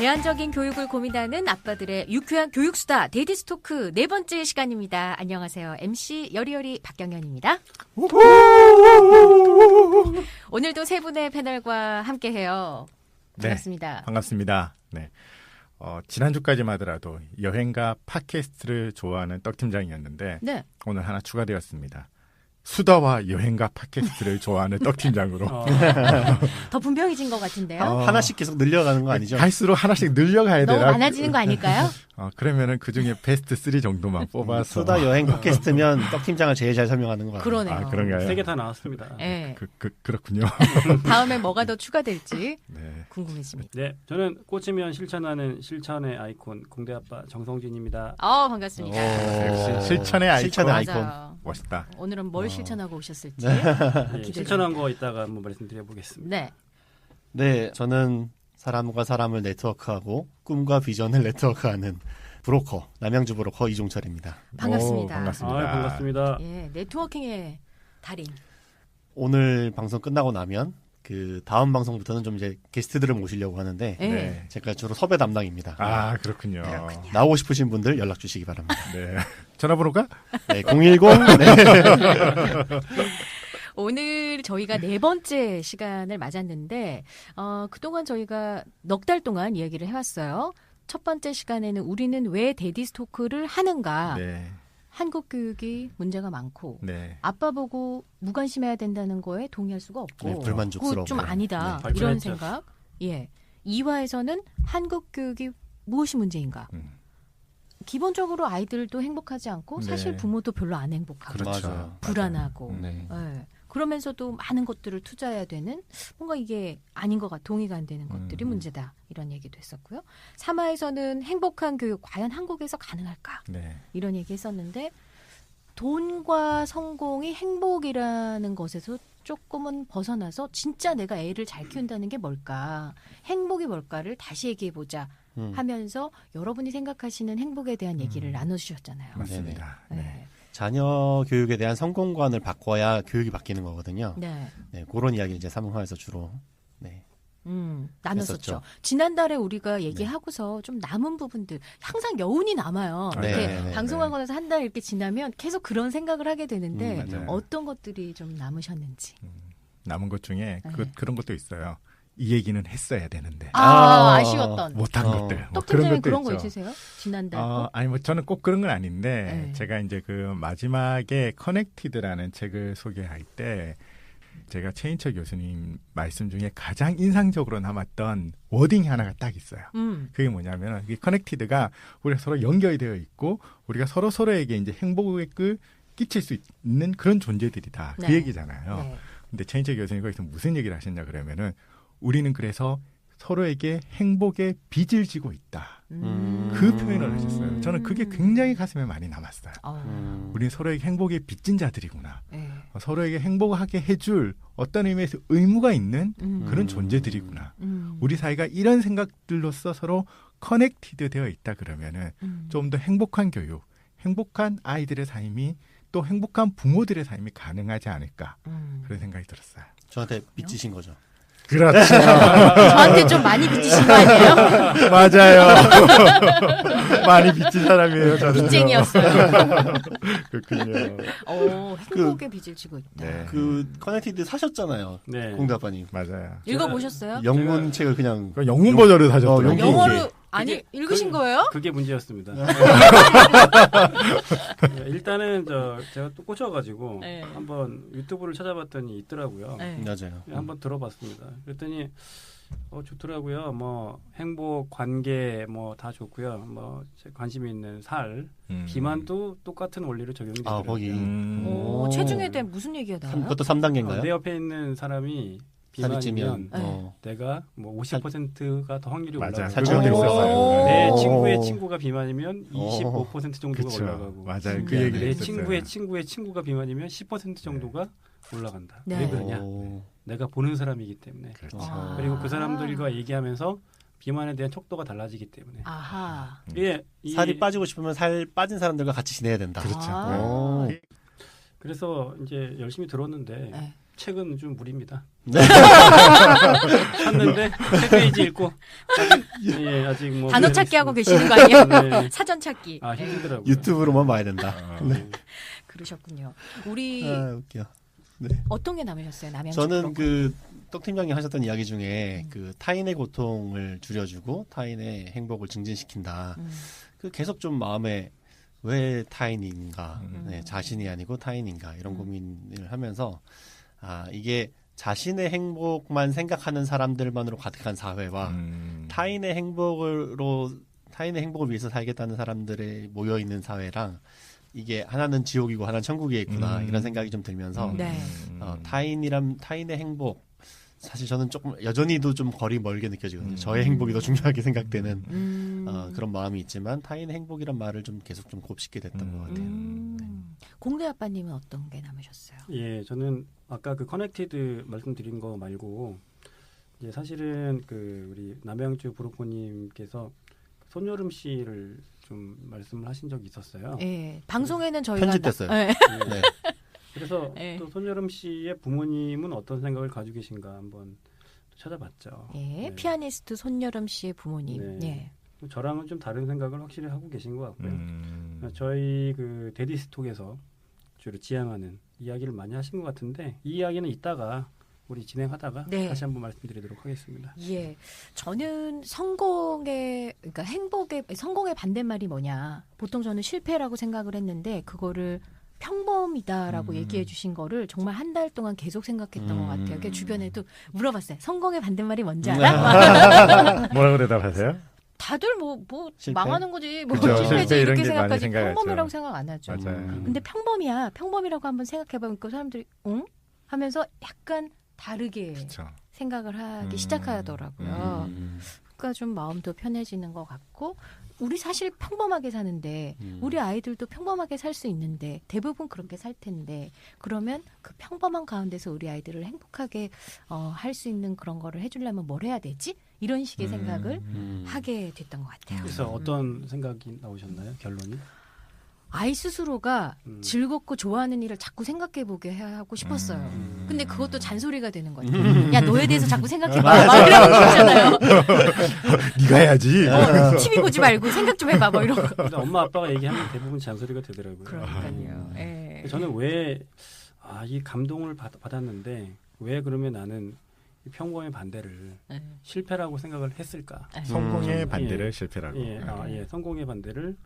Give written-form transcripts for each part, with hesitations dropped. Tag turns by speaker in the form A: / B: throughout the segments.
A: 대안적인 교육을 고민하는 아빠들의 유쾌한 교육수다 데이디스 토크 네 번째 시간입니다. 안녕하세요. MC 여리여리 박경연입니다. 오늘도 세 분의 패널과 함께해요. 반갑습니다.
B: 네, 반갑습니다. 네. 지난주까지만 하더라도 여행과 팟캐스트를 좋아하는 떡팀장이었는데
A: 네.
B: 오늘 하나 추가되었습니다. 수다와 여행과 팟캐스트를 좋아하는 떡팀장으로
A: 더 분명해진 것 같은데요.
C: 하나씩 계속 늘려가는 거 아니죠?
B: 갈수록 하나씩 늘려가야
A: 너무
B: 되나?
A: 많아지는 거 아닐까요?
B: 그러면은 그중에 베스트 3 정도만 뽑아서
C: 수다 여행 팟캐스트면 떡팀장을 제일 잘 설명하는 거 같아요.
A: 그러네요.
B: 아, 그런가요?
D: 3개 다 나왔습니다.
A: 네.
B: 그렇군요.
A: 다음에 뭐가 더 추가될지
B: 네.
A: 궁금해집니다.
D: 네, 저는 꽂으면 실천하는 실천의 아이콘 공대아빠 정성진입니다.
A: 반갑습니다.
B: 역시 실천의 아이콘.
C: 실천의 아이콘.
A: 맞아요.
B: 멋있다.
A: 오늘은 뭘 실천하고 오셨을지.
D: 예, 실천한 거 이따가 한번 말씀드려보겠습니다.
A: 네.
C: 네, 저는 사람과 사람을 네트워크하고 꿈과 비전을 네트워크하는 브로커, 남양주 브로커 이종철입니다.
A: 반갑습니다.
B: 반갑습니다.
D: 반갑습니다.
A: 예, 네트워킹의 달인.
C: 오늘 방송 끝나고 나면 그 다음 방송부터는 좀 이제 게스트들을 모시려고 하는데
A: 예.
B: 네.
C: 제가 주로 섭외 담당입니다.
B: 그렇군요.
C: 나오고 싶으신 분들 연락 주시기 바랍니다.
B: 네. 전화번호가?
C: 네, 010. 네.
A: 오늘 저희가 네 번째 시간을 맞았는데 그동안 저희가 넉 달 동안 이야기를 해왔어요. 첫 번째 시간에는 우리는 왜 데이디스 토크를 하는가.
B: 네.
A: 한국 교육이 문제가 많고
B: 네.
A: 아빠 보고 무관심해야 된다는 거에 동의할 수가 없고
C: 네, 불만족스러워.
A: 그거 좀 아니다.
D: 네,
A: 이런
D: 발전했죠.
A: 생각. 예. 2화에서는 한국 교육이 무엇이 문제인가. 기본적으로 아이들도 행복하지 않고 사실
B: 네.
A: 부모도 별로 안 행복하고
B: 그렇죠.
C: 맞아요.
A: 불안하고
C: 네.
A: 예. 그러면서도 많은 것들을 투자해야 되는 뭔가 이게 아닌 것 같아 동의가 안 되는 것들이 문제다 이런 얘기도 했었고요. 3화에서는 행복한 교육 과연 한국에서 가능할까
B: 네.
A: 이런 얘기 했었는데 돈과 성공이 행복이라는 것에서 조금은 벗어나서 진짜 내가 애를 잘 키운다는 게 뭘까 행복이 뭘까를 다시 얘기해보자 하면서 여러분이 생각하시는 행복에 대한 얘기를 나눠주셨잖아요.
B: 맞습니다.
A: 네.
B: 네.
C: 자녀 교육에 대한 성공관을 바꿔야 교육이 바뀌는 거거든요.
A: 네.
C: 네, 그런 이야기를 이제 3화에서 주로 네.
A: 나눴었죠.
C: 했었죠.
A: 지난달에 우리가 얘기하고서 좀 남은 부분들 항상 여운이 남아요.
C: 네,
A: 이렇게
C: 네, 네,
A: 방송하고 나서 한 달 이렇게 지나면 계속 그런 생각을 하게 되는데
B: 맞아요.
A: 어떤 것들이 좀 남으셨는지.
B: 남은 것 중에
A: 네.
B: 그런 것도 있어요. 이 얘기는 했어야 되는데
A: 아쉬웠던.
B: 못한 것들. 뭐
A: 떡팀장님
B: 것도
A: 그런 거
B: 있죠.
A: 있으세요? 지난달.
B: 아니 뭐 저는 꼭 그런 건 아닌데
A: 네.
B: 제가 이제 그 마지막에 커넥티드라는 책을 소개할 때 제가 최인철 교수님 말씀 중에 가장 인상적으로 남았던 워딩이 하나가 딱 있어요. 그게 뭐냐면 이 커넥티드가 우리가 서로 연결이 되어 있고 우리가 서로에게 이제 행복을 끼칠 수 있는 그런 존재들이다.
A: 네.
B: 그 얘기잖아요.
A: 네.
B: 근데 최인철 교수님 거기서 무슨 얘기를 하셨냐 그러면은 우리는 그래서 서로에게 행복의 빚을 지고 있다. 그 표현을 하셨어요. 저는 그게 굉장히 가슴에 많이 남았어요. 우리는 서로에게 행복의 빚진 자들이구나.
A: 네.
B: 서로에게 행복하게 해줄 어떤 의미에서 의무가 있는 그런 존재들이구나. 우리 사이가 이런 생각들로서 서로 커넥티드 되어 있다 그러면은 좀 더 행복한 교육, 행복한 아이들의 삶이 또 행복한 부모들의 삶이 가능하지 않을까 그런 생각이 들었어요.
C: 저한테 빚지신 거죠.
B: 그렇죠.
A: 저한테 좀 많이 빚지신 거 아니에요?
B: 맞아요. 많이 빚진 사람이에요. 저는.
A: 빚쟁이였어요.
B: 그렇군요.
A: 행복의 빚을 지고 있다.
B: 네.
C: 그 커넥티드 사셨잖아요.
D: 네.
C: 공대 아빠님.
B: 맞아요.
A: 읽어보셨어요?
C: 영문 책을 그냥
B: 그 영문 버전을 사셨더라고요.
C: 영문.
A: 영어로 아니
D: 그게-
A: 읽으신 거예요?
D: 그게 문제였습니다. 일단은 제가 또 꽂혀가지고
A: 네.
D: 한번 유튜브를 찾아봤더니 있더라고요.
A: 네.
C: 맞아요.
D: 한번 들어봤습니다. 그랬더니 좋더라고요. 뭐 행복, 관계 뭐 다 좋고요. 뭐 제 관심이 있는 살, 비만도 똑같은 원리로 적용이 되더라고요.
C: 거기.
A: 체중에 대한 무슨 얘기가 나와요?
C: 그것도 3단계인가요?
D: 내 옆에 있는 사람이
C: 살이
D: 비만이면
C: 찌면
D: 내가 뭐 50%가 더 확률이
B: 맞아요.
D: 올라가고
C: 살찌는 게
A: 오.
C: 있었어요.
D: 내
A: 오.
D: 친구의 친구가 비만이면 25% 정도가
B: 그쵸.
D: 올라가고
B: 맞아요. 그
C: 네,
B: 얘기
D: 내
B: 했었어요.
D: 친구의 친구가 비만이면 10% 정도가 올라간다.
A: 네.
D: 왜 그러냐?
C: 오.
D: 내가 보는 사람이기 때문에.
B: 그렇죠.
A: 아.
D: 그리고 그 사람들과 얘기하면서 비만에 대한 척도가 달라지기 때문에.
A: 아하.
D: 예,
C: 살이 빠지고 싶으면 살 빠진 사람들과 같이 지내야 된다.
B: 그렇죠.
A: 아.
C: 오.
D: 그래서 이제 열심히 들었는데
A: 네.
D: 책은 좀 무리입니다.
C: 네.
D: 샀는데 3페이지 읽고 아직 뭐
A: 단어 찾기 하고 계시는 거 아니에요?
D: 네.
A: 사전 찾기.
D: 아 힘들더라고요.
C: 유튜브로만 봐야 된다.
D: 네.
A: 그러셨군요. 우리
C: 웃겨. 네.
A: 어떤 게 남으셨어요? 남양주
C: 저는
A: 브로커?
C: 그 떡팀장이 하셨던 이야기 중에 그 타인의 고통을 줄여주고 타인의 행복을 증진시킨다. 그 계속 좀 마음에 왜 타인인가, 네, 자신이 아니고 타인인가 이런 고민을 하면서 이게 자신의 행복만 생각하는 사람들만으로 가득한 사회와 타인의 행복을 위해서 살겠다는 사람들이 모여 있는 사회랑 이게 하나는 지옥이고 하나는 천국에 있구나 이런 생각이 좀 들면서
A: 네.
C: 타인의 행복 사실 저는 조금 여전히도 좀 거리 멀게 느껴지거든요. 저의 행복이 더 중요하게 생각되는 그런 마음이 있지만 타인의 행복이란 말을 좀 계속 좀 곱씹게 됐던 것 같아요.
A: 공대 아빠님은 어떤 게 남으셨어요?
D: 예, 저는 아까 그 커넥티드 말씀드린 거 말고 이제 사실은 그 우리 남양주 브로커님께서 손여름 씨를 좀 말씀을 하신 적이 있었어요.
A: 예, 방송에는 저희가
C: 편집됐어요.
A: 네.
C: 네.
D: 그래서
A: 네.
D: 또 손여름 씨의 부모님은 어떤 생각을 가지고 계신가 한번 찾아봤죠.
A: 예,
D: 네.
A: 피아니스트 손여름 씨의 부모님.
D: 네.
A: 예.
D: 저랑은 좀 다른 생각을 확실히 하고 계신 것 같고요. 저희 그 데디스톡에서 주로 지향하는 이야기를 많이 하신 것 같은데 이 이야기는 이따가 우리 진행하다가
A: 네.
D: 다시 한번 말씀드리도록 하겠습니다.
A: 예, 저는 그러니까 성공의 반대말이 뭐냐? 보통 저는 실패라고 생각을 했는데 그거를 평범이다라고 얘기해 주신 거를 정말 한 달 동안 계속 생각했던 것 같아요. 그러니까 주변에도 물어봤어요. 성공의 반대말이 뭔지 알아?
B: 뭐라고 대답하세요?
A: 다들 뭐
C: 실패?
A: 망하는 거지, 뭐
B: 그쵸,
A: 실패지
B: 실패 이런
A: 이렇게
B: 게 많이
A: 생각하지
B: 생각하죠.
A: 평범이라고 생각 안 하죠.
B: 맞아요.
A: 근데 평범이라고 한번 생각해보니까 사람들이 응? 하면서 약간 다르게
B: 그렇죠.
A: 생각을 하기 시작하더라고요. 그러니까 좀 마음도 편해지는 것 같고 우리 사실 평범하게 사는데 우리 아이들도 평범하게 살 수 있는데 대부분 그렇게 살 텐데 그러면 그 평범한 가운데서 우리 아이들을 행복하게 할 수 있는 그런 거를 해주려면 뭘 해야 되지? 이런 식의 생각을 하게 됐던 것 같아요.
D: 그래서 어떤 생각이 나오셨나요? 결론이?
A: 아이 스스로가 즐겁고 좋아하는 일을 자꾸 생각해보게 하고 싶었어요. 근데 그것도 잔소리가 되는 것 같아요. 야, 너에 대해서 자꾸 생각해봐. 막 이런 거 있잖아요.
B: 네가 해야지.
A: TV 보지 말고 생각 좀 해봐. 뭐 이런 거.
D: 근데 엄마 아빠가 얘기하면 대부분 잔소리가 되더라고요.
A: 그러니까요. 예.
D: 저는 왜 이 감동을 받았는데 왜 그러면 나는 이 평범의 반대를 실패라고 생각을 했을까?
B: 성공의 반대를 실패라고.
D: 예, 성공의 반대를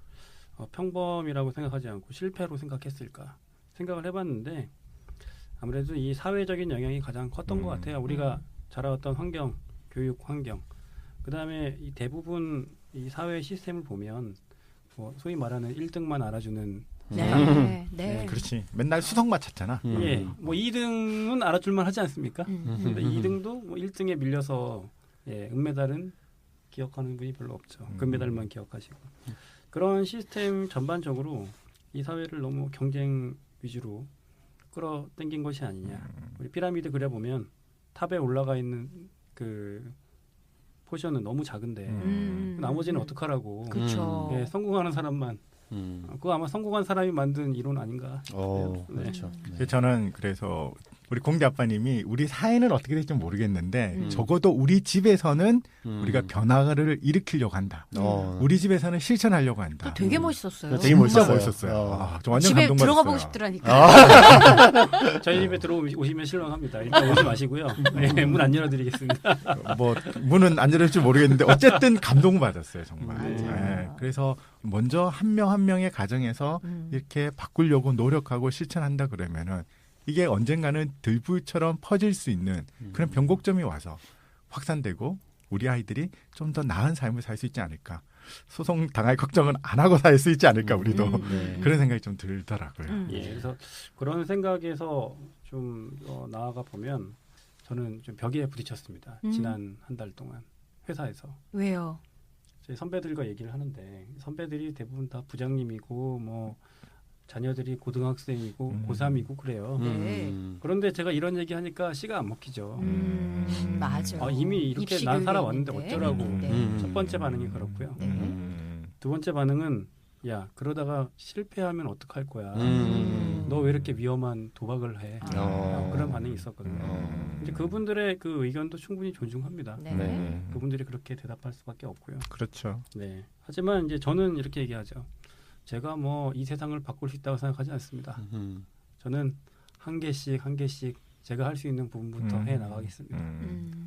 D: 평범이라고 생각하지 않고 실패로 생각했을까 생각을 해봤는데 아무래도 이 사회적인 영향이 가장 컸던 것 같아요. 우리가 자라왔던 환경, 교육 환경, 그 다음에 이 대부분 이 사회 시스템을 보면 소위 말하는 1등만 알아주는
A: 네.
B: 그렇지. 맨날 수석 맞췄잖아.
D: 예, 뭐 2등은 알아줄만 하지 않습니까? 근데 2등도 뭐 1등에 밀려서 은메달은 기억하는 분이 별로 없죠. 금메달만 기억하시고. 그런 시스템 전반적으로 이 사회를 너무 경쟁 위주로 끌어당긴 것이 아니냐. 우리 피라미드 그려보면 탑에 올라가 있는 그 포션은 너무 작은데 나머지는 어떡하라고.
A: 그렇죠.
D: 예, 성공하는 사람만. 그거 아마 성공한 사람이 만든 이론 아닌가.
C: 그렇죠.
B: 저는 그래서 우리 공대 아빠님이 우리 사회는 어떻게 될지 모르겠는데 적어도 우리 집에서는 우리가 변화를 일으키려고 한다. 우리 집에서는 실천하려고 한다.
A: 되게 멋있었어요.
C: 되게 멋있었어요.
B: 멋있었어요. 저 완전
A: 집에
B: 감동받았어요.
A: 들어가 보고 싶더라니까.
D: 저희 집에 들어오시면 실망합니다. 일단 오지 마시고요. 문 안 열어드리겠습니다.
B: 뭐 문은 안 열릴지 모르겠는데 어쨌든 감동받았어요 정말. 그래서 먼저 한 명 한 명의 가정에서 이렇게 바꾸려고 노력하고 실천한다 그러면은 이게 언젠가는 들불처럼 퍼질 수 있는 그런 변곡점이 와서 확산되고 우리 아이들이 좀 더 나은 삶을 살 수 있지 않을까. 소송 당할 걱정은 안 하고 살 수 있지 않을까 우리도. 그런 생각이 좀 들더라고요.
D: 예, 그래서 그런 생각에서 좀 나아가 보면 저는 좀 벽에 부딪혔습니다. 지난 한 달 동안 회사에서.
A: 왜요?
D: 저희 선배들과 얘기를 하는데 선배들이 대부분 다 부장님이고 뭐 자녀들이 고등학생이고 고3이고 그래요. 그런데 제가 이런 얘기하니까 씨가 안 먹히죠.
A: 맞아.
D: 이미 이렇게 난 살아왔는데 어쩌라고. 첫 번째 반응이 그렇고요. 두 번째 반응은 야 그러다가 실패하면 어떡할 거야. 너 왜 이렇게 위험한 도박을 해. 그런 반응이 있었거든요. 이제 그분들의 그 의견도 충분히 존중합니다.
A: 네.
D: 그분들이 그렇게 대답할 수밖에 없고요.
B: 그렇죠.
D: 네. 하지만 이제 저는 이렇게 얘기하죠. 제가 뭐 이 세상을 바꿀 수 있다고 생각하지 않습니다. 저는 한 개씩 제가 할 수 있는 부분부터 해 나가겠습니다.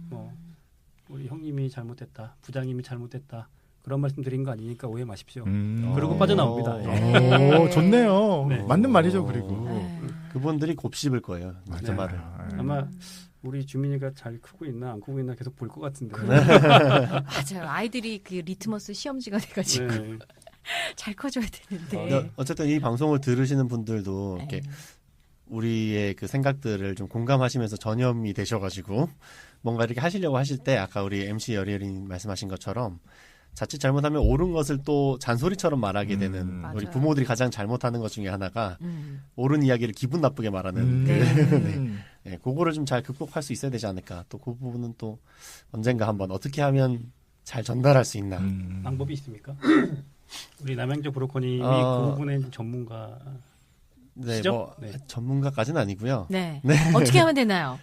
D: 뭐 우리 형님이 잘못했다, 부장님이 잘못했다 그런 말씀 드린 거 아니니까 오해 마십시오. 그러고 빠져나옵니다.
B: 오, 좋네요.
D: 네.
B: 맞는 말이죠. 그리고
C: 그분들이 곱씹을 거예요. 그 말을.
D: 아마 우리 주민이가 잘 크고 있나 안 크고 있나 계속 볼 것 같은데.
A: 맞아요. 아이들이 그 리트머스 시험지가 돼가지고
D: 네.
A: 잘 커줘야 되는데.
C: 어쨌든 이 방송을 들으시는 분들도 이렇게 우리의 그 생각들을 좀 공감하시면서 전염이 되셔가지고 뭔가 이렇게 하시려고 하실 때 아까 우리 MC 여리여리 말씀하신 것처럼 자칫 잘못하면 옳은 것을 또 잔소리처럼 말하게 되는 우리
A: 맞아요.
C: 부모들이 가장 잘못하는 것 중에 하나가 옳은 이야기를 기분 나쁘게 말하는 네, 그거를 좀 잘 극복할 수 있어야 되지 않을까. 또 그 부분은 또 언젠가 한번 어떻게 하면 잘 전달할 수 있나.
D: 방법이 있습니까? 우리 남양주 브로커님이 그 부분의 전문가.
C: 네,
D: 시죠?
C: 뭐
D: 네.
C: 전문가까지는 아니고요.
A: 네. 어떻게 하면 되나요?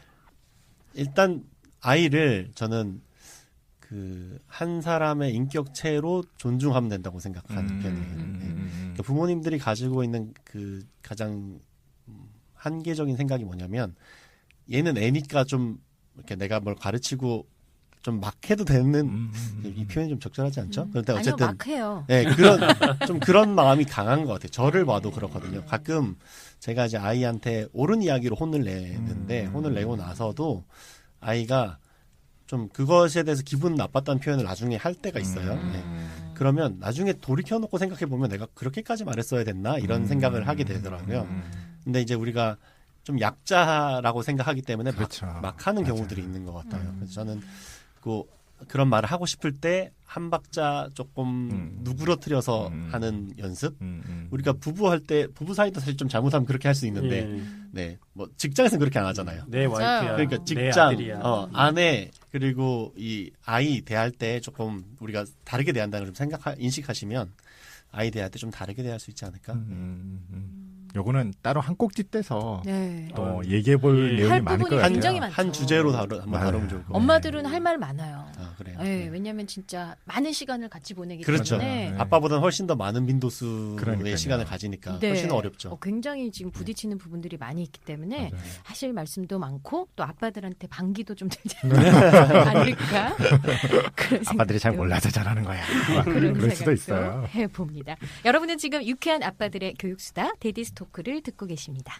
C: 일단 아이를 저는 그 한 사람의 인격체로 존중하면 된다고 생각하는 편이에요. 그러니까 부모님들이 가지고 있는 그 가장 한계적인 생각이 뭐냐면 얘는 애니까 좀 이렇게 내가 뭘 가르치고 좀 막 해도 되는 이 표현이 좀 적절하지 않죠? 그런데 어쨌든
A: 아니요, 막 해요.
C: 네, 그런 마음이 강한 것 같아요. 저를 봐도 그렇거든요. 가끔 제가 이제 아이한테 옳은 이야기로 혼을 내는데 혼을 내고 나서도 아이가 좀 그것에 대해서 기분 나빴다는 표현을 나중에 할 때가 있어요. 네. 그러면 나중에 돌이켜놓고 생각해보면 내가 그렇게까지 말했어야 됐나? 이런 생각을 하게 되더라고요. 근데 이제 우리가 좀 약자라고 생각하기 때문에
B: 그렇죠.
C: 막 하는 경우들이 있는 것 같아요. 그래서 저는 그런 말을 하고 싶을 때 한 박자 조금 누그러뜨려서 하는 연습. 우리가 부부 사이도 사실 좀 잘못하면 그렇게 할 수 있는데, 네, 뭐 직장에서는 그렇게 안 하잖아요.
D: 내 와이프야.
C: 그러니까
D: 내
C: 직장,
D: 아들이야.
C: 아내 그리고 이 아이 대할 때 조금 우리가 다르게 대한다는 걸 좀 인식하시면 아이 대할 때 좀 다르게 대할 수 있지 않을까?
B: 요거는 따로 한 꼭지 떼서
A: 네.
B: 또 얘기해 볼
A: 할
B: 내용이 많을 것
A: 부분이
B: 같아요.
A: 굉장히 많죠.
C: 한 주제로 한번 다루면 좋을 것 같아요.
A: 엄마들은 할 말 많아요.
C: 아, 그래요.
A: 네, 왜냐하면 진짜 많은 시간을 같이 보내기
C: 그렇죠.
A: 때문에
B: 네.
C: 아빠보다는 훨씬 더 많은 빈도수의
B: 그러니까요.
C: 시간을 가지니까
A: 네.
C: 훨씬 어렵죠.
A: 굉장히 지금 부딪히는 부분들이 많이 있기 때문에
B: 맞아요.
A: 하실 말씀도 많고 또 아빠들한테 반기도 좀 되지 않을까 그런
B: 아빠들이 잘
A: 생각도
B: 몰라서 잘하는 거야.
A: 그런
B: 그럴 수도
A: 생각도
B: 있어요.
A: 해봅니다. 여러분은 지금 유쾌한 아빠들의 교육수다 데디스 토크를 듣고 계십니다.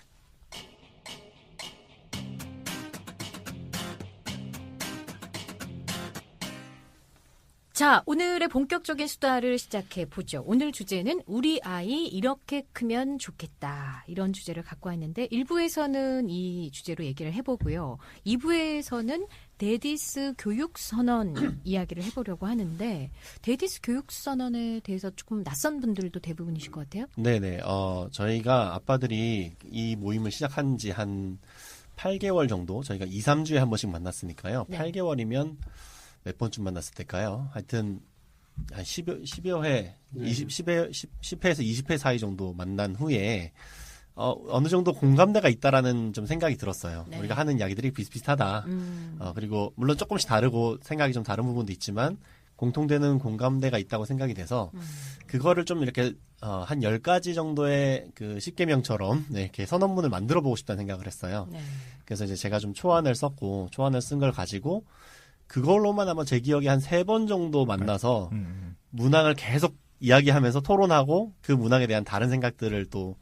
A: 자, 오늘의 본격적인 수다를 시작해 보죠. 오늘 주제는 우리 아이 이렇게 크면 좋겠다. 이런 주제를 갖고 왔는데 1부에서는 이 주제로 얘기를 해보고요. 2부에서는 데디스 교육선언 이야기를 해보려고 하는데 데디스 교육선언에 대해서 조금 낯선 분들도 대부분이실 것 같아요.
C: 네네. 저희가 아빠들이 이 모임을 시작한 지 한 8개월 정도 저희가 2, 3주에 한 번씩 만났으니까요.
A: 네.
C: 8개월이면 몇 번쯤 만났을 때일까요? 하여튼 한 10여 회, 10회에서 20회 사이 정도 만난 후에 어느 정도 공감대가 있다라는 좀 생각이 들었어요.
A: 네.
C: 우리가 하는 이야기들이 비슷비슷하다. 그리고 물론 조금씩 다르고 생각이 좀 다른 부분도 있지만 공통되는 공감대가 있다고 생각이 돼서 그거를 좀 이렇게 한 10가지 정도의 그 10계명처럼 네, 이렇게 선언문을 만들어 보고 싶다는 생각을 했어요.
A: 네.
C: 그래서 이제 제가 좀 초안을 썼고 초안을 쓴 걸 가지고 그걸로만 아마 제 기억에 한 3번 정도 만나서 문항을 계속 이야기하면서 토론하고 그 문항에 대한 다른 생각들을 또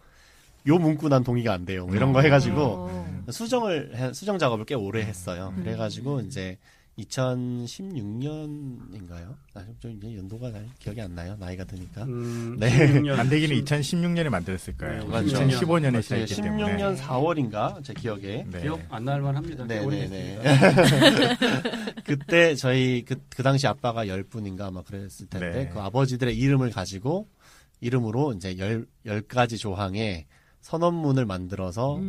C: 요 문구 난 동의가 안 돼요. 뭐 이런 거 해가지고 수정 작업을 꽤 오래 했어요. 그래가지고 이제 2016년인가요? 좀 이제 연도가 잘 기억이 안 나요. 나이가 드니까.
B: 만들기는 2016년에 만들었을 거예요.
C: 맞죠.
B: 2015년에 시작했기 때문에.
C: 16년 4월인가 제 기억에.
B: 네.
D: 기억 안 날만 합니다.
C: 네네네. 그때 저희 그 당시 아빠가 10분인가 아마 그랬을 텐데
B: 네.
C: 그 아버지들의 이름을 가지고 이름으로 이제 10가지 조항의 선언문을 만들어서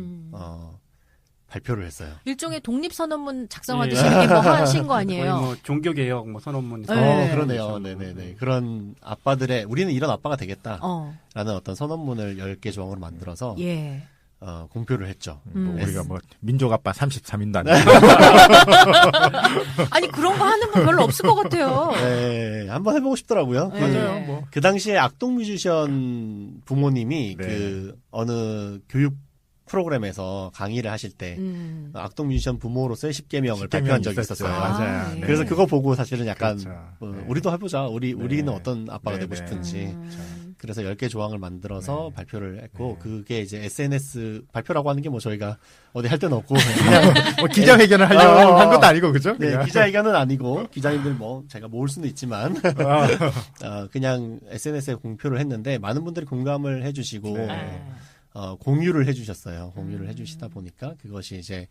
C: 발표를 했어요.
A: 일종의 독립선언문 작성하듯이 이렇게 뭐 하신 거 아니에요?
D: 거의 뭐 종교개혁 뭐 선언문.
A: 네.
C: 그러네요. 네네네. 그런 아빠들의 우리는 이런 아빠가 되겠다라는 어떤 선언문을 10개 조항으로 만들어서
A: 예.
C: 공표를 했죠.
B: 뭐 우리가 뭐 민족 아빠 33인도 아니고.
A: 아니 그런 거 하는 분 별로 없을 것 같아요.
C: 네, 한번 해보고 싶더라고요.
A: 네.
B: 맞아요. 뭐.
C: 그 당시에 악동 뮤지션 부모님이
B: 네.
C: 그 어느 교육 프로그램에서 강의를 하실 때 악동 뮤지션 부모로서의 10계명을 발표한 적이 있었어요.
B: 맞아요.
A: 네.
C: 그래서 그거 보고 사실은 약간
B: 그렇죠. 네.
C: 우리도 해보자. 우리는
B: 네.
C: 어떤 아빠가
B: 네,
C: 되고
B: 네.
C: 싶은지. 그래서 10개 조항을 만들어서
B: 네.
C: 발표를 했고
B: 네.
C: 그게 이제 SNS 발표라고 하는 게 뭐 저희가 어디 할 데는 없고 그냥
B: 뭐 기자회견을 하려고 한 것도 아니고 그죠?
C: 네,
B: 그냥.
C: 기자회견은 아니고 기자님들 뭐 제가 모을 수는 있지만 그냥 SNS에 공표를 했는데 많은 분들이 공감을 해주시고
B: 네.
C: 공유를 해주셨어요. 공유를 해주시다 보니까 그것이 이제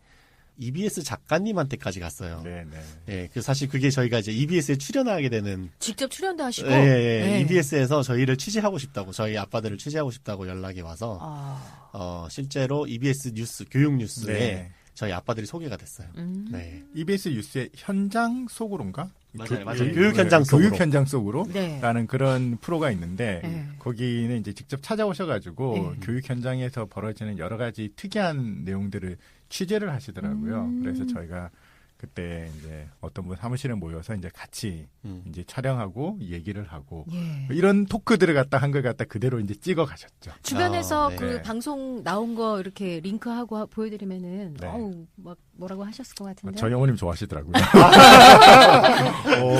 C: EBS 작가님한테까지 갔어요.
B: 네, 네.
C: 예, 그 사실 그게 저희가 이제 EBS에 출연하게 되는
A: 직접 출연도 하시고.
C: 예, EBS에서 저희를 취재하고 싶다고 저희 아빠들을 취재하고 싶다고 연락이 와서 실제로 EBS 뉴스 교육 뉴스에
B: 네.
C: 저희 아빠들이 소개가 됐어요. 네.
B: EBS 뉴스의 현장 속으로인가?
C: 맞아요. 교육 현장 속으로.
B: 교육 현장 속으로
A: 네.
B: 라는 그런 프로가 있는데
A: 네.
B: 거기는 이제 직접 찾아오셔가지고
A: 네.
B: 교육 현장에서 벌어지는 여러 가지 특이한 내용들을 취재를 하시더라고요. 그래서 저희가 그때 이제 어떤 분 사무실에 모여서 이제 같이 이제 촬영하고 얘기를 하고
A: 예.
B: 이런 토크들을 갖다 한 걸 갖다 그대로 이제 찍어 가셨죠.
A: 주변에서
C: 네.
A: 그 방송 나온 거 이렇게 링크하고 보여드리면은
B: 네.
A: 어우 막 뭐라고 하셨을 것 같은데.
B: 저희 어머님 좋아하시더라고요.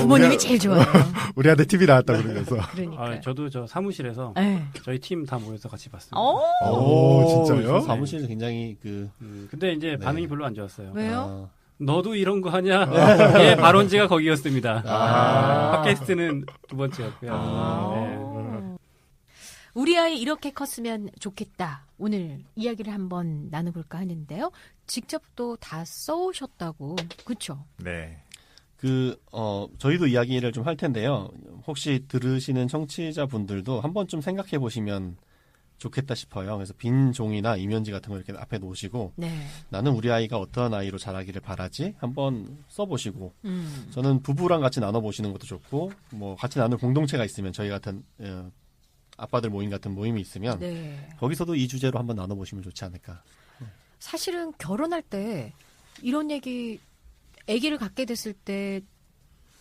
A: 부모님이 제일 좋아해요.
B: 우리 아들 TV 나왔다 그러면서.
A: 그러니까.
D: 저도 저 사무실에서
A: 네.
D: 저희 팀 다 모여서 같이 봤습니다.
B: 오, 진짜요?
C: 사무실에서 굉장히
D: 근데 이제
C: 네.
D: 반응이 별로 안 좋았어요.
A: 왜요?
D: 너도 이런 거 하냐? 예, 발원지가 거기였습니다. 팟캐스트는 두 번째였고요. 네.
A: 우리 아이 이렇게 컸으면 좋겠다. 오늘 이야기를 한번 나눠볼까 하는데요. 직접 또 다 써오셨다고. 그렇죠?
B: 네.
C: 저희도 이야기를 좀 할 텐데요. 혹시 들으시는 청취자분들도 한 번쯤 생각해 보시면 좋겠다 싶어요. 그래서 빈 종이나 이면지 같은 거 이렇게 앞에 놓으시고
A: 네.
C: 나는 우리 아이가 어떠한 아이로 자라기를 바라지 한번 써보시고 저는 부부랑 같이 나눠보시는 것도 좋고 뭐 같이 나눌 공동체가 있으면 저희 같은 아빠들 모임 같은 모임이 있으면
A: 네.
C: 거기서도 이 주제로 한번 나눠보시면 좋지 않을까.
A: 사실은 결혼할 때 이런 얘기 아기를 갖게 됐을 때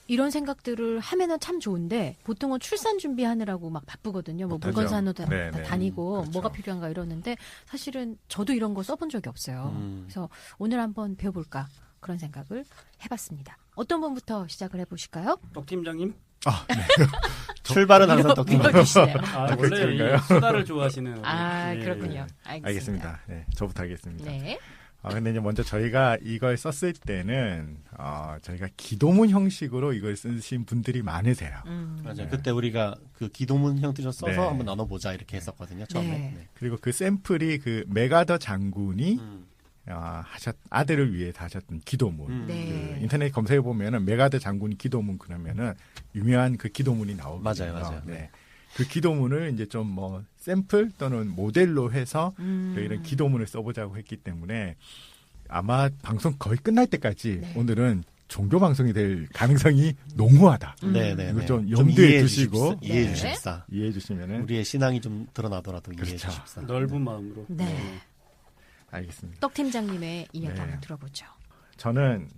A: 이런 생각들을 하면은 참 좋은데 보통은 출산 준비하느라고 막 바쁘거든요. 뭐 물건 사러 다니고
B: 그렇죠.
A: 뭐가 필요한가 이러는데 사실은 저도 이런 거 써본 적이 없어요. 그래서 오늘 한번 배워볼까 그런 생각을 해봤습니다. 어떤 분부터 시작을 해보실까요?
D: 떡 팀장님?
C: 출발은 항상 떡팀.
A: 밀어주시네요.
D: 원래 이 수다를 좋아하시는.
A: 그렇군요.
B: 알겠습니다. 네, 저부터 하겠습니다.
A: 네.
B: 근데 이제 먼저 저희가 이걸 썼을 때는 저희가 기도문 형식으로 이걸 쓰신 분들이 많으세요.
C: 맞아요.
B: 네.
C: 그때 우리가 그 기도문 형태로 써서
B: 네.
C: 한번 나눠보자 이렇게 했었거든요. 처음에.
A: 네.
B: 그리고 그 샘플이 그 메가더 장군이 아들을 위해서 하셨던 기도문.
A: 네.
B: 그 인터넷 검색해 보면은 메가더 장군 기도문 그러면은 유명한 그 기도문이 나오거든요.
C: 맞아요.
B: 네. 그 기도문을 이제 좀 뭐 샘플 또는 모델로 해서 이런 기도문을 써보자고 했기 때문에 아마 방송 거의 끝날 때까지
A: 네.
B: 오늘은 종교 방송이 될 가능성이 농후하다.
C: 네네.
B: 이거 좀 염두에 두시고
C: 이해해
A: 네.
C: 주십사.
B: 이해해 주시면은
C: 우리의 신앙이 좀 드러나더라도 이해해
B: 그렇죠.
C: 주십사.
D: 넓은 마음으로.
A: 네.
B: 알겠습니다.
A: 떡 팀장님의 이야기
B: 네.
A: 한번 들어보죠.
B: 저는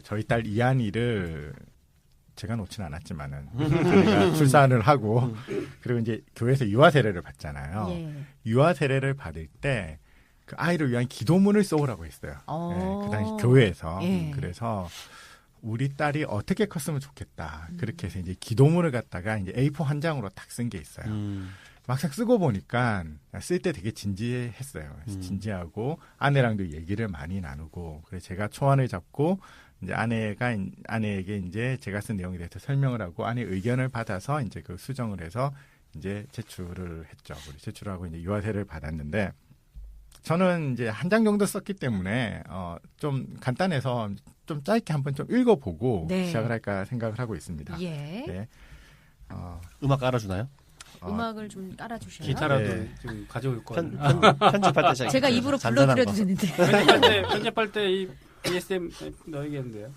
B: 저희 딸 이한이를 제가 놓지는 않았지만은 저희가 출산을 하고 그리고 이제 교회에서 유아 세례를 받잖아요.
A: 예.
B: 유아 세례를 받을 때 그 아이를 위한 기도문을 써오라고 했어요. 네, 그 당시 교회에서.
A: 예.
B: 그래서 우리 딸이 어떻게 컸으면 좋겠다. 그렇게 해서 이제 기도문을 갖다가 이제 A4 한 장으로 딱 쓴 게 있어요. 막상 쓰고 보니까 쓸 때 되게 진지했어요. 그래서 진지하고 아내랑도 얘기를 많이 나누고 그래서 제가 초안을 잡고 이제 아내에게 이제 제가 쓴 내용에 대해서 설명을 하고 아내 의견을 받아서 이제 그 수정을 해서 이제 제출을 했죠. 우리 제출하고 이제 유아세를 받았는데 저는 이제 한 장 정도 썼기 때문에 좀 간단해서 좀 짧게 한번 좀 읽어보고
A: 네.
B: 시작을 할까 생각을 하고 있습니다.
A: 예.
B: 네.
C: 음악 깔아주나요?
A: 음악을 좀 깔아주셔요.
D: 기타라도
B: 네.
D: 좀 가져올 걸.
C: 편집할 때
A: 제가 입으로 불러드려도 되는데.
D: 편집할 때 이 BSM 넣어야겠는데요.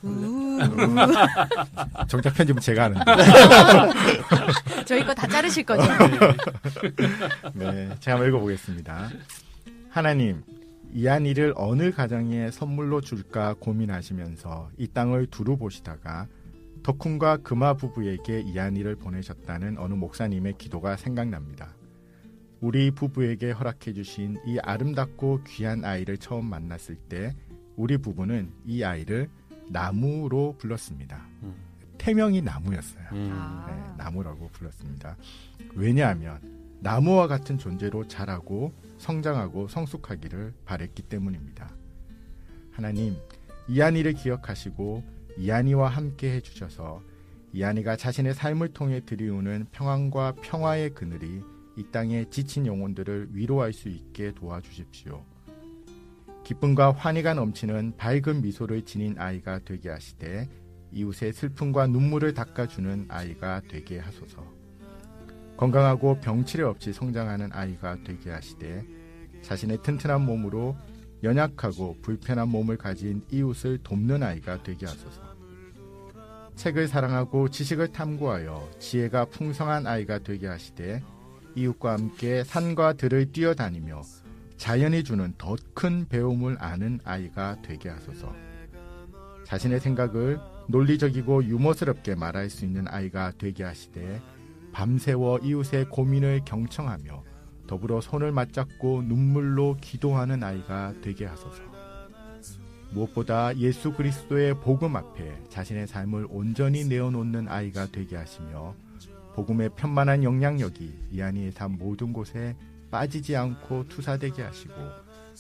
B: 정작 편집은 제가 하는데.
A: 저희 거 다 자르실 거죠?
B: 네, 제가 한번 읽어보겠습니다. 하나님, 이한이를 어느 가정에 선물로 줄까 고민하시면서 이 땅을 두루 보시다가 덕훈과 금아 부부에게 이한이를 보내셨다는 어느 목사님의 기도가 생각납니다. 우리 부부에게 허락해 주신 이 아름답고 귀한 아이를 처음 만났을 때 우리 부부는 이 아이를 나무로 불렀습니다. 태명이 나무였어요. 네, 나무라고 불렀습니다. 왜냐하면 나무와 같은 존재로 자라고 성장하고 성숙하기를 바랬기 때문입니다. 하나님, 이한이를 기억하시고 이한이와 함께 해주셔서 이한이가 자신의 삶을 통해 들이우는 평안과 평화의 그늘이 이 땅의 지친 영혼들을 위로할 수 있게 도와주십시오. 기쁨과 환희가 넘치는 밝은 미소를 지닌 아이가 되게 하시되 이웃의 슬픔과 눈물을 닦아주는 아이가 되게 하소서. 건강하고 병치레 없이 성장하는 아이가 되게 하시되 자신의 튼튼한 몸으로 연약하고 불편한 몸을 가진 이웃을 돕는 아이가 되게 하소서. 책을 사랑하고 지식을 탐구하여 지혜가 풍성한 아이가 되게 하시되 이웃과 함께 산과 들을 뛰어다니며 자연이 주는 더 큰 배움을 아는 아이가 되게 하소서. 자신의 생각을 논리적이고 유머스럽게 말할 수 있는 아이가 되게 하시되 밤새워 이웃의 고민을 경청하며 더불어 손을 맞잡고 눈물로 기도하는 아이가 되게 하소서. 무엇보다 예수 그리스도의 복음 앞에 자신의 삶을 온전히 내어놓는 아이가 되게 하시며 복음의 편만한 영향력이 이한이의 삶 모든 곳에 빠지지 않고 투사되게 하시고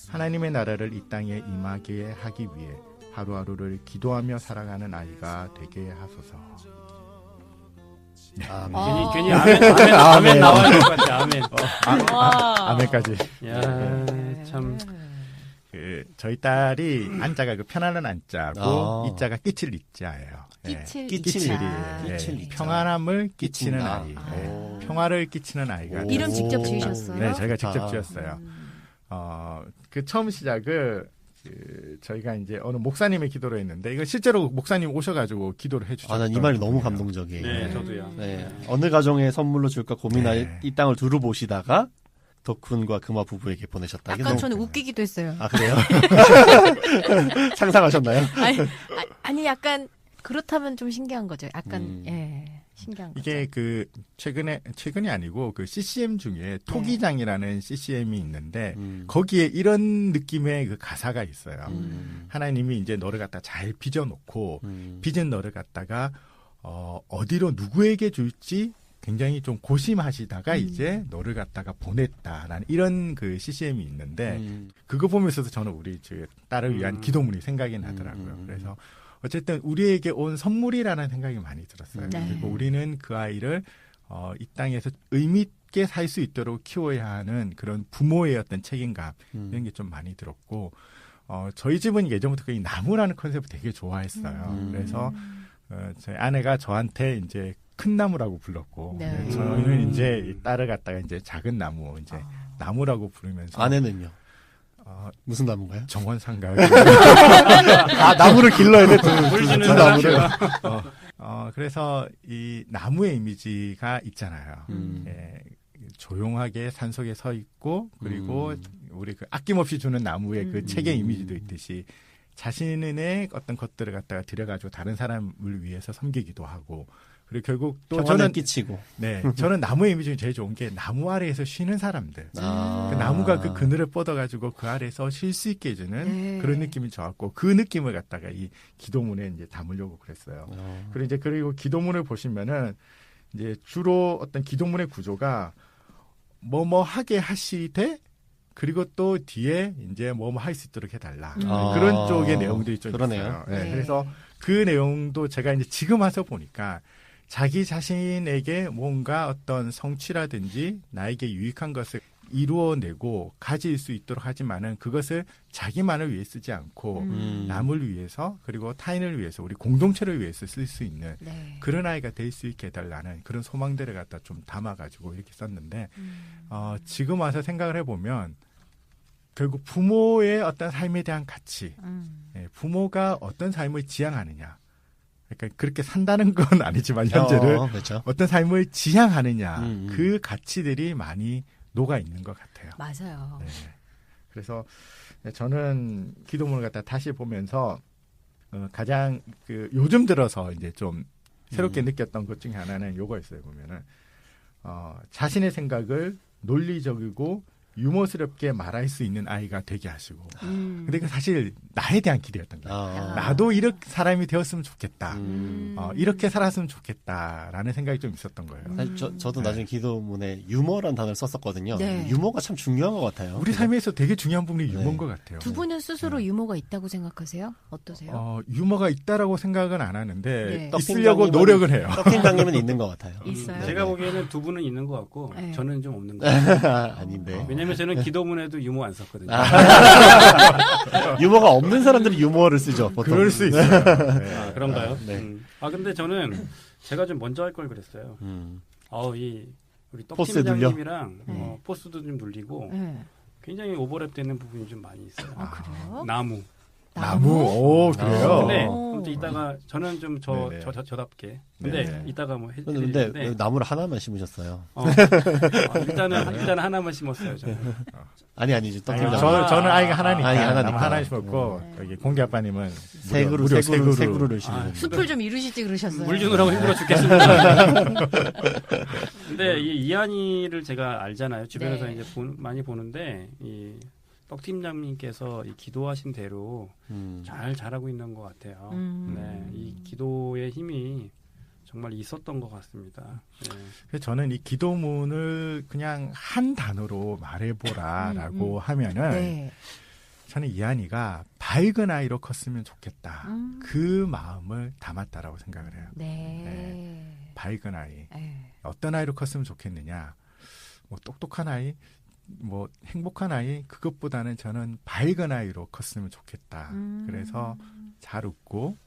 B: 하나님의 나라를 이 땅에 임하게 하기 위해 하루하루를 기도하며 살아가는 아이가 되게 하소서.
D: 괜히 아멘 나와야 될 것 같아. 아멘.
B: 아멘까지.
D: 야, 참.
B: 저희 딸이 안자가 그 편안한 안자고 이자가 끼칠 이자예요. 끼칠 평안함을 끼치는 아이. 평화를 끼치는 아이가.
A: 이름 직접 지으셨어요?
B: 네, 저희가 직접 지었어요. 그 처음 시작을 저희가 이제 어느 목사님의 기도로 했는데 이거 실제로 목사님 오셔가지고 기도를 해주셨어요.
C: 난 이 말이 너무 감동적이에요.
D: 네, 저도요.
C: 네. 어느 가정에 선물로 줄까 고민할 이 땅을 두루 보시다가 덕훈과 금아 부부에게 보내셨다.
A: 약간 저는 웃기기도 했어요.
C: 아, 그래요? 상상하셨나요?
A: 아니 약간 그렇다면 좀 신기한 거죠. 약간 신기한 거죠.
B: 이게 그 최근이 아니고 그 CCM 중에 토기장이라는 CCM이 있는데 거기에 이런 느낌의 그 가사가 있어요. 하나님이 이제 너를 갖다 잘 빚어놓고 빚은 너를 갖다가 어디로 누구에게 줄지 굉장히 좀 고심하시다가 이제 너를 갖다가 보냈다라는 이런 그 CCM이 있는데 그거 보면서도 저는 우리 딸을 위한 기도문이 생각이 나더라고요. 그래서 어쨌든 우리에게 온 선물이라는 생각이 많이 들었어요. 그리고 우리는 그 아이를 이 땅에서 의미 있게 살 수 있도록 키워야 하는 그런 부모의 어떤 책임감 이런 게 좀 많이 들었고 저희 집은 예전부터 이 나무라는 컨셉을 되게 좋아했어요. 그래서 저희 아내가 저한테 이제 큰 나무라고 불렀고 저희는 이제 이 딸을 갖다가 이제 작은 나무 이제 나무라고 부르면서
C: 아내는요? 무슨 나무인가요?
B: 정원상가.
C: 나무를 길러야 돼.
D: 물 주는
C: 나무를.
B: 그래서 이 나무의 이미지가 있잖아요. 조용하게 산속에 서 있고 그리고 우리 그 아낌없이 주는 나무의 그 책의 이미지도 있듯이 자신의 어떤 것들을 갖다가 들여가지고 다른 사람을 위해서 섬기기도 하고 그리고 결국 또 저는
C: 끼치고.
B: 네, 저는 나무의 이미지 중에 제일 좋은 게 나무 아래에서 쉬는 사람들. 그 나무가 그 그늘을 뻗어가지고 그 아래에서 쉴 수 있게 해주는 그런 느낌이 좋았고 그 느낌을 갖다가 이 기도문에 이제 담으려고 그랬어요. 그리고 기도문을 보시면은 이제 주로 어떤 기도문의 구조가 뭐뭐 하게 하시되 그리고 또 뒤에 이제 뭐뭐 할 수 있도록 해달라. 그런 쪽의 내용들이 좀
C: 그러네요.
B: 있어요. 네, 그래서 그 내용도 제가 이제 지금 와서 보니까 자기 자신에게 뭔가 어떤 성취라든지 나에게 유익한 것을 이루어내고 가질 수 있도록 하지만은 그것을 자기만을 위해 쓰지 않고 남을 위해서 그리고 타인을 위해서 우리 공동체를 위해서 쓸 수 있는
A: 네.
B: 그런 아이가 될 수 있게 해달라는 그런 소망들을 갖다 좀 담아가지고 이렇게 썼는데 지금 와서 생각을 해보면 결국 부모의 어떤 삶에 대한 가치, 부모가 어떤 삶을 지향하느냐, 그러니까 그렇게 산다는 건 아니지만 현재를
C: 그렇죠.
B: 어떤 삶을 지향하느냐 그 가치들이 많이 녹아 있는 것 같아요.
A: 맞아요.
B: 네. 그래서 저는 기도문을 갖다 다시 보면서 가장 그 요즘 들어서 이제 좀 새롭게 느꼈던 것 중에 하나는 요거였어요. 보면은 자신의 생각을 논리적이고 유머스럽게 말할 수 있는 아이가 되게 하시고. 근데 그 사실 나에 대한 기대였던 거예요. 나도 이렇게 사람이 되었으면 좋겠다. 이렇게 살았으면 좋겠다라는 생각이 좀 있었던 거예요.
C: 사실 저도 나중에 기도문에 유머라는 단어를 썼었거든요.
A: 네.
C: 유머가 참 중요한 것 같아요.
B: 우리 삶에서 되게 중요한 부분이
C: 네.
B: 유머인 것 같아요.
A: 두 분은 스스로 유머가 있다고 생각하세요? 어떠세요?
B: 유머가 있다라고 생각은 안 하는데
A: 네.
B: 있으려고 노력은 해요.
C: 떡팀장님은 있는 것 같아요.
A: 있어요?
D: 제가 보기에는 두 분은 있는 것 같고
A: 네.
D: 저는 좀 없는 것 같아요.
C: 아닌데.
D: 왜냐면 저는 기도문에도 유머 안 썼거든요.
C: 유머가 없는 사람들이 유머를 쓰죠. 보통.
B: 그럴 수 있어요. 네.
D: 아, 그런가요?
C: 네.
D: 근데 저는 제가 좀 먼저 할 걸 그랬어요. 우리
C: 포스
D: 떡팀장님이랑
A: 네.
D: 포스도 좀 눌리고
A: 네.
D: 굉장히 오버랩 되는 부분이 좀 많이 있어요.
A: 그래요?
D: 나무.
B: 오, 그래요?
D: 근데
A: 오.
D: 아무튼 이따가 저는 좀
B: 네네.
D: 저답게. 근데
B: 네네.
D: 이따가 뭐
C: 근데
D: 해드리는데
C: 왜 나무를 하나만 심으셨어요?
D: 일단은 하나만 심었어요. 저는.
C: 아니지. 떡팀장.
B: 저는 아이가 하나니까.
C: 아이가 하나니까.
B: 하나 심었고 여기 공기 아빠님은
C: 세그루를 심고.
A: 숲을 좀 이루시지 그러셨어요.
D: 물 주느라고 힘들어 죽겠습니다. 근데 이 이한이를 제가 알잖아요. 주변에서
A: 네.
D: 이제 많이 보는데 이 떡팀장님께서 이 기도하신 대로 잘 자라고 있는 것 같아요. 네, 이 기도의 힘이 정말 있었던 것 같습니다. 네.
B: 그래서 저는 이 기도문을 그냥 한 단어로 말해보라라고 하면은
A: 네.
B: 저는 이한이가 밝은 아이로 컸으면 좋겠다. 그 마음을 담았다라고 생각을 해요.
A: 네.
B: 밝은 아이.
A: 네.
B: 어떤 아이로 컸으면 좋겠느냐. 뭐 똑똑한 아이, 뭐 행복한 아이, 그것보다는 저는 밝은 아이로 컸으면 좋겠다. 그래서 잘 웃고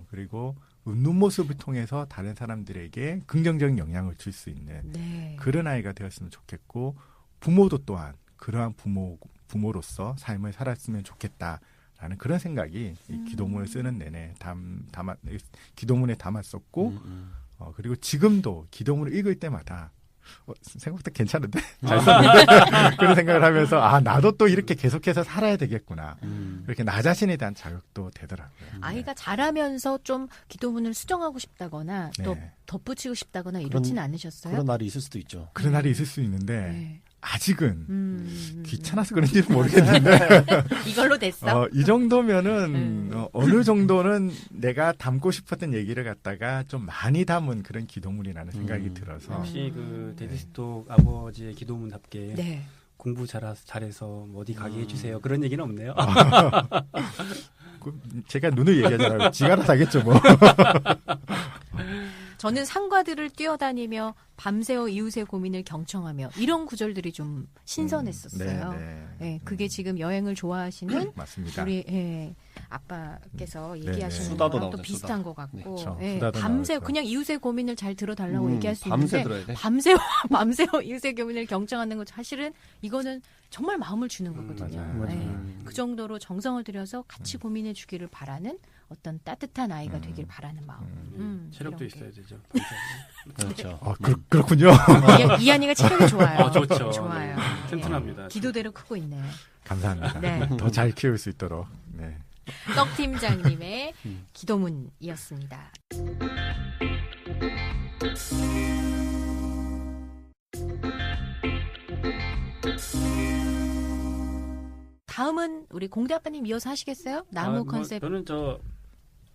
B: 그리고 웃는 모습을 통해서 다른 사람들에게 긍정적인 영향을 줄 수 있는
A: 네.
B: 그런 아이가 되었으면 좋겠고 부모도 또한 그러한 부모로서 삶을 살았으면 좋겠다라는 그런 생각이 이 기도문을 쓰는 내내 기도문에 담았었고 그리고 지금도 기도문을 읽을 때마다 생각보다 괜찮은데? 잘 썼는데? 그런 생각을 하면서 나도 또 이렇게 계속해서 살아야 되겠구나. 그렇게 나 자신에 대한 자극도 되더라고요.
A: 아이가 자라면서 좀 기도문을 수정하고 싶다거나 또
B: 네.
A: 덧붙이고 싶다거나 이렇진 않으셨어요?
C: 그런 날이 있을 수도 있죠.
B: 그런 날이 있을 수 있는데
A: 네.
B: 아직은 귀찮아서 그런지는 모르겠는데
A: 이걸로 됐어?
B: 이 정도면은 어느 정도는 내가 담고 싶었던 얘기를 갖다가 좀 많이 담은 그런 기도문이라는 생각이 들어서
D: 혹시 그 데디스톡 아버지의 기도문답게
A: 네.
D: 공부 잘해서 뭐 어디 가게 해주세요. 그런 얘기는 없네요.
B: 제가 눈을 얘기하잖아요. 지가 알아서 하겠죠 뭐.
A: 저는 상가들을 뛰어다니며 밤새워 이웃의 고민을 경청하며 이런 구절들이 좀 신선했었어요. 네, 그게 지금 여행을 좋아하시는
B: 맞습니다.
A: 우리 아빠께서 얘기하시는
C: 수다도
A: 거랑 또
C: 나오죠,
A: 비슷한
C: 수다.
A: 것 같고
B: 그렇죠.
A: 예,
B: 수다도
A: 밤새
B: 나오죠.
A: 그냥 이웃의 고민을 잘 들어달라고 얘기할 수
C: 밤새
A: 있는데
C: 들어야 돼.
A: 밤새워 이웃의 고민을 경청하는 거 사실은 이거는 정말 마음을 주는 거거든요.
B: 맞아요.
A: 예, 그 정도로 정성을 들여서 같이 고민해 주기를 바라는 어떤 따뜻한 아이가 되길 바라는 마음.
D: 체력도
A: 이런 게.
D: 있어야 되죠.
C: 그렇죠.
B: 그렇군요.
A: 이한이가 체력이 좋아요.
D: 좋죠.
A: 좋아요.
D: 네. 튼튼합니다.
A: 기도대로 크고 있네요.
B: 감사합니다.
A: 네.
B: 더 잘 키울 수 있도록. 네.
A: 떡 팀장님의 기도문이었습니다. 다음은 우리 공대 아빠님 이어서 하시겠어요? 나무 컨셉.
D: 저는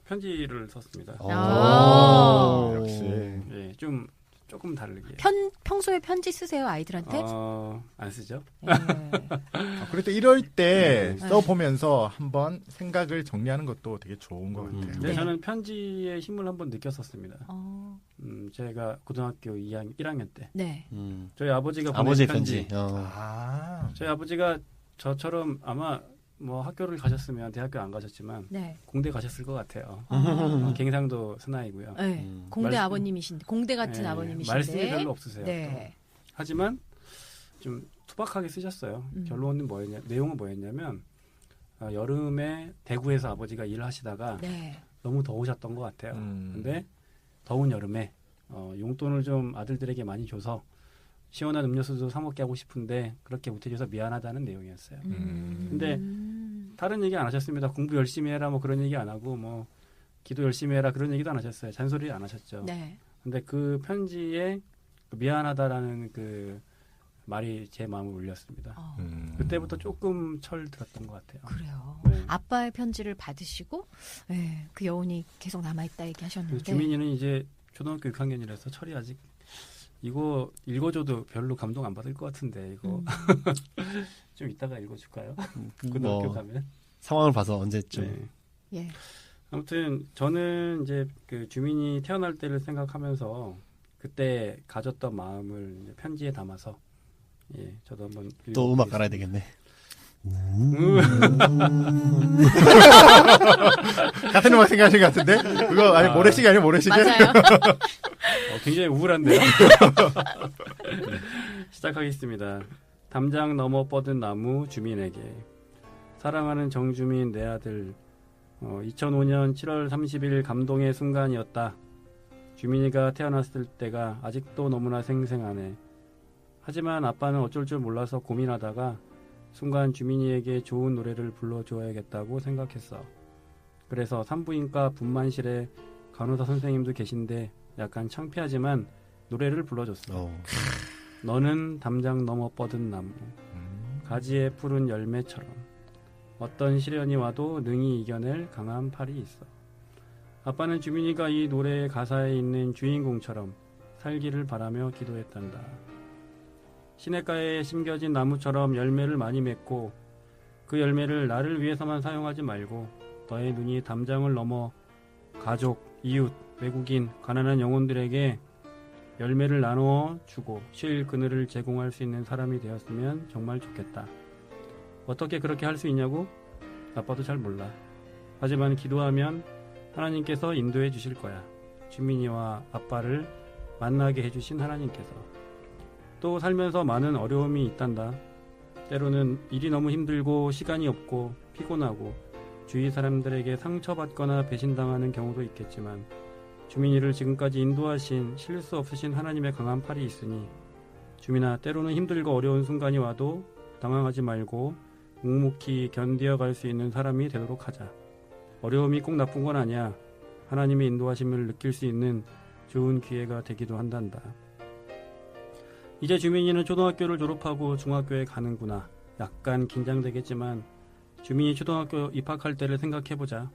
D: 편지를 썼습니다.
A: 아.
B: 역시.
D: 예, 좀 조금 다르게.
A: 평소에 편지 쓰세요, 아이들한테?
D: 안 쓰죠.
A: 네.
B: 그래도 이럴 때
A: 네.
B: 써보면서 한번 생각을 정리하는 것도 되게 좋은 것 같아요.
D: 근데
A: 네.
D: 저는 편지의 힘을 한번 느꼈었습니다. 제가 고등학교 1학년 때
A: 네.
D: 저희 아버지가 보낸
C: 아버지의
D: 편지.
B: 아.
D: 저희 아버지가 저처럼 아마 뭐 학교를 가셨으면 대학교 안 가셨지만
A: 네.
D: 공대 가셨을 것 같아요.
A: 아.
D: 갱상도 스나이고요.
A: 네. 공대
D: 말씀-
A: 아버님이신데, 공대 같은
D: 네,
A: 아버님이신데.
D: 말씀이 별로 없으세요.
A: 네.
D: 하지만 좀 투박하게 쓰셨어요. 결론은 내용은 뭐였냐면 여름에 대구에서 아버지가 일을 하시다가
A: 네.
D: 너무 더우셨던 것 같아요. 근데 더운 여름에 용돈을 좀 아들들에게 많이 줘서 시원한 음료수도 사 먹게 하고 싶은데 그렇게 못해줘서 미안하다는 내용이었어요. 근데 다른 얘기 안 하셨습니다. 공부 열심히 해라 뭐 그런 얘기 안 하고 뭐 기도 열심히 해라 그런 얘기도 안 하셨어요. 잔소리 안 하셨죠.
A: 네.
D: 근데 그 편지에 미안하다라는 그 말이 제 마음을 울렸습니다. 그때부터 조금 철 들었던 것 같아요.
A: 그래요.
D: 네.
A: 아빠의 편지를 받으시고, 네, 그 여운이 계속 남아있다 얘기하셨는데.
D: 주민이는 이제 초등학교 6학년이라서 철이 아직 이거 읽어줘도 별로 감동 안 받을 것 같은데 이거 좀 이따가 읽어줄까요? 고등학교 가면
C: 상황을 봐서 언제쯤.
D: 네.
A: 예.
D: 아무튼 저는 이제 그 주민이 태어날 때를 생각하면서 그때 가졌던 마음을 이제 편지에 담아서 저도 한번
C: 또 음악 깔아야 되겠네.
B: 같은 음악 생각하신 것 같은데? 그거 아니 모래시계 아니에요, 모래시계?
A: 맞아요.
D: 굉장히 우울한데요. 시작하겠습니다. 담장 넘어 뻗은 나무 주민에게 사랑하는 정주민 내 아들 2005년 7월 30일 감동의 순간이었다. 주민이가 태어났을 때가 아직도 너무나 생생하네. 하지만 아빠는 어쩔 줄 몰라서 고민하다가 순간 주민이에게 좋은 노래를 불러줘야겠다고 생각했어. 그래서 산부인과 분만실에 간호사 선생님도 계신데 약간 창피하지만 노래를 불러줬어. 너는 담장 넘어 뻗은 나무 가지에 푸른 열매처럼 어떤 시련이 와도 능히 이겨낼 강한 팔이 있어. 아빠는 주민이가 이 노래의 가사에 있는 주인공처럼 살기를 바라며 기도했단다. 시냇가에 심겨진 나무처럼 열매를 많이 맺고 그 열매를 나를 위해서만 사용하지 말고 너의 눈이 담장을 넘어 가족, 이웃, 외국인, 가난한 영혼들에게 열매를 나누어 주고 쉴 그늘을 제공할 수 있는 사람이 되었으면 정말 좋겠다. 어떻게 그렇게 할 수 있냐고? 아빠도 잘 몰라. 하지만 기도하면 하나님께서 인도해 주실 거야. 주민이와 아빠를 만나게 해주신 하나님께서. 또 살면서 많은 어려움이 있단다. 때로는 일이 너무 힘들고 시간이 없고 피곤하고 주위 사람들에게 상처받거나 배신당하는 경우도 있겠지만 주민이를 지금까지 인도하신 실수 없으신 하나님의 강한 팔이 있으니 주민아, 때로는 힘들고 어려운 순간이 와도 당황하지 말고 묵묵히 견디어갈 수 있는 사람이 되도록 하자. 어려움이 꼭 나쁜 건 아니야. 하나님의 인도하심을 느낄 수 있는 좋은 기회가 되기도 한단다. 이제 주민이는 초등학교를 졸업하고 중학교에 가는구나. 약간 긴장되겠지만 주민이 초등학교 입학할 때를 생각해보자.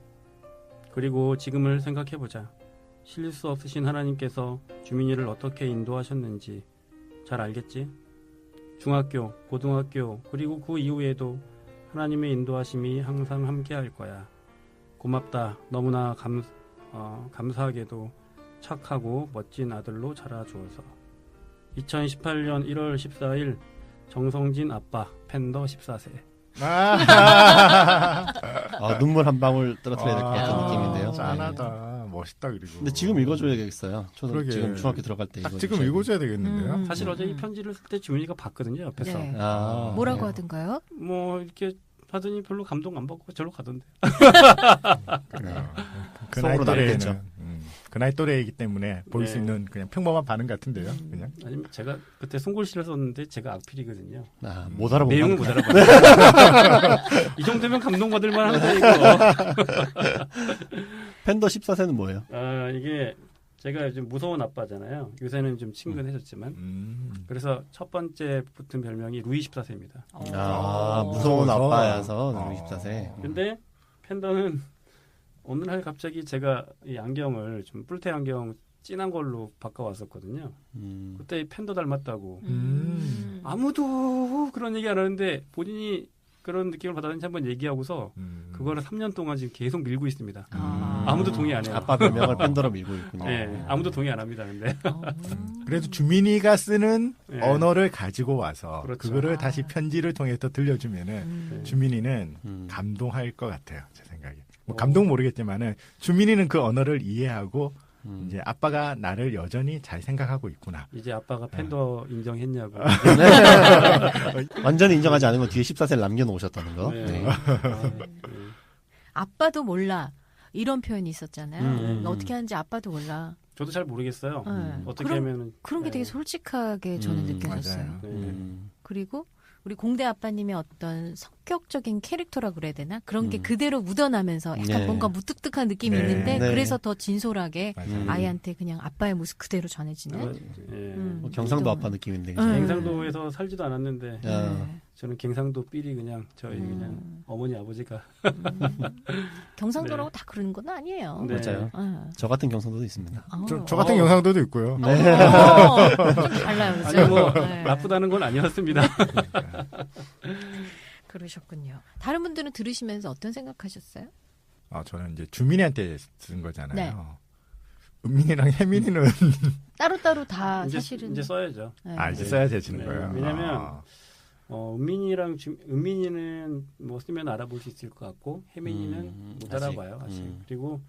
D: 그리고 지금을 생각해보자. 실수 없으신 하나님께서 주민이를 어떻게 인도하셨는지 잘 알겠지? 중학교, 고등학교, 그리고 그 이후에도 하나님의 인도하심이 항상 함께할 거야. 고맙다. 너무나 감사하게도 착하고 멋진 아들로 자라주어서. 2018년 1월 14일 정성진 아빠 팬더 14세.
C: 눈물 한 방울 떨어뜨려야 될 것 같은 느낌인데요.
B: 짠하다. 멋있다. 그리고.
C: 근데 지금 읽어줘야겠어요. 지금 중학교 들어갈 때
B: 딱 지금 읽어줘야 되겠는데요.
D: 사실 어제 이 편지를 쓸 때 주민이가 봤거든요, 옆에서.
A: 네.
C: 네.
A: 뭐라고 하던가요?
D: 뭐 이렇게 하더니 별로 감동 안 받고 저로 가던데.
B: 그 나이
C: 속으로
B: 또래는
C: 나겠죠.
B: 그 나이 또래이기 때문에 보일 수
D: 네.
B: 있는 그냥 평범한 반응 같은데요. 그냥.
D: 아니면 제가 그때 송골시를 썼는데 제가 악필이거든요.
C: 못 알아본
D: 내용은 못
C: 거니까.
D: 알아봐요. 이 정도면 감동받을 만한데 이거.
C: 팬더 14세는 뭐예요?
D: 이게 제가 요즘 무서운 아빠잖아요. 요새는 좀 친근해졌지만. 그래서 첫 번째 붙은 별명이 루이 14세입니다.
C: 무서운
B: 무서워서.
C: 아빠여서 루이 14세.
D: 근데 팬더는 어느 날 갑자기 제가 이 안경을 좀 뿔테 안경 진한 걸로 바꿔왔었거든요. 그때 팬더 닮았다고.
A: 음.
D: 아무도 그런 얘기 안 하는데 본인이 그런 느낌을 받았는지 한번 얘기하고서 그거를 3년 동안 지금 계속 밀고 있습니다. 아무도 동의 안 해요.
C: 아빠 별명을 팬더로 밀고 있군요.
D: 네, 아무도 동의 안 합니다. 근데
B: 그래도 주민이가 쓰는
D: 네.
B: 언어를 가지고 와서
D: 그렇죠.
B: 그거를 다시 편지를 통해서 들려주면은 주민이는
C: 음.
B: 감동할 것 같아요. 제 생각에. 뭐 감동 모르겠지만은 주민이는 그 언어를 이해하고 이제 아빠가 나를 여전히 잘 생각하고 있구나.
D: 이제 아빠가 팬더 인정했냐고.
C: 완전히 인정하지 않은 건 뒤에 14세를 남겨놓으셨다는 거.
D: 네.
C: 네.
A: 아빠도 몰라. 이런 표현이 있었잖아요.
C: 음.
A: 어떻게 하는지 아빠도 몰라.
D: 저도 잘 모르겠어요.
A: 네.
D: 어떻게
A: 그럼-
D: 하면은
A: 그런 게 되게 솔직하게 저는 느껴졌어요.
B: 맞아요.
D: 네.
A: 그리고 우리 공대 아빠님의 어떤 성격적인 캐릭터라 그래야 되나? 그런 게
C: 음.
A: 그대로 묻어나면서 약간
C: 네.
A: 뭔가 무뚝뚝한 느낌이
B: 네.
A: 있는데
C: 네.
A: 그래서 더 진솔하게
B: 맞아요.
A: 아이한테 그냥 아빠의 모습 그대로 전해지는.
D: 예.
C: 뭐 경상도
A: 또-
C: 아빠 느낌인데.
A: 음.
D: 갱상도에서 살지도 않았는데
C: 야.
A: 네.
D: 저는 갱상도 삘이 그냥 저희
A: 음.
D: 그냥 어머니 아버지가
A: 경상도라고
D: 네.
A: 다 그러는 건 아니에요.
D: 네.
C: 맞아요.
A: 어.
C: 저 같은 경상도도 있습니다.
B: 저 같은 경상도도 있고요.
A: 좀 달라요, 그죠?
D: 아니 뭐
A: 네.
D: 나쁘다는 건 아니었습니다.
A: 그러셨군요. 다른 분들은 들으시면서 어떤 생각하셨어요?
B: 저는 이제 주민이한테 쓴 거잖아요.
A: 네.
B: 은민이랑 혜민이는
A: 따로따로 다
D: 이제,
A: 사실은
D: 이제 써야죠.
A: 네.
B: 이제 써야 되시는
D: 네.
B: 거예요.
D: 왜냐면 은민이는 뭐 쓰면 알아볼 수 있을 것 같고 혜민이는 못
C: 아직.
D: 알아봐요 아직. 그리고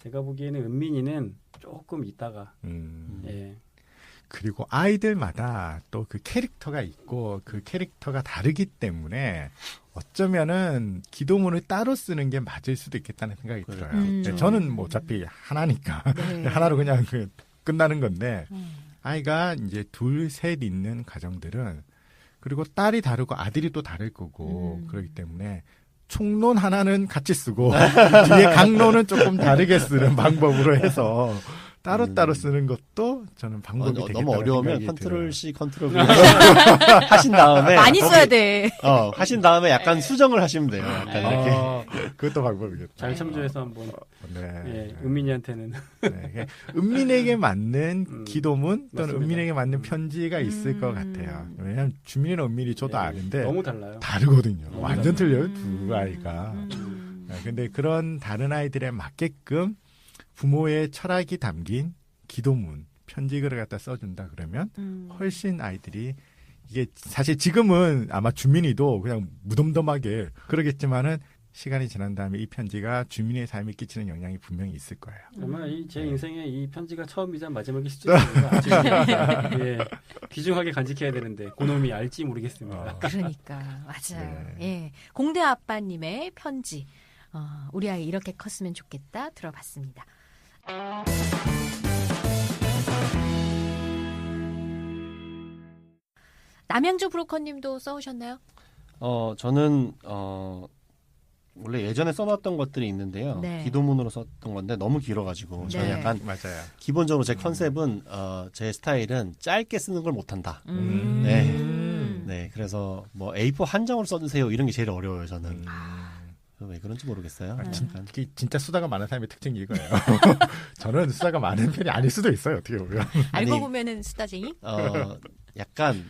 D: 제가 보기에는 은민이는 조금 있다가 예.
B: 그리고 아이들마다 또 그 캐릭터가 있고 그 캐릭터가 다르기 때문에 어쩌면은 기도문을 따로 쓰는 게 맞을 수도 있겠다는 생각이
C: 그래.
B: 들어요.
A: 그렇죠.
B: 저는 뭐 어차피 하나니까
A: 네.
B: 하나로 그냥 끝나는 건데
A: 음.
B: 아이가 이제 둘, 셋 있는 가정들은 그리고 딸이 다르고 아들이 또 다를 거고 그렇기 때문에 총론 하나는 같이 쓰고 뒤에 강론은 조금 다르게 쓰는 방법으로 해서 따로따로 쓰는 것도 저는 방법이 되겠다는
C: 너무 어려우면
B: 생각이
C: 컨트롤
B: 들어요.
C: C, 컨트롤 V 하신 다음에
A: 많이
C: 거기-
A: 써야 돼.
C: 하신 다음에 약간 수정을 하시면 돼요. 약간 이렇게.
B: 그것도 방법이겠다.
D: 잘 참조해서 한번
B: 네.
D: 예, 은민이한테는
B: 네. 은민에게 맞는 기도문 또는
D: 맞습니다.
B: 은민에게 맞는 편지가 있을 것 같아요. 왜냐하면 주민이나 은민이 저도
D: 예,
B: 아는데
D: 너무 달라요.
B: 다르거든요.
D: 너무
B: 완전
D: 달라요.
B: 틀려요, 두 아이가. 네, 근데 그런 다른 아이들에 맞게끔 부모의 철학이 담긴 기도문, 편지글을 갖다 써준다 그러면 훨씬 아이들이 이게 사실 지금은 아마 주민이도 그냥 무덤덤하게 그러겠지만은 시간이 지난 다음에 이 편지가 주민의 삶에 끼치는 영향이 분명히 있을 거예요.
D: 정말 제 인생에 이 편지가 처음이자 마지막일 수도 있습니다. 예, 귀중하게 간직해야 되는데 그놈이 알지 모르겠습니다.
A: 그러니까 맞아요.
B: 네.
A: 예, 공대 아빠님의 편지. 우리 아이 이렇게 컸으면 좋겠다 들어봤습니다. 남양주 브로커님도 써오셨나요?
C: 저는 원래 예전에 써놨던 것들이 있는데요.
A: 네.
C: 기도문으로 썼던 건데 너무 길어가지고 저는
A: 네.
C: 약간
B: 맞아요.
C: 기본적으로 제 컨셉은 제 스타일은 짧게 쓰는 걸 못한다.
A: 음.
C: 네, 그래서 뭐 A4 한 장으로 써주세요 이런 게 제일 어려워요 저는. 왜 그런지 모르겠어요. 약간.
B: 이게 진짜 수다가 많은 사람의 특징이 이거예요. 저는 수다가 많은 편이 아닐 수도 있어요. 어떻게 보면.
A: 알고
C: 아니,
A: 보면은 수다쟁이?
C: 약간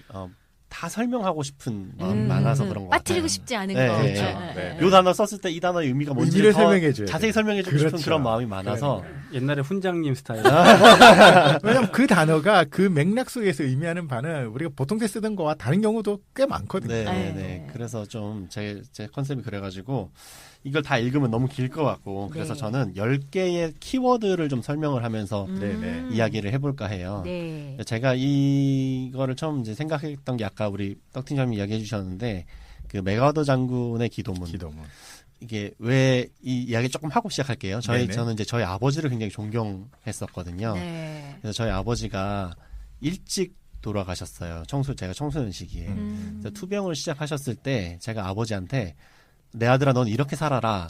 C: 다 설명하고 싶은 마음이 많아서 그런 것 같아요.
A: 빠뜨리고 싶지 않은
C: 네,
A: 거.
C: 네,
B: 그렇죠.
A: 네,
B: 네.
A: 네.
C: 요 단어 썼을 때 이 단어의 의미가 뭔지를
B: 의미를
C: 더
B: 설명해줘야
C: 자세히
B: 돼요.
C: 설명해주고
B: 그렇죠.
C: 싶은 그런 마음이 많아서
D: 옛날에 훈장님 스타일.
B: 왜냐면 그 단어가 그 맥락 속에서 의미하는 바는 우리가 보통 때 쓰던 거와 다른 경우도 꽤 많거든요.
C: 네,
A: 네.
C: 네. 그래서 좀 제 컨셉이 그래가지고 이걸 다 읽으면 너무 길 것 같고 그래서
A: 네.
C: 저는 10개의 키워드를 좀 설명을 하면서
B: 네네.
C: 이야기를 해볼까 해요.
A: 네.
C: 제가 이거를 처음 이제 생각했던 게 아까 우리 떡팅점이 이야기해 주셨는데 그 메가더 장군의 기도문.
B: 기도문.
C: 이게 왜 이 이야기 조금 하고 시작할게요.
B: 네네.
C: 저는 이제 저희 아버지를 굉장히 존경했었거든요.
A: 네.
C: 그래서 저희 아버지가 일찍 돌아가셨어요. 제가 청소년 시기에. 그래서 투병을 시작하셨을 때 제가 아버지한테 내 아들아 넌 이렇게 살아라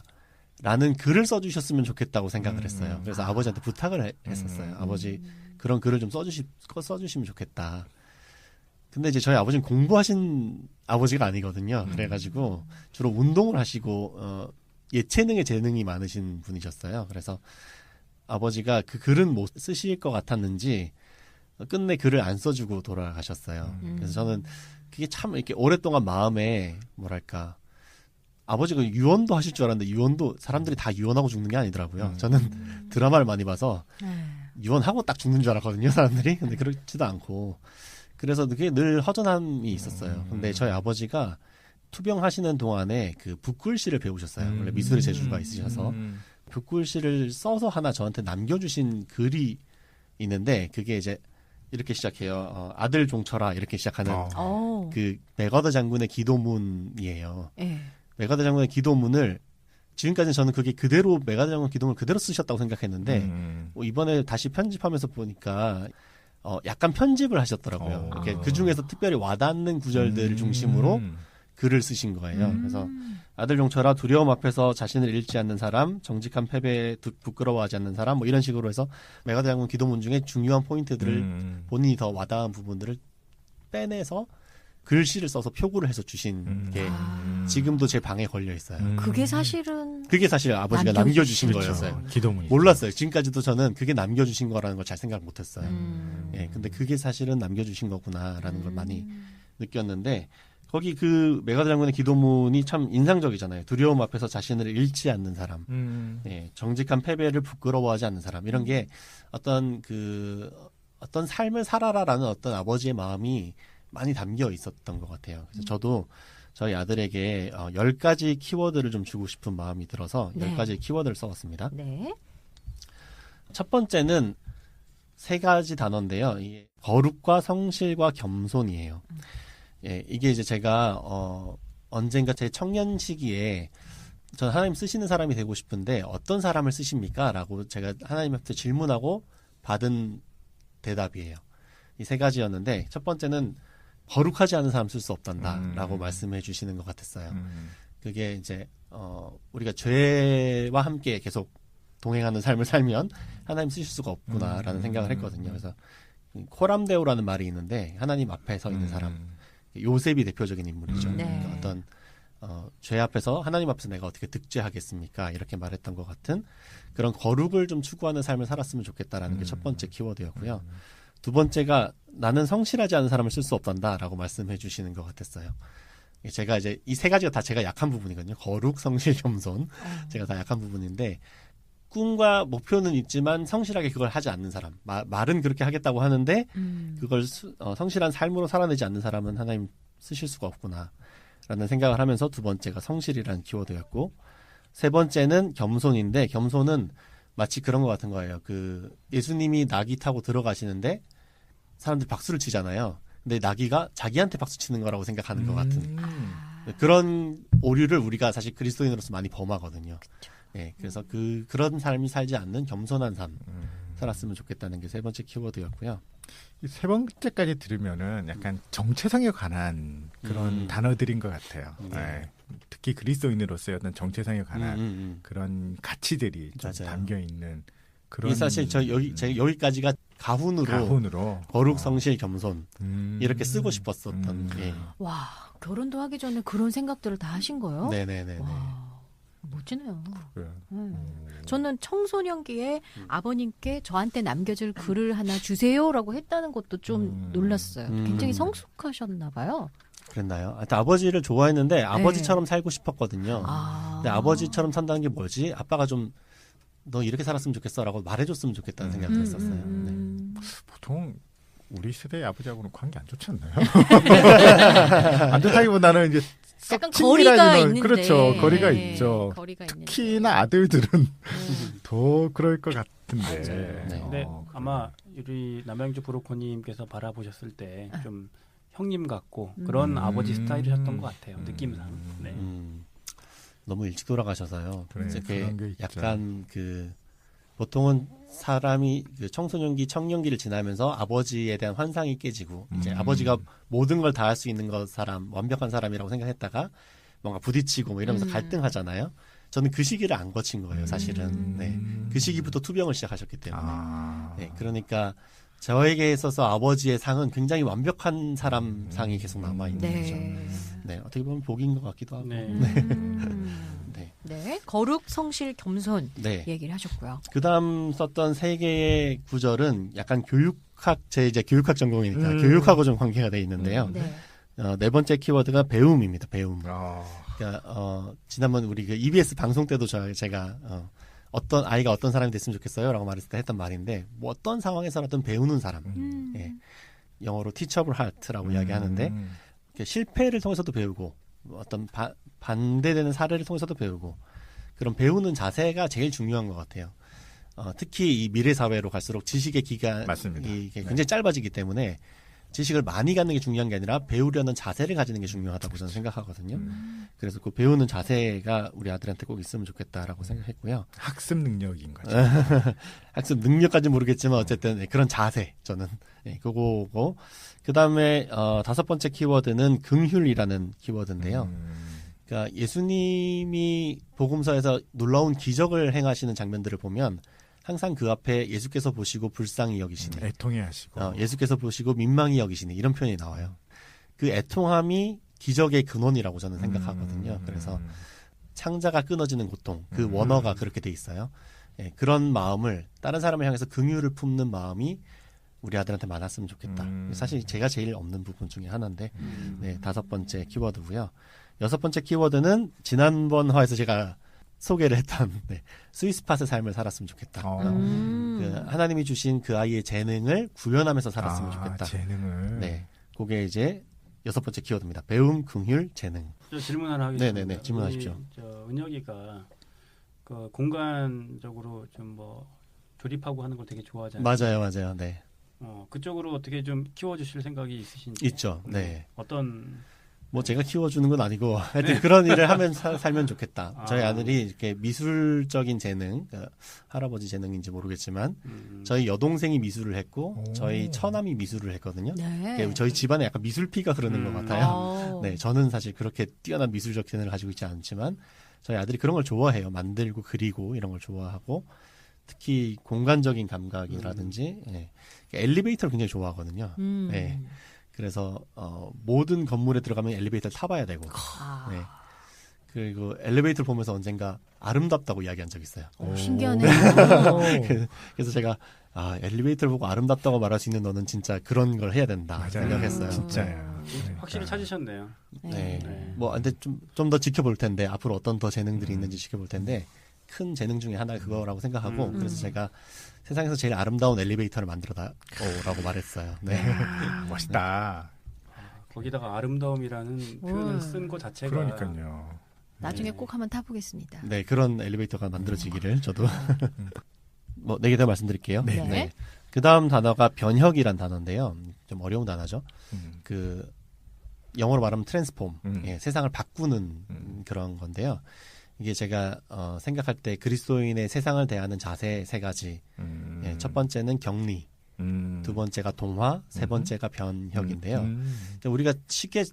C: 라는 글을 써주셨으면 좋겠다고 생각을 했어요. 그래서 아버지한테 부탁을 했었어요. 아버지 그런 글을 좀 써주시면 좋겠다. 근데 이제 저희 아버지는 공부하신 아버지가 아니거든요. 그래가지고 주로 운동을 하시고 예체능에 재능이 많으신 분이셨어요. 그래서 아버지가 그 글은 못 쓰실 것 같았는지 끝내 글을 안 써주고 돌아가셨어요. 그래서 저는 그게 참 이렇게 오랫동안 마음에 뭐랄까 아버지가 유언도 하실 줄 알았는데 유언도 사람들이 다 유언하고 죽는 게 아니더라고요. 저는 드라마를 많이 봐서 유언하고 딱 죽는 줄 알았거든요, 사람들이. 근데 그렇지도 않고. 그래서 그게 늘 허전함이 있었어요. 근데 저희 아버지가 투병하시는 동안에 그 붓글씨를 배우셨어요. 원래 미술의 재주가 있으셔서. 붓글씨를 써서 하나 저한테 남겨주신 글이 있는데 그게 이제 이렇게 시작해요. 아들 종쳐라 이렇게 시작하는 그 맥어더 장군의 기도문이에요. 맥어더 장군의 기도문을 지금까지는 저는 그게 그대로 맥어더 장군 기도문을 그대로 쓰셨다고 생각했는데 이번에 다시 편집하면서 보니까 약간 편집을 하셨더라고요. 이렇게 그 중에서 특별히 와닿는 구절들을 중심으로 글을 쓰신 거예요. 그래서 아들 종쳐라 두려움 앞에서 자신을 잃지 않는 사람, 정직한 패배에 부끄러워하지 않는 사람 뭐 이런 식으로 해서 맥어더 장군 기도문 중에 중요한 포인트들을 본인이 더 와닿은 부분들을 빼내서 글씨를 써서 표구를 해서 주신 게 지금도 제 방에 걸려 있어요.
A: 그게 사실은
C: 아버지가 남겨주신 거였어요.
B: 기도문이
C: 몰랐어요. 지금까지도 저는 그게 남겨주신 거라는 걸 잘 생각 못했어요. 예, 근데 그게 사실은 남겨주신 거구나라는 걸 많이 느꼈는데 거기 그 맥어더 장군의 기도문이 참 인상적이잖아요. 두려움 앞에서 자신을 잃지 않는 사람, 예, 정직한 패배를 부끄러워하지 않는 사람 이런 게 어떤 삶을 살아라라는 어떤 아버지의 마음이 많이 담겨 있었던 것 같아요. 그래서 저도 저희 아들에게 10가지 키워드를 좀 주고 싶은 마음이 들어서 10가지 키워드를 써왔습니다.
A: 네.
C: 첫 번째는 3가지 단어인데요. 이게 거룩과 성실과 겸손이에요. 예, 이게 이제 제가 언젠가 제 청년 시기에 전 하나님 쓰시는 사람이 되고 싶은데 어떤 사람을 쓰십니까? 라고 제가 하나님한테 질문하고 받은 대답이에요. 이 3가지였는데 첫 번째는 거룩하지 않은 사람 쓸 수 없단다라고 말씀해 주시는 것 같았어요. 그게 이제 우리가 죄와 함께 계속 동행하는 삶을 살면 하나님 쓰실 수가 없구나라는 생각을 했거든요. 그래서 코람데오라는 말이 있는데 하나님 앞에 서 있는 사람, 요셉이 대표적인 인물이죠. 그러니까 어떤 죄 앞에서 하나님 앞에서 내가 어떻게 득죄하겠습니까? 이렇게 말했던 것 같은 그런 거룩을 좀 추구하는 삶을 살았으면 좋겠다라는 게 첫 번째 키워드였고요. 두 번째가 나는 성실하지 않은 사람을 쓸 수 없단다라고 말씀해 주시는 것 같았어요. 제가 이제 이 3가지가 다 제가 약한 부분이거든요. 거룩, 성실, 겸손. 제가 다 약한 부분인데 꿈과 목표는 있지만 성실하게 그걸 하지 않는 사람. 말은 그렇게 하겠다고 하는데 그걸 성실한 삶으로 살아내지 않는 사람은 하나님 쓰실 수가 없구나라는 생각을 하면서 두 번째가 성실이라는 키워드였고 세 번째는 겸손인데 겸손은 마치 그런 것 같은 거예요. 그 예수님이 나귀 타고 들어가시는데 사람들이 박수를 치잖아요. 근데 나귀가 자기한테 박수 치는 거라고 생각하는 것 같은 그런 오류를 우리가 사실 그리스도인으로서 많이 범하거든요. 예, 그래서 그런 삶이 살지 않는 겸손한 삶 살았으면 좋겠다는 게 세 번째 키워드였고요.
B: 이 세 번째까지 들으면은 약간 정체성에 관한 그런 단어들인 것 같아요. 네. 특히 그리스도인으로서의 어떤 정체성에 관한 그런 가치들이 좀
C: 맞아요.
B: 담겨 있는 그런.
C: 사실 제가 여기까지가 가훈으로 거룩, 성실, 겸손 이렇게 쓰고 싶었었던 게.
A: 와, 결혼도 하기 전에 그런 생각들을 다 하신 거예요?
C: 네네네.
A: 와, 멋지네요.
B: 그래.
A: 저는 청소년기에 아버님께 저한테 남겨줄 글을 하나 주세요라고 했다는 것도 좀 놀랐어요. 굉장히 성숙하셨나 봐요.
C: 그랬나요? 하여튼 아버지를 좋아했는데 아버지처럼 살고 싶었거든요. 근데 아버지처럼 산다는 게 뭐지? 아빠가 좀 너 이렇게 살았으면 좋겠어라고 말해줬으면 좋겠다는 생각을 했었어요. 네.
B: 보통 우리 세대의 아버지하고는 관계 안 좋지 않나요? 안 좋다기보다는 이제
A: 약간 거리가 있는데.
B: 그렇죠. 거리가 있죠.
A: 거리가
B: 특히나 아들들은 더 그럴 것 같은데.
C: 네.
D: 근데 아마 우리 남양주 브로커님께서 바라보셨을 때 좀 형님 같고 그런 아버지 스타일이셨던 것 같아요. 느낌상. 네.
C: 너무 일찍 돌아가셔서요.
B: 그래,
C: 이제
B: 그런 게 있죠.
C: 약간 보통은 사람이 청소년기, 청년기를 지나면서 아버지에 대한 환상이 깨지고 이제 아버지가 모든 걸 다 할 수 있는 완벽한 사람이라고 생각했다가 뭔가 부딪히고 뭐 이러면서 갈등하잖아요. 저는 그 시기를 안 거친 거예요, 사실은. 네. 그 시기부터 투병을 시작하셨기 때문에. 네. 그러니까 저에게 있어서 아버지의 상은 굉장히 완벽한 사람 상이 계속 남아 있는 거죠. 네. 어떻게 보면 복인 것 같기도 하고.
D: 네.
C: 네.
A: 네. 거룩, 성실, 겸손
C: 네.
A: 얘기를 하셨고요.
C: 그다음 썼던 3개의 구절은 약간 제 이제 교육학 전공이니까 교육하고 좀 관계가 돼 있는데요.
A: 네.
C: 네 번째 키워드가 배움입니다. 배움. 그러니까 지난번 우리 그 EBS 방송 때도 제가 어떤 아이가 어떤 사람이 됐으면 좋겠어요라고 말했을 때 했던 말인데 뭐 어떤 상황에서라든 배우는 사람. 예. 영어로 teachable heart라고 이야기하는데 실패를 통해서도 배우고 어떤 반대되는 사례를 통해서도 배우고 그런 배우는 자세가 제일 중요한 것 같아요. 특히 이 미래 사회로 갈수록 지식의 기간이 굉장히 짧아지기 때문에 지식을 많이 갖는 게 중요한 게 아니라 배우려는 자세를 가지는 게 중요하다고 저는 생각하거든요. 그래서 그 배우는 자세가 우리 아들한테 꼭 있으면 좋겠다라고 생각했고요.
B: 학습 능력인 거죠.
C: 학습 능력까지 모르겠지만 어쨌든 그런 자세 저는 그거고 그다음에 5번째 키워드는 긍휼이라는 키워드인데요. 그러니까 예수님이 복음서에서 놀라운 기적을 행하시는 장면들을 보면 항상 그 앞에 예수께서 보시고 불쌍히 여기시니
B: 애통해 하시고
C: 예수께서 보시고 민망히 여기시니 이런 표현이 나와요. 그 애통함이 기적의 근원이라고 저는 생각하거든요. 그래서 창자가 끊어지는 고통, 그 원어가 그렇게 돼 있어요. 예, 그런 마음을 다른 사람을 향해서 긍휼을 품는 마음이 우리 아들한테 많았으면 좋겠다. 사실 제가 제일 없는 부분 중에 하나인데 5번째 키워드고요. 6번째 키워드는 지난번 화에서 제가 소개를 했던 스위스팟의 삶을 살았으면 좋겠다. 그 하나님이 주신 그 아이의 재능을 구현하면서 살았으면 좋겠다.
B: 재능을.
C: 네, 그게 이제 6번째 키워드입니다. 배움, 긍휼, 재능.
D: 저 질문 하나 하겠습니다.
C: 네네네, 질문하십시오.
D: 은혁이가 그 공간적으로 좀 뭐 조립하고 하는 걸 되게 좋아하잖아요.
C: 맞아요. 네.
D: 그쪽으로 어떻게 좀 키워주실 생각이 있으신지?
C: 있죠. 네.
D: 어떤
C: 뭐 제가 키워주는 건 아니고 하여튼 그런 일을 하면 살면 좋겠다. 저희 아들이 이렇게 미술적인 재능, 그러니까 할아버지 재능인지 모르겠지만 저희 여동생이 미술을 했고 저희 처남이 미술을 했거든요.
A: 네.
C: 저희 집안에 약간 미술피가 흐르는 것 같아요. 네, 저는 사실 그렇게 뛰어난 미술적 재능을 가지고 있지 않지만 저희 아들이 그런 걸 좋아해요. 만들고 그리고 이런 걸 좋아하고 특히 공간적인 감각이라든지 엘리베이터를 굉장히 좋아하거든요. 네. 그래서 모든 건물에 들어가면 엘리베이터를 타봐야 되고 네. 그리고 엘리베이터를 보면서 언젠가 아름답다고 이야기한 적이 있어요.
A: 신기하네요.
C: 그래서 제가 엘리베이터를 보고 아름답다고 말할 수 있는 너는 진짜 그런 걸 해야 된다 생각했어요.
B: 진짜요.
D: 확실히 찾으셨네요.
C: 네. 뭐 근데 좀 더 지켜볼 텐데 앞으로 어떤 더 재능들이 있는지 지켜볼 텐데 큰 재능 중에 하나가 그거라고 생각하고 그래서 제가 세상에서 제일 아름다운 엘리베이터를 만들어다오라고 말했어요. 네.
B: 멋있다.
D: 거기다가 아름다움이라는 표현을 쓴 것 자체가
B: 그러니까요.
A: 나중에 꼭 한번 타보겠습니다.
C: 네, 그런 엘리베이터가 만들어지기를 저도 뭐 4개 더 말씀드릴게요.
A: 네.
C: 그 다음 단어가 변혁이란 단어인데요. 좀 어려운 단어죠. 그 영어로 말하면 트랜스폼, 세상을 바꾸는 그런 건데요. 이게 제가 생각할 때 그리스도인의 세상을 대하는 자세 3가지. 첫 번째는 격리, 두 번째가 동화, 세 번째가 변혁인데요. 우리가 쉽게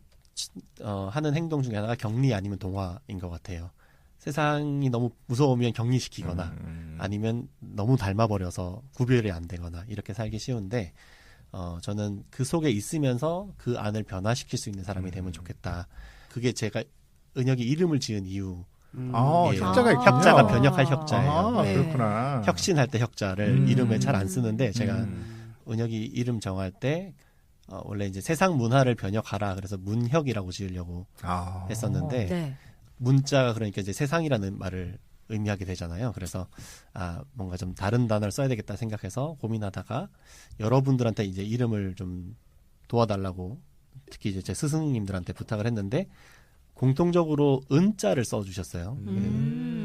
C: 하는 행동 중에 하나가 격리 아니면 동화인 것 같아요. 세상이 너무 무서우면 격리시키거나 아니면 너무 닮아버려서 구별이 안 되거나 이렇게 살기 쉬운데 저는 그 속에 있으면서 그 안을 변화시킬 수 있는 사람이 되면 좋겠다. 그게 제가 은혁이 이름을 지은 이유.
B: 혁자가 있군요.
C: 혁자가 변혁할 혁자예요.
B: 그렇구나.
C: 혁신할 때 혁자를 이름에 잘 안 쓰는데 제가 은혁이 이름 정할 때 원래 이제 세상 문화를 변혁하라 그래서 문혁이라고 지으려고 했었는데 문자가 그러니까 이제 세상이라는 말을 의미하게 되잖아요. 그래서 뭔가 좀 다른 단어를 써야 되겠다 생각해서 고민하다가 여러분들한테 이제 이름을 좀 도와달라고 특히 이제 제 스승님들한테 부탁을 했는데 공통적으로 은자를 써주셨어요.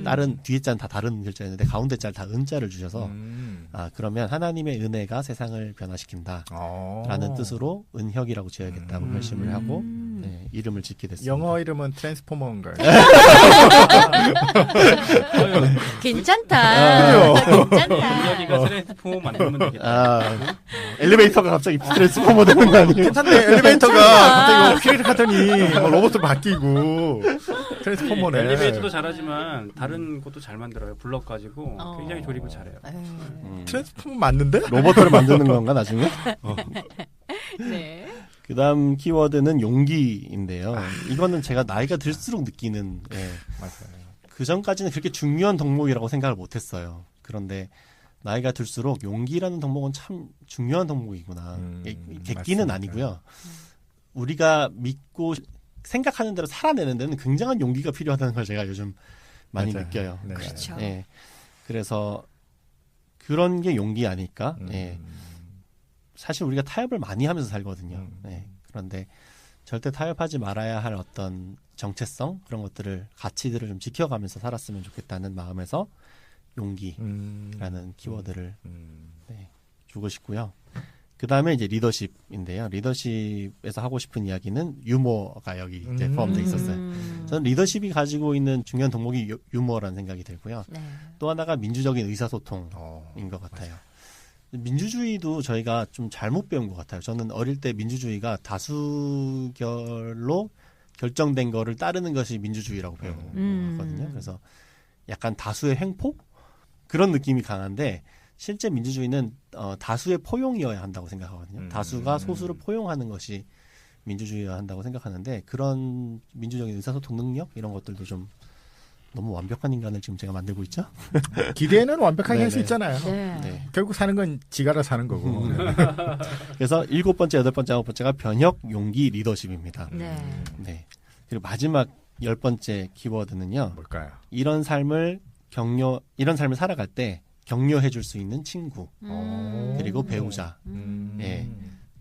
C: 다른 뒤에 자는 다 다른 글자였는데 가운데 자를 다 은자를 주셔서 그러면 하나님의 은혜가 세상을 변화시킨다라는 뜻으로 은혁이라고 지어야겠다고 결심을 하고 이름을 짓게 됐습니다.
B: 영어 이름은 트랜스포머인가요?
A: 괜찮다. 괜찮다.
D: 은혁이가 트랜스포머 만들면 되겠다.
C: 엘리베이터가 갑자기 트랜스포머 되는 거 아니에요?
B: 괜찮네. 엘리베이터가 갑자기 피리를 하더니 로봇도 바뀌고 트랜스포머네.
D: 엘리베이터도 잘하지만 다른 것도 잘 만들어요. 블럭 가지고 굉장히 조립을 잘해요.
B: 트랜스포머 맞는데?
C: 로봇을 만드는 건가 나중에?
A: 네.
C: 그 다음 키워드는 용기인데요. 이거는 제가 나이가 들수록 느끼는
B: 맞아요.
C: 그 전까지는 그렇게 중요한 덕목이라고 생각을 못했어요. 그런데 나이가 들수록 용기라는 덕목은 참 중요한 덕목이구나. 객기는
B: 맞습니다.
C: 아니고요. 우리가 믿고 생각하는 대로 살아내는 데는 굉장한 용기가 필요하다는 걸 제가 요즘 많이
B: 맞아요.
C: 느껴요.
B: 네.
A: 그렇죠.
C: 예. 그래서 그런 게 용기 아닐까? 예. 사실 우리가 타협을 많이 하면서 살거든요. 예. 그런데 절대 타협하지 말아야 할 어떤 정체성 그런 것들을 가치들을 좀 지켜가면서 살았으면 좋겠다는 마음에서 용기라는 키워드를 네, 주고 싶고요. 그 다음에 이제 리더십인데요. 리더십에서 하고 싶은 이야기는 유머가 여기 이제 포함되어 있었어요. 저는 리더십이 가지고 있는 중요한 덕목이 유머라는 생각이 들고요.
A: 네.
C: 또 하나가 민주적인 의사소통인 것 같아요. 민주주의도 저희가 좀 잘못 배운 것 같아요. 저는 어릴 때 민주주의가 다수결로 결정된 거를 따르는 것이 민주주의라고 배웠거든요. 그래서 약간 다수의 횡포? 그런 느낌이 강한데 실제 민주주의는 다수의 포용이어야 한다고 생각하거든요. 다수가 소수를 포용하는 것이 민주주의여야 한다고 생각하는데 그런 민주적인 의사소통 능력 이런 것들도 좀 너무 완벽한 인간을 지금 제가 만들고 있죠.
B: 기대는 완벽하게 할 수
C: 네네.
B: 있잖아요.
A: 네.
C: 네.
B: 결국 사는 건 지가라 사는 거고.
C: 그래서 7번째, 8번째, 9번째가 변혁, 용기, 리더십입니다.
A: 네.
C: 네. 그리고 마지막 10번째 키워드는요.
B: 뭘까요?
C: 이런 삶을 살아갈 때 격려해 줄 수 있는 친구 그리고 배우자. 예.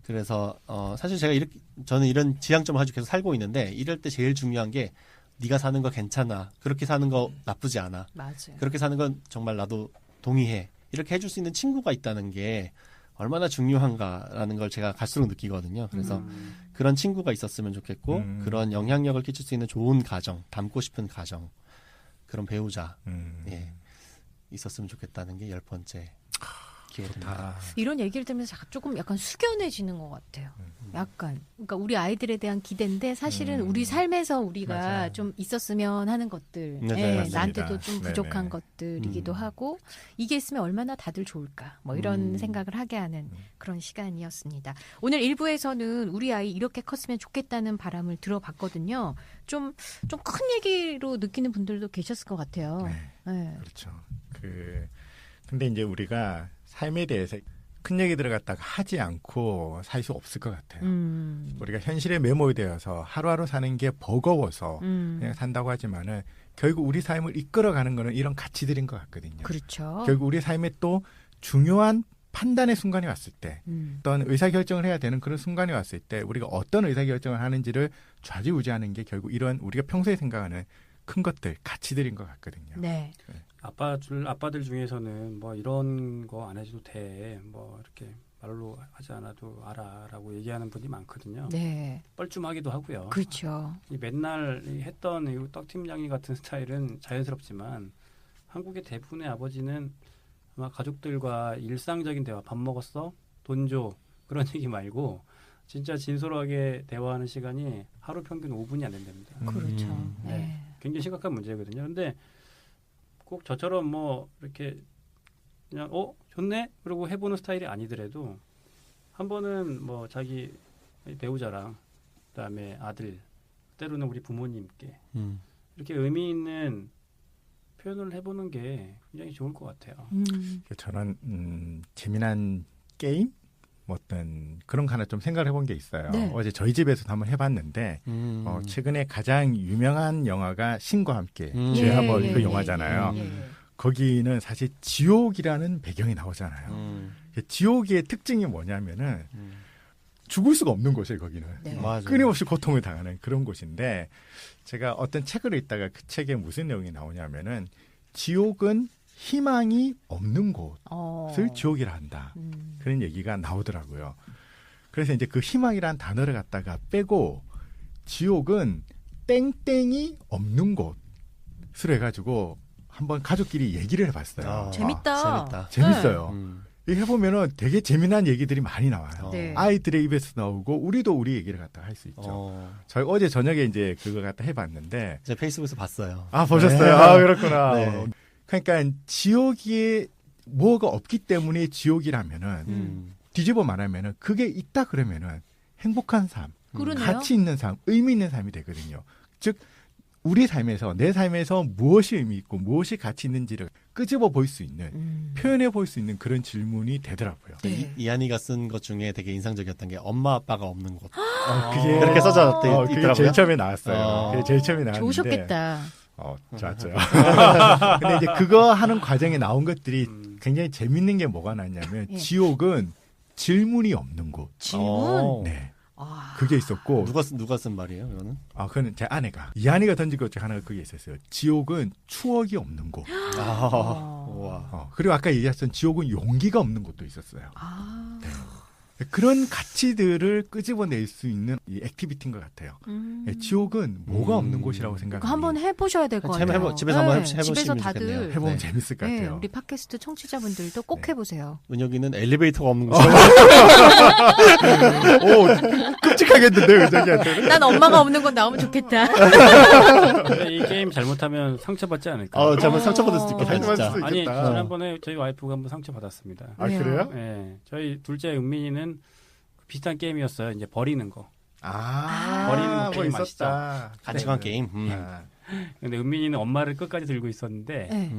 C: 그래서 사실 제가 저는 이런 지향점을 가지고 계속 살고 있는데 이럴 때 제일 중요한 게 네가 사는 거 괜찮아. 그렇게 사는 거 나쁘지 않아.
A: 맞아요.
C: 그렇게 사는 건 정말 나도 동의해. 이렇게 해줄 수 있는 친구가 있다는 게 얼마나 중요한가라는 걸 제가 갈수록 느끼거든요. 그래서 그런 친구가 있었으면 좋겠고 그런 영향력을 끼칠 수 있는 좋은 가정, 닮고 싶은 가정, 그런 배우자 예, 있었으면 좋겠다는 게 10번째 키워드입니다.
A: 이런 얘기를 들으면서 조금 약간 숙연해지는 것 같아요. 약간. 그러니까 우리 아이들에 대한 기대인데 사실은 우리 삶에서 우리가
B: 맞아요.
A: 좀 있었으면 하는 것들,
C: 네,
A: 예,
C: 맞습니다.
A: 나한테도 좀 부족한
B: 네네.
A: 것들이기도 하고 이게 있으면 얼마나 다들 좋을까 뭐 이런 생각을 하게 하는 그런 시간이었습니다. 오늘 1부에서는 우리 아이 이렇게 컸으면 좋겠다는 바람을 들어봤거든요. 좀 큰 얘기로 느끼는 분들도 계셨을 것 같아요. 네.
B: 그렇죠. 근데 이제 우리가 삶에 대해서 큰 얘기 들어갔다가 하지 않고 살 수 없을 것 같아요. 우리가 현실에 매몰되어서 하루하루 사는 게 버거워서 그냥 산다고 하지만은 결국 우리 삶을 이끌어가는 거는 이런 가치들인 것 같거든요.
A: 그렇죠.
B: 결국 우리 삶에 또 중요한 판단의 순간이 왔을 때 어떤 의사결정을 해야 되는 그런 순간이 왔을 때 우리가 어떤 의사결정을 하는지를 좌지우지하는 게 결국 이런 우리가 평소에 생각하는 큰 것들, 가치들인 것 같거든요.
A: 네.
D: 아빠들 중에서는 뭐 이런 거 안 해줘도 돼. 뭐 이렇게 말로 하지 않아도 알아라고 얘기하는 분이 많거든요.
A: 네.
D: 뻘쭘하기도 하고요.
A: 그렇죠.
D: 이 맨날 했던 이 떡팀장이 같은 스타일은 자연스럽지만 한국의 대부분의 아버지는 아마 가족들과 일상적인 대화, 밥 먹었어? 돈 줘. 그런 얘기 말고 진짜 진솔하게 대화하는 시간이 하루 평균 5분이 안 된답니다.
A: 그렇죠.
D: 네.
A: 네.
D: 굉장히 심각한 문제거든요. 근데 꼭 저처럼 뭐 이렇게 그냥 좋네? 그러고 해보는 스타일이 아니더라도 한 번은 뭐 자기 배우자랑 그다음에 아들 때로는 우리 부모님께 이렇게 의미 있는 표현을 해보는 게 굉장히 좋을 것 같아요.
B: 저는 재미난 게임 뭐 어떤 그런 거 하나 좀 생각을 해본 게 있어요.
A: 네.
B: 어제 저희 집에서도 한번 해봤는데 최근에 가장 유명한 영화가 신과 함께 죄아벌 그 영화잖아요. 거기는 사실 지옥이라는 배경이 나오잖아요. 지옥의 특징이 뭐냐면은 죽을 수가 없는 곳이에요. 거기는
A: 네.
C: 맞아요.
B: 끊임없이 고통을 당하는 그런 곳인데 제가 어떤 책을 읽다가 그 책에 무슨 내용이 나오냐면은 지옥은 희망이 없는 곳을 지옥이라 한다. 그런 얘기가 나오더라고요. 그래서 이제 그 희망이란 단어를 갖다가 빼고 지옥은 땡땡이 없는 곳을 해가지고 한번 가족끼리 얘기를 해봤어요.
A: 재밌다.
B: 재밌어요. 이거 해보면은 되게 재미난 얘기들이 많이 나와요.
A: 네.
B: 아이들의 입에서 나오고 우리도 우리 얘기를 갖다 할 수 있죠. 저희 어제 저녁에 이제 그거 갖다 해봤는데
C: 제가 페이스북에서 봤어요.
B: 아 보셨어요?
C: 네.
B: 아 그렇구나.
C: 네.
B: 그러니까 지옥에 뭐가 없기 때문에 지옥이라면은 뒤집어 말하면은 그게 있다 그러면은 행복한 삶,
A: 그러네요.
B: 가치 있는 삶, 의미 있는 삶이 되거든요. 즉 우리 삶에서 내 삶에서 무엇이 의미 있고 무엇이 가치 있는지를 끄집어 볼 수 있는 표현해 볼 수 있는 그런 질문이 되더라고요.
A: 네.
C: 이한이가 쓴 것 중에 되게 인상적이었던 게 엄마 아빠가 없는 곳.
B: 그게
C: 그렇게 써져
B: 그게
C: 있더라고요.
B: 제일 처음에 나왔어요. 그게 제일 처음에 나왔는데
A: 좋으셨겠다.
B: 좋았죠. 근데 이제 그거 하는 과정에 나온 것들이 굉장히 재밌는 게 뭐가 나왔냐면
A: 예.
B: 지옥은 질문이 없는 곳.
A: 질문.
B: 네.
A: 아.
B: 그게 있었고
C: 누가 쓴 말이에요, 이거는?
B: 그거는 제 아내가 이한이가 던진 것 중에 하나가 그게 있었어요. 지옥은 추억이 없는 곳.
C: 와.
B: 그리고 아까 얘기했던 지옥은 용기가 없는 곳도 있었어요.
A: 아.
B: 네. 그런 가치들을 끄집어낼 수 있는 이 액티비티인 것 같아요. 네, 지옥은 뭐가 없는 곳이라고 생각합니다.
A: 한번 해보셔야 될 것 같아요.
C: 집에서 한번 해보시면
A: 집에서
C: 좋겠네요.
A: 다들
B: 해보면
C: 네.
B: 재밌을 것
A: 네,
B: 같아요.
A: 우리 팟캐스트 청취자분들도 꼭 해보세요.
C: 은혁이는 엘리베이터가 없는 곳.
B: 오, 끔찍하겠는데, 의자기한테는?
A: 난 엄마가 없는 곳 나오면 좋겠다.
D: 근데 이 게임 잘못하면 상처받지 않을까?
C: 잘못 상처받을 수도 있겠다,
B: 상처받을
C: 진짜.
B: 수도
D: 아니
B: 있겠다.
D: 지난번에 저희 와이프가 한번 상처받았습니다.
B: 아, 그래요?
D: 네, 저희 둘째 은민이는 비슷한 게임이었어요. 이제 버리는 거.
B: 버리는
D: 거 게임 아시죠?
C: 가치관 게임.
D: 근데 은민이는 엄마를 끝까지 들고 있었는데
A: 네.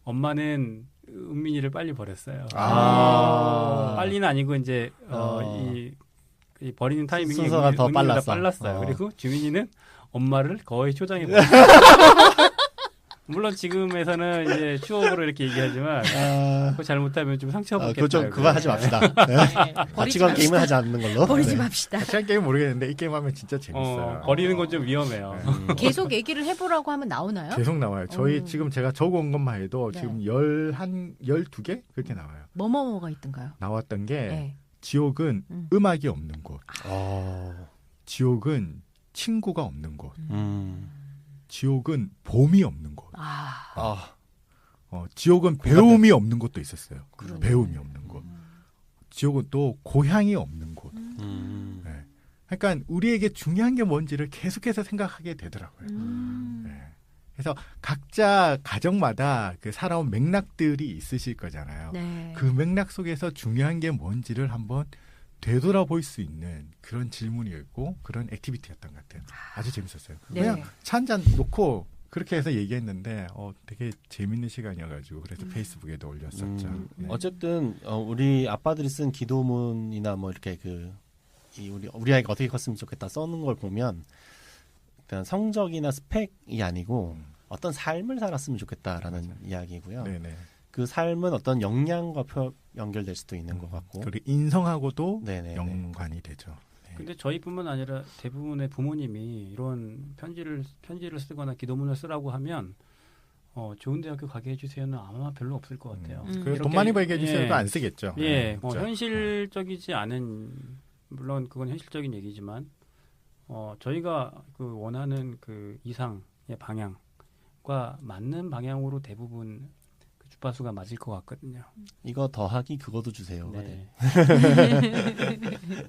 D: 엄마는 은민이를 빨리 버렸어요. 빨리는 아니고 이제 이 버리는 타이밍이
C: 순서가 더
D: 은민이보다
C: 빨랐어.
D: 빨랐어요. 그리고 주민이는 엄마를 거의 초장에 버렸어요. 물론 지금에서는 이제 추억으로 이렇게 얘기하지만 그거 잘못하면 좀 상처받겠다.
C: 그거 하지 맙시다. 네. 가치관 게임은 하지 않는 걸로.
A: 버리지
C: 네.
A: 맙시다.
B: 가치관 게임 모르겠는데, 이 게임 하면 진짜 재밌어요.
D: 버리는 건 좀 위험해요.
A: 계속 얘기를 해보라고 하면 나오나요?
B: 계속 나와요. 저희 지금 제가 적어온 것만 해도
A: 네.
B: 지금 12개? 그렇게 나와요.
A: 뭐가 있던가요?
B: 나왔던 게,
A: 네.
B: 지옥은 음악이 없는 곳. 지옥은 친구가 없는 곳. 지옥은 봄이 없는 곳. 지옥은 배움이 없는 곳도 있었어요.
A: 그러네.
B: 배움이 없는 곳. 지옥은 또 고향이 없는 곳. 네. 그러니까 우리에게 중요한 게 뭔지를 계속해서 생각하게 되더라고요. 네. 그래서 각자 가정마다 그 살아온 맥락들이 있으실 거잖아요.
A: 네.
B: 그 맥락 속에서 중요한 게 뭔지를 한번 되돌아볼 수 있는 그런 질문이었고 그런 액티비티였던 것 같아요. 아주 재밌었어요.
A: 네.
B: 그냥 차 한 잔 놓고 그렇게 해서 얘기했는데 되게 재밌는 시간이어가지고 그래서 페이스북에도 올렸었죠. 네.
C: 어쨌든 우리 아빠들이 쓴 기도문이나 뭐 이렇게 우리 아이가 어떻게 컸으면 좋겠다 써는 걸 보면 일단 성적이나 스펙이 아니고 어떤 삶을 살았으면 좋겠다라는 이야기고요.
B: 네네.
C: 그 삶은 어떤 역량과 연결될 수도 있는 것 같고.
B: 그리고 인성하고도
C: 네네네.
B: 연관이 되죠. 네.
D: 근데 저희뿐만 아니라 대부분의 부모님이 이런 편지를 쓰거나 기도문을 쓰라고 하면 좋은 대학교 가게 해주세요는 아마 별로 없을 것 같아요.
B: 그 돈 많이 벌게 해주세요도 안 쓰겠죠.
D: 예,
B: 그렇죠.
D: 현실적이지 않은 물론 그건 현실적인 얘기지만 저희가 그 원하는 그 이상의 방향과 맞는 방향으로 대부분 그 주파수가 맞을 것 같거든요.
C: 이거 더하기 그거도 주세요.
D: 네.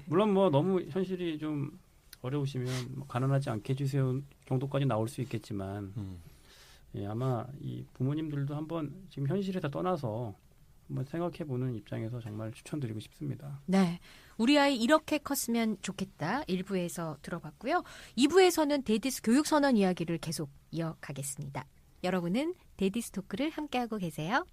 D: 물론 뭐 너무 현실이 좀 어려우시면 뭐 가난하지 않게 해주세요 정도까지 나올 수 있겠지만 예, 아마 이 부모님들도 한번 지금 현실에 다 떠나서 한번 생각해보는 입장에서 정말 추천드리고 싶습니다.
A: 네. 우리 아이 이렇게 컸으면 좋겠다. 1부에서 들어봤고요. 2부에서는 데디스 교육선언 이야기를 계속 이어가겠습니다. 여러분은 데디스 토크를 함께하고 계세요.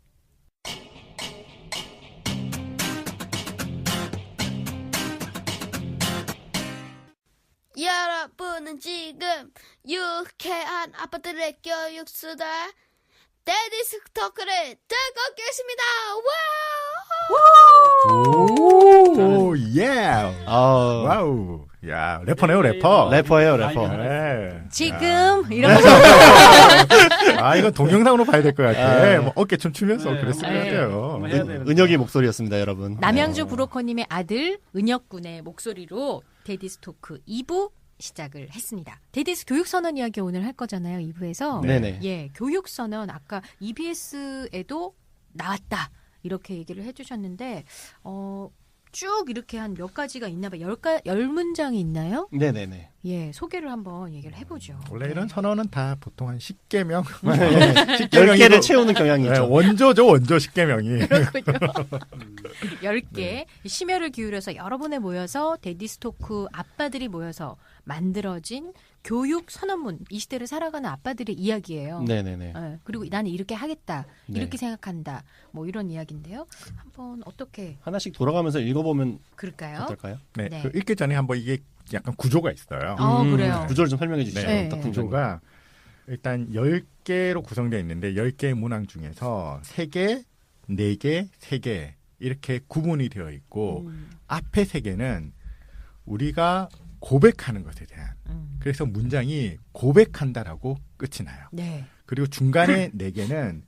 E: 여러분은 지금 유쾌한 아빠들의 교육수다 데디스 토크를 듣고 계십니다.
B: 오, 예. 와우. 야, 래퍼네요, 래퍼.
C: 래퍼예요, 래퍼.
B: 네.
A: 지금 이런 거
B: 이거 동영상으로 봐야 될 것 같아.
C: 아.
B: 어깨 좀 추면서 그랬을 것 같아요.
D: 한번 해야 되는데.
C: 은혁이 목소리였습니다, 여러분.
A: 남양주 브로커님의 아들 은혁군의 목소리로 데디스 토크 2부 시작을 했습니다. 데디스 교육선언 이야기 오늘 할 거잖아요. 2부에서.
C: 네네.
A: 예, 교육선언 아까 EBS에도 나왔다. 이렇게 얘기를 해주셨는데 쭉 이렇게 한 몇 가지가 있나 봐요. 10문장이 있나요?
C: 네네네.
A: 예, 소개를 한번 얘기를 해보죠.
B: 원래
A: 네.
B: 이런 선언은 다 보통 한 10개명,
C: 10개를 채우는 경향이 있죠.
B: 원조죠, 원조 10개명이.
A: 그렇군요. 10개 심혈을 기울여서 여러 분에 모여서 데디스토크 아빠들이 모여서 만들어진 교육 선언문, 이 시대를 살아가는 아빠들의 이야기예요.
C: 네네네.
A: 예, 그리고 나는 이렇게 하겠다,
C: 네.
A: 이렇게 생각한다, 뭐 이런 이야기인데요. 한번 어떻게
C: 하나씩 돌아가면서 읽어보면
A: 그럴까요?
C: 어떨까요?
B: 네,
A: 네.
B: 그 읽기 전에 한번 이게 약간 구조가 있어요.
A: 그래요.
C: 구조를 좀 설명해 주시죠.
A: 네.
C: 어떤
B: 구조가 일단 10개로 구성되어 있는데 10개의 문항 중에서 3개, 4개, 3개 이렇게 구분이 되어 있고 앞에 3개는 우리가 고백하는 것에 대한 그래서 문장이 고백한다라고 끝이 나요.
A: 네.
B: 그리고 중간에 4개는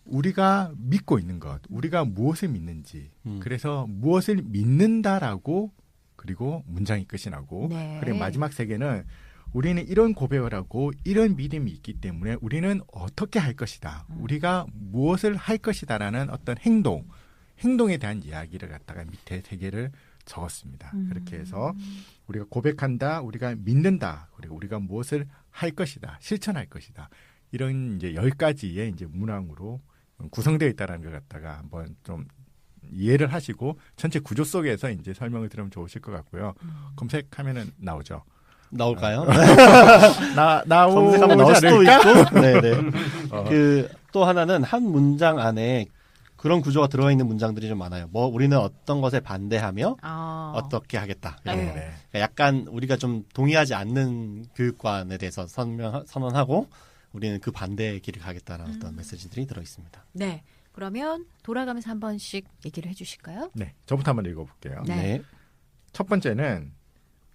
B: 우리가 믿고 있는 것, 우리가 무엇을 믿는지 그래서 무엇을 믿는다라고 그리고 문장이 끝이 나고
A: 네.
B: 그리고 마지막 3개는 우리는 이런 고백을 하고 이런 믿음이 있기 때문에 우리는 어떻게 할 것이다. 우리가 무엇을 할 것이다라는 어떤 행동에 대한 이야기를 갖다가 밑에 3개를 적었습니다. 그렇게 해서 우리가 고백한다, 우리가 믿는다, 그리고 우리가 무엇을 할 것이다, 실천할 것이다. 이런 이제 10가지의 이제 문항으로 구성되어 있다는 걸 갖다가 한번 좀 이해를 하시고 전체 구조 속에서 이제 설명을 들으면 좋으실 것 같고요. 검색하면은 나오죠.
C: 나올까요?
B: 나오지
C: 검색하면 나올 수도
B: 않을까?
C: 있고. 네네. 그 또 하나는 한 문장 안에 그런 구조가 들어가 있는 문장들이 좀 많아요. 뭐 우리는 어떤 것에 반대하며 어떻게 하겠다.
A: 네.
C: 이런 거. 그러니까 약간 우리가 좀 동의하지 않는 교육관에 대해서 선언하고 우리는 그 반대의 길을 가겠다라는 어떤 메시지들이 들어 있습니다.
A: 네. 그러면 돌아가면서 한 번씩 얘기를 해주실까요?
B: 네, 저부터 한번 읽어볼게요.
A: 네.
B: 첫 번째는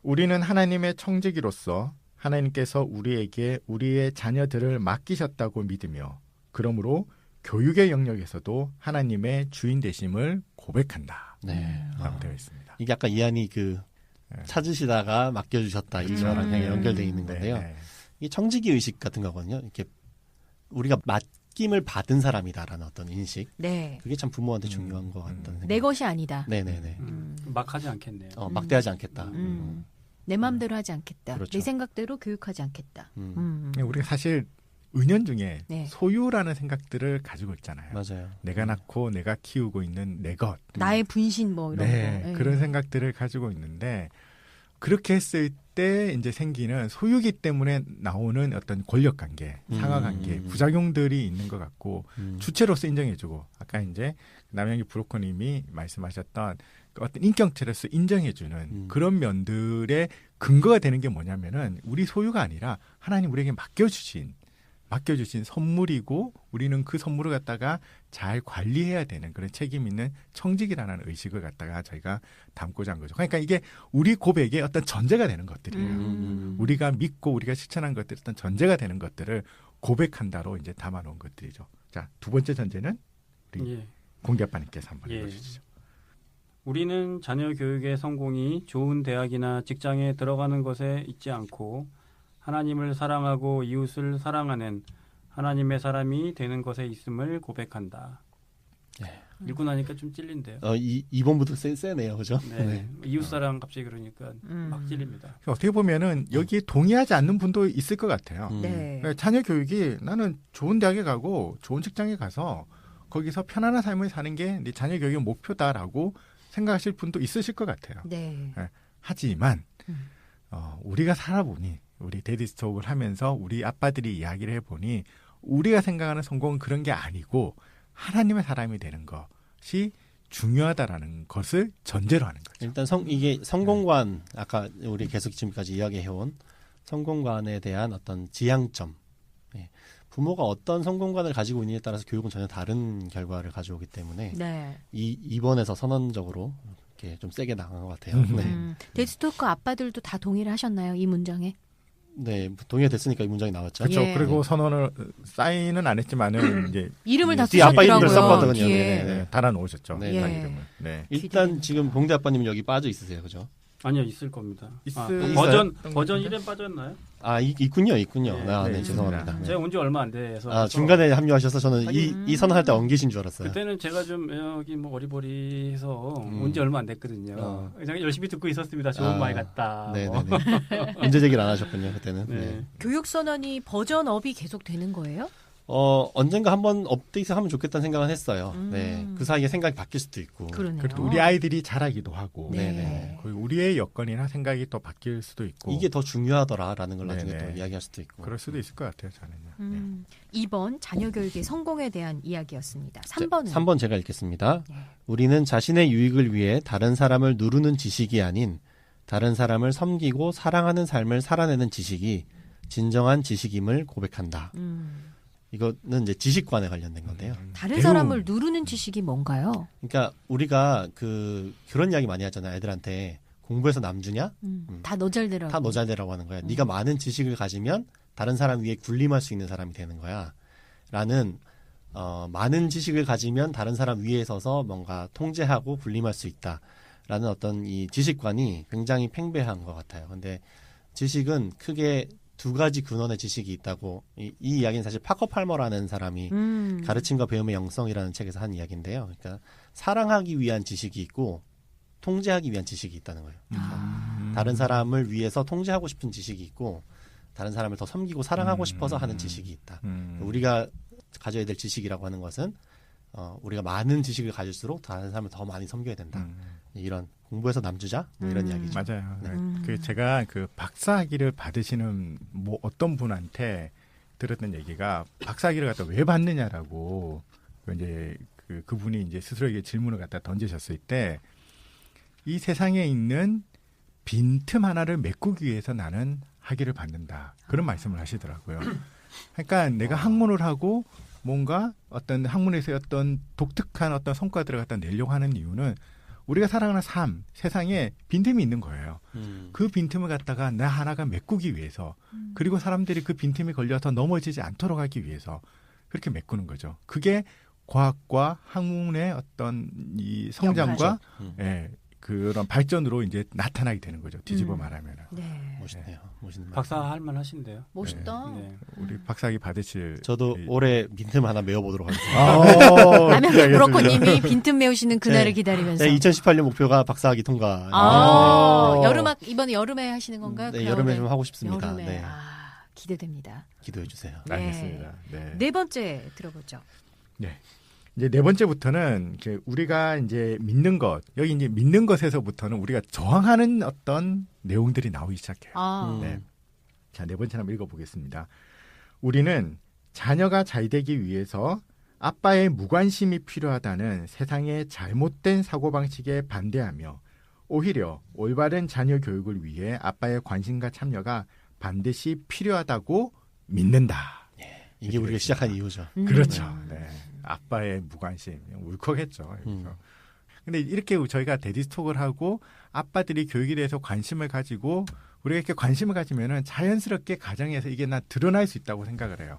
B: 우리는 하나님의 청지기로서 하나님께서 우리에게 우리의 자녀들을 맡기셨다고 믿으며 그러므로 교육의 영역에서도 하나님의 주인 되심을 고백한다.
C: 네.
B: 라고 되어 있습니다.
C: 이게 아까 이한이 그 찾으시다가 맡겨주셨다 이거랑 연결되어 있는 건데요.
B: 네.
C: 이게 청지기 의식 같은 거거든요. 이렇게 우리가 맡김을 받은 사람이다라는 어떤 인식.
A: 네.
C: 그게 참 부모한테 중요한 것 같다는 생각.
A: 내 것이 아니다.
C: 네네네.
D: 막 하지 않겠네요.
C: 막대하지 않겠다.
A: 내 마음대로 하지 않겠다.
C: 그렇죠.
A: 내 생각대로 교육하지 않겠다.
B: 우리가 사실 은연중에
A: 네.
B: 소유라는 생각들을 가지고 있잖아요.
C: 맞아요.
B: 내가 낳고 내가 키우고 있는 내 것.
A: 나의 분신 뭐 이런
B: 네,
A: 거. 네.
B: 그런 생각들을 가지고 있는데 그렇게 했을 때 이제 생기는 소유기 때문에 나오는 어떤 권력관계, 상하관계, 부작용들이 있는 것 같고 주체로서 인정해주고 아까 이제 남영희 브로커님이 말씀하셨던 그 어떤 인격체로서 인정해주는 그런 면들의 근거가 되는 게 뭐냐면은 우리 소유가 아니라 하나님 우리에게 맡겨주신 선물이고 우리는 그 선물을 갖다가 잘 관리해야 되는 그런 책임 있는 청직이라는 의식을 갖다가 저희가 담고자 한 거죠. 그러니까 이게 우리 고백의 어떤 전제가 되는 것들이에요. 우리가 믿고 우리가 실천한 것들 어떤 전제가 되는 것들을 고백한다로 이제 담아놓은 것들이죠. 자, 두 번째 전제는 우리 공대 아빠님께서 한번 해주시죠.
D: 우리는 자녀 교육의 성공이 좋은 대학이나 직장에 들어가는 것에 있지 않고 하나님을 사랑하고 이웃을 사랑하는 하나님의 사람이 되는 것에 있음을 고백한다.
C: 네.
D: 읽고 나니까 좀 찔린데요.
C: 2번부터 세네요, 그죠?
D: 네. 이웃 사랑 갑자기 그러니까 막 찔립니다.
B: 어떻게 보면은 여기에 동의하지 않는 분도 있을 것 같아요.
A: 네.
B: 그러니까 자녀 교육이 나는 좋은 대학에 가고 좋은 직장에 가서 거기서 편안한 삶을 사는 게 네 자녀 교육의 목표다라고 생각하실 분도 있으실 것 같아요.
A: 네.
B: 하지만 우리가 살아보니 우리 데디스톡을 하면서 우리 아빠들이 이야기를 해보니 우리가 생각하는 성공은 그런 게 아니고 하나님의 사람이 되는 것이 중요하다라는 것을 전제로 하는 거죠.
C: 일단 이게 성공관 아까 우리 계속 지금까지 이야기해온 성공관에 대한 어떤 지향점. 부모가 어떤 성공관을 가지고 있느냐에 따라서 교육은 전혀 다른 결과를 가져오기 때문에
A: 네.
C: 이번에서 선언적으로 이렇게 좀 세게 나간 것 같아요. 네.
A: 데디스토크 아빠들도 다 동의를 하셨나요? 이 문장에?
C: 네, 동의가 됐으니까 이 문장이 나왔죠.
B: 그렇죠.
A: 예.
B: 그리고 선언을 사인은 안 했지만은 이제
A: 이름을 다
C: 뒤에 아빠 이름을
A: 쓰셨더라고요.
C: 썼거든요.
A: 뒤에.
C: 네.
B: 달아 놓으셨죠.
C: 네.
B: 아빠
A: 예.
B: 이름을. 네.
C: 일단 지금 공대 아빠님 여기 빠져 있으세요, 그죠?
D: 아니요, 있을 겁니다.
B: 있어요?
D: 버전 1에 빠졌나요?
C: 있군요.
B: 네,
C: 네, 죄송합니다. 네.
D: 제가 온 지 얼마 안 돼서.
C: 중간에 합류하셔서 저는 이 선언할 때 엉기신 줄 알았어요.
D: 그때는 제가 좀 여기 뭐 어리버리해서 온 지 얼마 안 됐거든요. 그냥 열심히 듣고 있었습니다. 좋은 말 같다.
C: 네네네. 문제 제기를 안 하셨군요, 그때는.
D: 네.
C: 네.
A: 교육선언이 버전업이 계속 되는 거예요?
C: 언젠가 한번 업데이트하면 좋겠다는 생각은 했어요. 네, 그 사이에 생각이 바뀔 수도 있고.
A: 그러네요.
B: 그리고 우리 아이들이 자라기도 하고,
C: 네네.
B: 그리고 우리의 여건이나 생각이 또 바뀔 수도 있고,
C: 이게 더 중요하더라라는 걸 나중에
B: 네네.
C: 또 이야기할 수도 있고.
B: 그럴 수도 있을 것 같아요, 저는요.
A: 2번 자녀 교육의 성공에 대한 이야기였습니다. 3번은
C: 3번 제가 읽겠습니다.
A: 네.
C: 우리는 자신의 유익을 위해 다른 사람을 누르는 지식이 아닌 다른 사람을 섬기고 사랑하는 삶을 살아내는 지식이 진정한 지식임을 고백한다. 이거는 이제 지식관에 관련된 건데요.
A: 다른 사람을 누르는 지식이 뭔가요?
C: 그러니까 우리가 그런 이야기 많이 하잖아요. 애들한테 공부해서 남 주냐?
A: 다 너 잘 되라고.
C: 다 너 잘 되라고 하는 거야. 네가 많은 지식을 가지면 다른 사람 위에 군림할 수 있는 사람이 되는 거야. 라는 많은 지식을 가지면 다른 사람 위에 서서 뭔가 통제하고 군림할 수 있다. 라는 어떤 이 지식관이 굉장히 팽배한 것 같아요. 근데 지식은 크게 두 가지 근원의 지식이 있다고 이 이야기는 사실 파커 팔머라는 사람이 가르침과 배움의 영성이라는 책에서 한 이야기인데요. 그러니까 사랑하기 위한 지식이 있고 통제하기 위한 지식이 있다는 거예요. 다른 사람을 위해서 통제하고 싶은 지식이 있고 다른 사람을 더 섬기고 사랑하고 싶어서 하는 지식이 있다. 우리가 가져야 될 지식이라고 하는 것은 우리가 많은 지식을 가질수록 다른 사람을 더 많이 섬겨야 된다. 이런 공부해서 남주자 뭐 이런 이야기죠.
B: 맞아요.
C: 네.
B: 제가 박사학위를 받으시는 어떤 분한테 들었던 얘기가 박사학위를 갖다 왜 받느냐라고 이제 그분이 이제 스스로에게 질문을 갖다 던지셨을 때 이 세상에 있는 빈틈 하나를 메꾸기 위해서 나는 학위를 받는다. 그런 말씀을 하시더라고요. 그러니까 내가 학문을 하고 뭔가 어떤 학문에서 어떤 독특한 어떤 성과들을 갖다 내려고 하는 이유는 우리가 살아가는 삶, 세상에 빈틈이 있는 거예요. 그 빈틈을 갖다가 나 하나가 메꾸기 위해서 그리고 사람들이 그 빈틈이 걸려서 넘어지지 않도록 하기 위해서 그렇게 메꾸는 거죠. 그게 과학과 학문의 어떤 이 성장과 그런 발전으로 이제 나타나게 되는 거죠. 뒤집어 말하면.
A: 네.
C: 멋있네요. 멋있는
D: 박사 할 만 하신데요.
A: 멋있다.
D: 네.
B: 우리 박사학위 받으실.
C: 저도 올해 빈틈 하나 메워보도록 하겠습니다.
A: 라면 브로커님이 빈틈 메우시는 그날을
C: 네.
A: 기다리면서.
C: 네, 2018년 목표가 박사학위 통과.
A: 이번에 여름에 하시는 건가요?
C: 네, 여름에 좀 하고 싶습니다.
A: 여름에.
C: 네.
A: 기대됩니다.
C: 기도해 주세요.
A: 네.
B: 알겠습니다. 네.
A: 네 번째 들어보죠.
B: 네. 이제 네 번째부터는 우리가 이제 믿는 것, 여기 이제 믿는 것에서부터는 우리가 저항하는 어떤 내용들이 나오기 시작해요. 네. 자, 네 번째 한번 읽어보겠습니다. 우리는 자녀가 잘 되기 위해서 아빠의 무관심이 필요하다는 세상의 잘못된 사고방식에 반대하며 오히려 올바른 자녀 교육을 위해 아빠의 관심과 참여가 반드시 필요하다고 믿는다.
C: 이게 우리가 시작한 이유죠.
B: 그렇죠. 네. 아빠의 무관심. 울컥했죠. 근데 이렇게 저희가 데디스톡을 하고 아빠들이 교육에 대해서 관심을 가지고 우리가 이렇게 관심을 가지면은 자연스럽게 가정에서 이게 드러날 수 있다고 생각을 해요.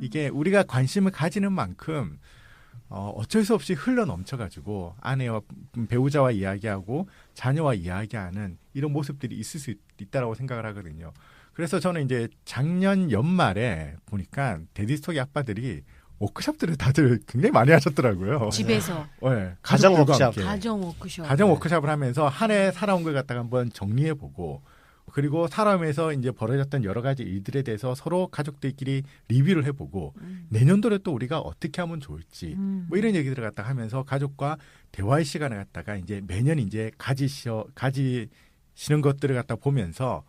B: 이게 우리가 관심을 가지는 만큼 어쩔 수 없이 흘러 넘쳐가지고 아내와 배우자와 이야기하고 자녀와 이야기하는 이런 모습들이 있을 수 있다라고 생각을 하거든요. 그래서 저는 이제 작년 연말에 보니까 데디스톡의 아빠들이 워크숍들을 다들 굉장히 많이 하셨더라고요.
A: 집에서.
B: 네,
C: 가정
B: 가족들과
C: 워크숍.
B: 함께.
A: 가정 워크숍.
B: 가정 워크숍을 하면서 한 해 살아온 걸 갖다가 한번 정리해보고 그리고 살아오면서 이제 벌어졌던 여러 가지 일들에 대해서 서로 가족들끼리 리뷰를 해보고 내년도에 또 우리가 어떻게 하면 좋을지 뭐 이런 얘기들을 갖다가 하면서 가족과 대화의 시간을 갖다가 이제 매년 이제 가지시는 것들을 갖다 보면서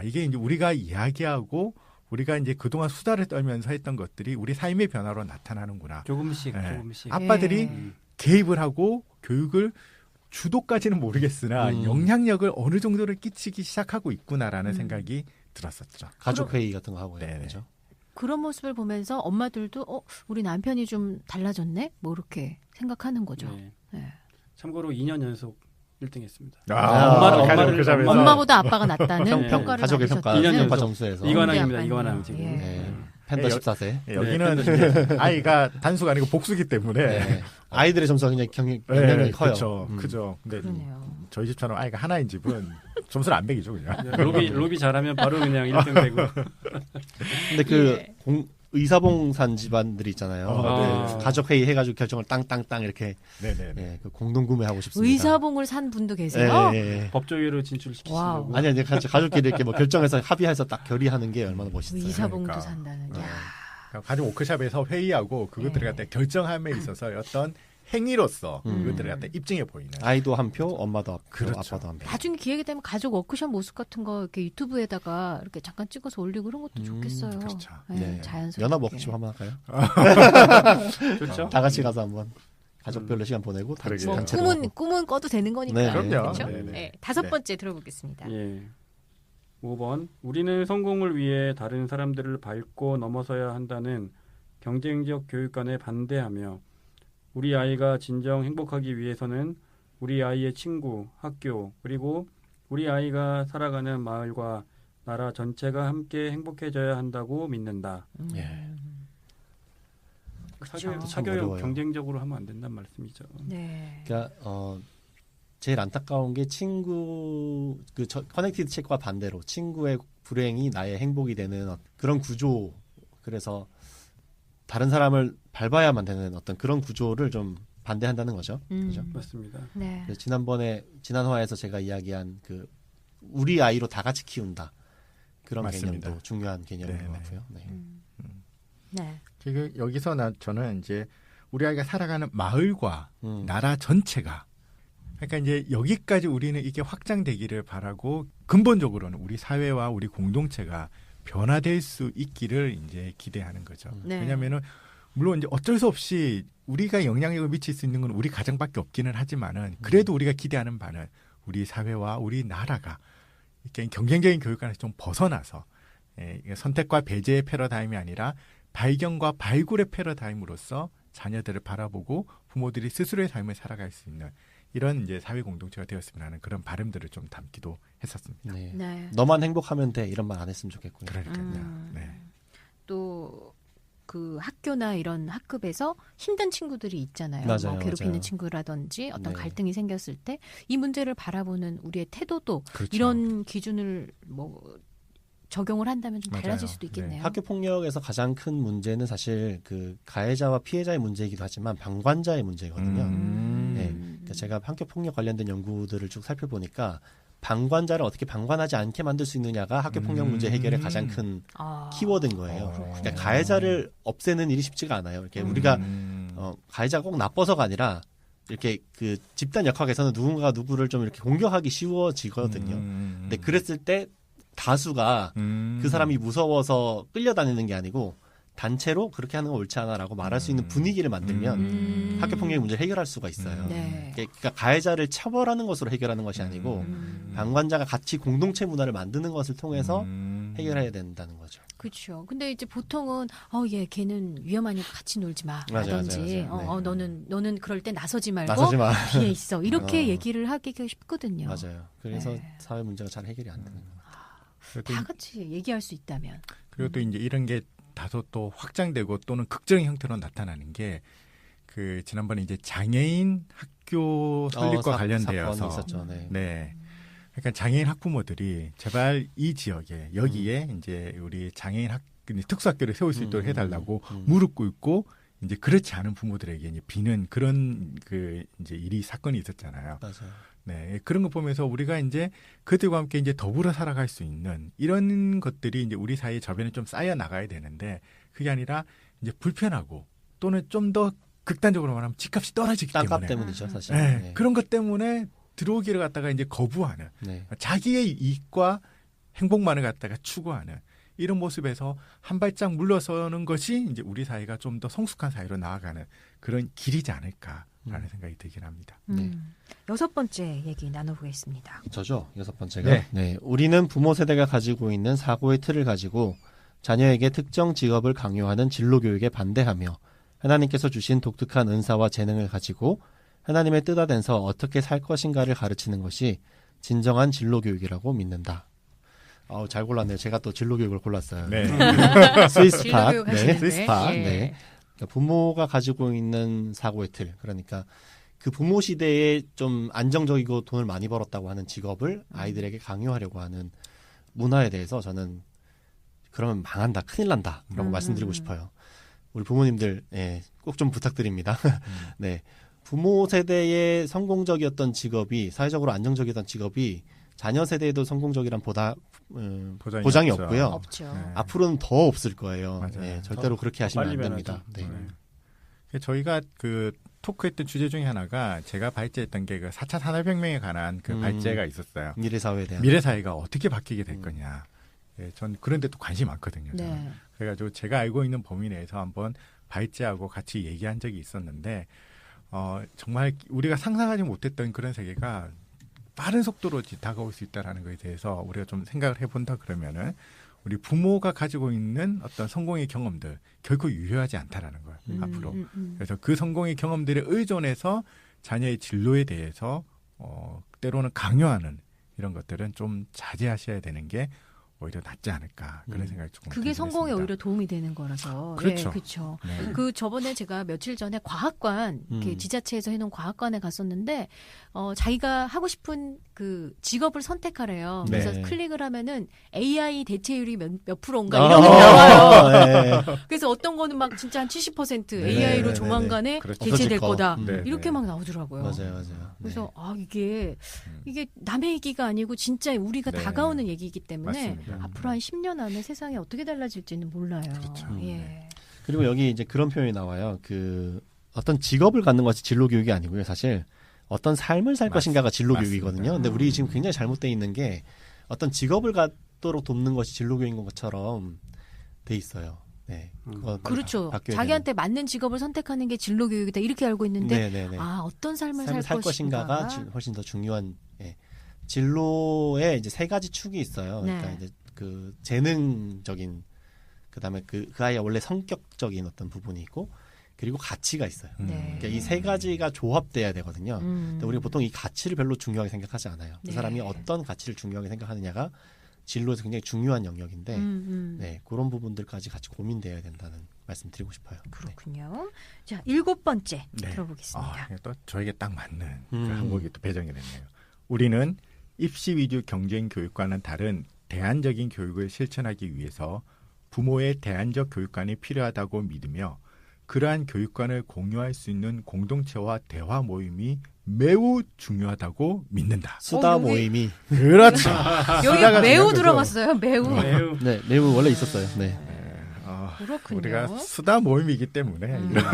B: 이게 이제 우리가 이야기하고 우리가 이제 그동안 수다를 떨면서 했던 것들이 우리 삶의 변화로 나타나는구나.
D: 조금씩.
B: 아빠들이 개입을 하고 교육을 주도까지는 모르겠으나 영향력을 어느 정도를 끼치기 시작하고 있구나라는 생각이 들었었죠.
C: 가족 회의 같은 거 하고
B: 네.
C: 그죠.
A: 그런 모습을 보면서 엄마들도 우리 남편이 좀 달라졌네? 뭐 이렇게 생각하는 거죠.
D: 네.
A: 네.
D: 참고로 2년 연속 1등했습니다.
B: 엄마를
A: 엄마보다 아빠가 낫다는
D: 네.
A: 평가를
C: 가족의
A: 받으셨다는.
C: 평가,
D: 2년
C: 평가
D: 연속.
C: 점수에서
D: 이관왕입니다.
A: 네.
D: 이관왕 지금.
A: 예.
C: 네. 펜더 14세.
B: 네, 여기는 이제 아이가 단수가 아니고 복수기 때문에
C: 네. 아이들의 점수가 굉장히 영향력이 커요.
B: 그렇죠. 그죠. 근데
A: 그러네요.
B: 저희 집처럼 아이가 하나인 집은 점수를 안 매기죠 그냥.
D: 로비 잘하면 바로 그냥 1등 되고.
C: 근데 그 의사봉산 집안들이 있잖아요. 네. 가족 회의 해가지고 결정을 땅땅땅 이렇게 네, 그 공동 구매하고 싶습니다.
A: 의사봉을 산 분도 계세요?
C: 네.
D: 법조위로 진출시키시려고.
C: 아니 가족끼리 이렇게 뭐 결정해서 합의해서 딱 결의하는 게 얼마나 멋있어요.
A: 의사봉도
B: 그러니까.
A: 산다는. 야.
B: 가족 워크숍에서 회의하고 그것들을 갖다 결정함에 있어서 어떤 행위로서 그것들을 갖다 입증해 보이는.
C: 아이도 한 표, 엄마도 한 표,
B: 그렇죠.
C: 아빠도 한 표.
A: 나중에 기회가 되면 가족 워크숍 모습 같은 거 이렇게 유튜브에다가 이렇게 잠깐 찍어서 올리고 그런 것도 좋겠어요.
B: 그렇죠.
A: 네, 자연스럽게.
C: 연합 워크숍 한번 할까요?
D: 그렇죠.
C: 다 같이 가서 한번 가족별로 시간 보내고 단체로
A: 뭐
C: 하고.
A: 꿈은 꿔도 되는 거니까.
C: 네,
B: 그럼요.
A: 그렇죠?
B: 네, 네.
A: 네, 5번째 들어보겠습니다.
D: 예. 5번. 우리는 성공을 위해 다른 사람들을 밟고 넘어서야 한다는 경쟁적 교육관에 반대하며 우리 아이가 진정 행복하기 위해서는 우리 아이의 친구, 학교, 그리고 우리 아이가 살아가는 마을과 나라 전체가 함께 행복해져야 한다고 믿는다.
C: 예.
D: 사교육
C: 어려워요.
D: 경쟁적으로 하면 안 된다는 말씀이죠.
A: 네.
C: 그러니까 제일 안타까운 게 친구 커넥티드 책과 반대로 친구의 불행이 나의 행복이 되는 그런 구조. 그래서 다른 사람을 밟아야만 되는 어떤 그런 구조를 좀 반대한다는 거죠. 그죠?
D: 맞습니다.
A: 네.
C: 지난 화에서 제가 이야기한 그 우리 아이로 다 같이 키운다. 그런
B: 맞습니다.
C: 개념도 중요한 개념인
B: 네,
C: 것
B: 네.
C: 같고요. 네.
A: 네.
B: 지금 여기서 저는 이제 우리 아이가 살아가는 마을과
C: 음.
B: 나라 전체가 그러니까 이제 여기까지 우리는 이게 확장되기를 바라고 근본적으로는 우리 사회와 우리 공동체가 변화될 수 있기를 이제 기대하는 거죠.
A: 네.
B: 왜냐하면은 물론 이제 어쩔 수 없이 우리가 영향력을 미칠 수 있는 건 우리 가정밖에 없기는 하지만은 그래도 우리가 기대하는 바는 우리 사회와 우리 나라가 이렇게 경쟁적인 교육관에서 좀 벗어나서 이게 선택과 배제의 패러다임이 아니라 발견과 발굴의 패러다임으로서 자녀들을 바라보고 부모들이 스스로의 삶을 살아갈 수 있는 이런 이제 사회 공동체가 되었으면 하는 그런 바람들을 좀 담기도 했었습니다.
C: 네.
A: 네.
C: 너만 행복하면 돼 이런 말 안 했으면 좋겠고요.
B: 그러니까요. 네.
A: 또 그 학교나 이런 학급에서 힘든 친구들이 있잖아요.
C: 맞아요,
A: 뭐 괴롭히는
C: 맞아요.
A: 친구라든지 어떤
C: 네.
A: 갈등이 생겼을 때 이 문제를 바라보는 우리의 태도도
B: 그렇죠.
A: 이런 기준을 뭐 적용을 한다면 좀 달라질
B: 맞아요.
A: 수도 있겠네요.
C: 학교 폭력에서 가장 큰 문제는 사실 그 가해자와 피해자의 문제이기도 하지만 방관자의 문제거든요. 네. 그러니까 제가 학교 폭력 관련된 연구들을 쭉 살펴보니까 방관자를 어떻게 방관하지 않게 만들 수 있느냐가 학교 폭력 문제 해결의 가장 큰 키워드인 거예요. 그러니까 가해자를 없애는 일이 쉽지가 않아요. 이렇게 우리가 가해자가 꼭 나빠서가 아니라 이렇게 그 집단 역학에서는 누군가가 누구를 좀 이렇게 공격하기 쉬워지거든요. 근데 그랬을 때 다수가 그 사람이 무서워서 끌려다니는 게 아니고 단체로 그렇게 하는 건 옳지 않아라고 말할 수 있는 분위기를 만들면 학교 폭력의 문제를 해결할 수가 있어요.
A: 네.
C: 그러니까 가해자를 처벌하는 것으로 해결하는 것이 아니고 방관자가 같이 공동체 문화를 만드는 것을 통해서 해결해야 된다는 거죠.
A: 그렇죠. 근데 이제 보통은 얘 걔는 위험하니까 같이 놀지 마라든지
C: 맞아요.
A: 너는 그럴 때 나서지 말고
C: 나서지 마.
A: 뒤에 있어. 이렇게 얘기를 하기가 쉽거든요.
C: 맞아요. 그래서
A: 네.
C: 사회 문제가 잘 해결이 안 되는 거예요.
A: 다 같이 얘기할 수 있다면.
B: 그리고 또 이제 이런 게 다소 또 확장되고 또는 극적인 형태로 나타나는 게 그 지난번에 이제 장애인 학교 설립과 관련되어서
C: 있었죠. 네.
B: 네. 그러니까 장애인 학부모들이 제발 이 지역에 여기에 이제 우리 장애인 특수학교를 세울 수 있도록 해달라고 무릎 꿇고 이제 그렇지 않은 부모들에게 이제 비는 그런 그 이제 사건이 있었잖아요.
C: 맞아요.
B: 네, 그런 거 보면서 우리가 이제 그들과 함께 이제 더불어 살아갈 수 있는 이런 것들이 이제 우리 사회의 저변에 좀 쌓여 나가야 되는데 그게 아니라 이제 불편하고 또는 좀 더 극단적으로 말하면 집값이 떨어지기
C: 땅값
B: 때문에
C: 때문이죠, 사실.
B: 네,
C: 네.
B: 그런 것 때문에 들어오기를 갖다가 이제 거부하는
C: 네.
B: 자기의 이익과 행복만을 갖다가 추구하는 이런 모습에서 한 발짝 물러서는 것이 이제 우리 사회가 좀 더 성숙한 사회로 나아가는 그런 길이지 않을까라는 생각이 들긴 합니다.
C: 네.
A: 6번째 얘기 나눠보겠습니다.
C: 저죠. 6번째가.
B: 네.
C: 네. 우리는 부모 세대가 가지고 있는 사고의 틀을 가지고 자녀에게 특정 직업을 강요하는 진로 교육에 반대하며 하나님께서 주신 독특한 은사와 재능을 가지고 하나님의 뜻 안에서 어떻게 살 것인가를 가르치는 것이 진정한 진로 교육이라고 믿는다. 잘 골랐네요. 제가 또 진로 교육을 골랐어요.
B: 네.
C: 스위스파.
A: 진로 교육 하시는데.
C: 스위스파.
A: 예.
C: 네. 그러니까 부모가 가지고 있는 사고의 틀. 그러니까 그 부모 시대에 좀 안정적이고 돈을 많이 벌었다고 하는 직업을 아이들에게 강요하려고 하는 문화에 대해서 저는 그러면 망한다, 큰일 난다라고 말씀드리고 싶어요. 우리 부모님들 꼭 좀 부탁드립니다. 네, 부모 세대의 성공적이었던 직업이 사회적으로 안정적이었던 직업이 자녀 세대에도 성공적이란 보장이 없고요.
A: 없죠.
B: 네.
C: 앞으로는 더 없을 거예요. 네, 절대로 그렇게 하시면 안 됩니다. 네.
B: 저희가 그 토크했던 주제 중에 하나가 제가 발제했던 게 그 4차 산업혁명에 관한 그 발제가 있었어요.
C: 미래사회에 대한.
B: 미래사회가 어떻게 바뀌게 될 거냐. 예, 전 그런 데 또 관심이 많거든요.
A: 네.
B: 그래가지고 제가 알고 있는 범위 내에서 한번 발제하고 같이 얘기한 적이 있었는데 정말 우리가 상상하지 못했던 그런 세계가 빠른 속도로 다가올 수 있다는 것에 대해서 우리가 좀 생각을 해본다 그러면은 우리 부모가 가지고 있는 어떤 성공의 경험들 결코 유효하지 않다라는 거예요. 앞으로. 그래서 그 성공의 경험들에 의존해서 자녀의 진로에 대해서 때로는 강요하는 이런 것들은 좀 자제하셔야 되는 게 오히려 낫지 않을까 그런 생각이 조금
A: 그게 성공에
B: 들었습니다.
A: 오히려 도움이 되는 거라서.
B: 그렇죠.
A: 예, 그렇죠.
B: 네.
A: 그 저번에 제가 며칠 전에 과학관 이렇게 지자체에서 해놓은 과학관에 갔었는데 자기가 하고 싶은 그 직업을 선택하래요. 그래서
C: 네.
A: 클릭을 하면은 AI 대체율이 몇 프로인가 이런 게 나와요.
C: 네.
A: 그래서 어떤 거는 막 진짜 한 70%
B: 네,
A: AI로
C: 네,
A: 조만간에
B: 네. 그렇죠.
A: 대체될
C: 없어질 거.
A: 거다.
B: 네,
A: 이렇게
B: 네.
A: 막 나오더라고요.
C: 맞아요.
A: 그래서 이게 남의 얘기가 아니고 진짜 우리가
B: 네.
A: 다가오는 얘기이기 때문에
B: 맞습니다.
A: 앞으로 한 10년 안에 세상이 어떻게 달라질지는 몰라요.
B: 그렇죠.
A: 예.
C: 그리고 여기 이제 그런 표현이 나와요. 그 어떤 직업을 갖는 것이 진로 교육이 아니고요. 사실 어떤 삶을 살 것인가가 진로 교육이거든요. 근데 우리 지금 굉장히 잘못되어 있는 게 어떤 직업을 갖도록 돕는 것이 진로 교육인 것처럼 돼 있어요. 네.
A: 그렇죠.
C: 바뀌어야
A: 자기한테 맞는 직업을 선택하는 게 진로 교육이다 이렇게 알고 있는데
C: 네네네.
A: 어떤 삶을
C: 삶을 살 것인가가 훨씬 더 중요한 진로에 이제 세 가지 축이 있어요.
A: 네.
C: 그러니까 이제 그 재능적인 그다음에 그 아이의 원래 성격적인 어떤 부분이 있고 그리고 가치가 있어요.
A: 네.
C: 그러니까 이 세 가지가 조합돼야 되거든요. 근데 우리가 보통 이 가치를 별로 중요하게 생각하지 않아요.
A: 네.
C: 그 사람이 어떤 가치를 중요하게 생각하느냐가 진로에서 굉장히 중요한 영역인데 네, 그런 부분들까지 같이 고민돼야 된다는 말씀 드리고 싶어요.
A: 그렇군요. 자, 7번째
B: 네.
A: 들어보겠습니다.
B: 또 저에게 딱 맞는 그 항목이 또 배정이 됐네요. 우리는 입시 위주 경쟁 교육과는 다른 대안적인 교육을 실천하기 위해서 부모의 대안적 교육관이 필요하다고 믿으며 그러한 교육관을 공유할 수 있는 공동체와 대화 모임이 매우 중요하다고 믿는다.
C: 수다
A: 여기-
C: 모임이
B: 그렇죠.
A: 여기
B: 수다가
A: 매우
B: 중요한 거죠.
A: 들어갔어요. 매우.
D: 매우
C: 네, 매우 원래 있었어요. 네.
A: 그렇군요.
B: 우리가 수다 모임이기 때문에 이런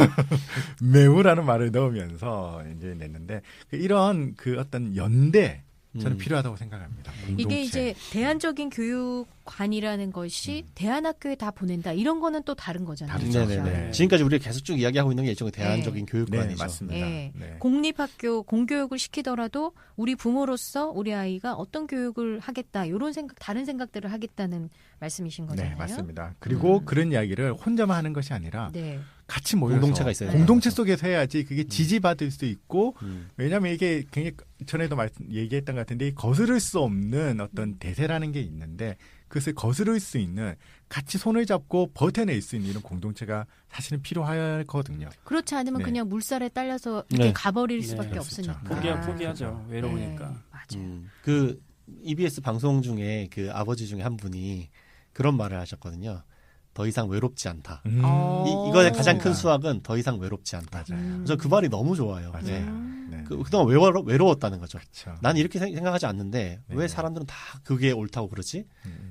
B: 매우라는 말을 넣으면서 이제 냈는데 이런 그 어떤 연대 저는 필요하다고 생각합니다. 공동체.
A: 이게 이제 대안적인 교육관이라는 것이 대안학교에 다 보낸다. 이런 거는 또 다른 거잖아요.
B: 다르죠.
C: 네네네.
B: 네.
C: 지금까지 우리가 계속 쭉 이야기하고 있는 게 일종의 대안적인
B: 네,
C: 교육관이죠.
B: 맞습니다.
A: 예.
B: 네.
A: 공립학교 공교육을 시키더라도 우리 부모로서 우리 아이가 어떤 교육을 하겠다. 이런 생각, 다른 생각들을 하겠다는 말씀이신 거잖아요.
B: 네, 맞습니다. 그리고 그런 이야기를 혼자만 하는 것이 아니라
A: 네.
B: 같이 모여서
C: 공동체가 있어야
B: 공동체
C: 돼요.
B: 속에서 해야지 그게 지지받을 수 있고
C: 음.
B: 왜냐하면 이게 굉장히 전에도 얘기했던 것 같은데 거스를 수 없는 어떤 대세라는 게 있는데 그것을 거스를 수 있는 같이 손을 잡고 버텨낼 수 있는 이런 공동체가 사실은 필요하거든요.
A: 그렇지 않으면
B: 네.
A: 그냥 물살에 딸려서 이렇게
C: 네.
A: 가버릴
D: 네,
A: 수밖에
B: 그럴 수
A: 없으니까.
B: 있죠.
D: 포기하죠. 외로우니까.
A: 네, 맞아요.
C: 그 EBS 방송 중에 그 아버지 중에 한 분이 그런 말을 하셨거든요. 더 이상 외롭지 않다. 이거의 가장 큰 수학은 더 이상 외롭지 않다.
B: 맞아요.
C: 그래서 그 말이 너무 좋아요.
B: 맞아요.
C: 네.
B: 네.
C: 그동안 외로웠다는 거죠.
B: 그렇죠.
C: 난 이렇게 생각하지 않는데
B: 네.
C: 왜 사람들은 다 그게 옳다고 그러지?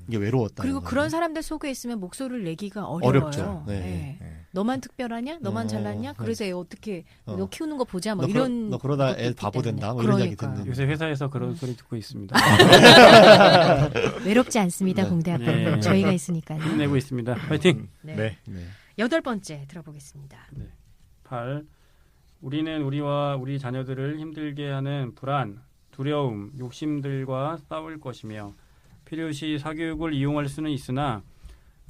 C: 이게 외로웠다는
A: 그리고
C: 거예요.
A: 그런 사람들 속에 있으면 목소리를 내기가 어려워요.
C: 어렵죠. 네.
A: 네.
B: 네.
A: 너만 특별하냐? 너만
C: 어,
A: 잘났냐?
C: 네.
A: 그래서 애 어떻게
C: 어.
A: 너 키우는 거 보자. 뭐
C: 너
A: 이런
C: 너 그러다
A: 것도
C: 애
A: 있기
C: 바보
A: 때문에.
C: 된다. 뭐 이런 이야기
A: 그러니까요.
C: 듣는.
D: 요새 회사에서 그런 소리 듣고 있습니다.
A: 외롭지 않습니다.
C: 네.
A: 공대 학부는
D: 네.
A: 저희가 있으니까요.
D: 힘내고 있습니다. 화이팅!
A: 네.
B: 네.
C: 네.
A: 8번째 들어보겠습니다.
D: 8. 우리는 우리와 우리 자녀들을 힘들게 하는 불안, 두려움, 욕심들과 싸울 것이며 필요시 사교육을 이용할 수는 있으나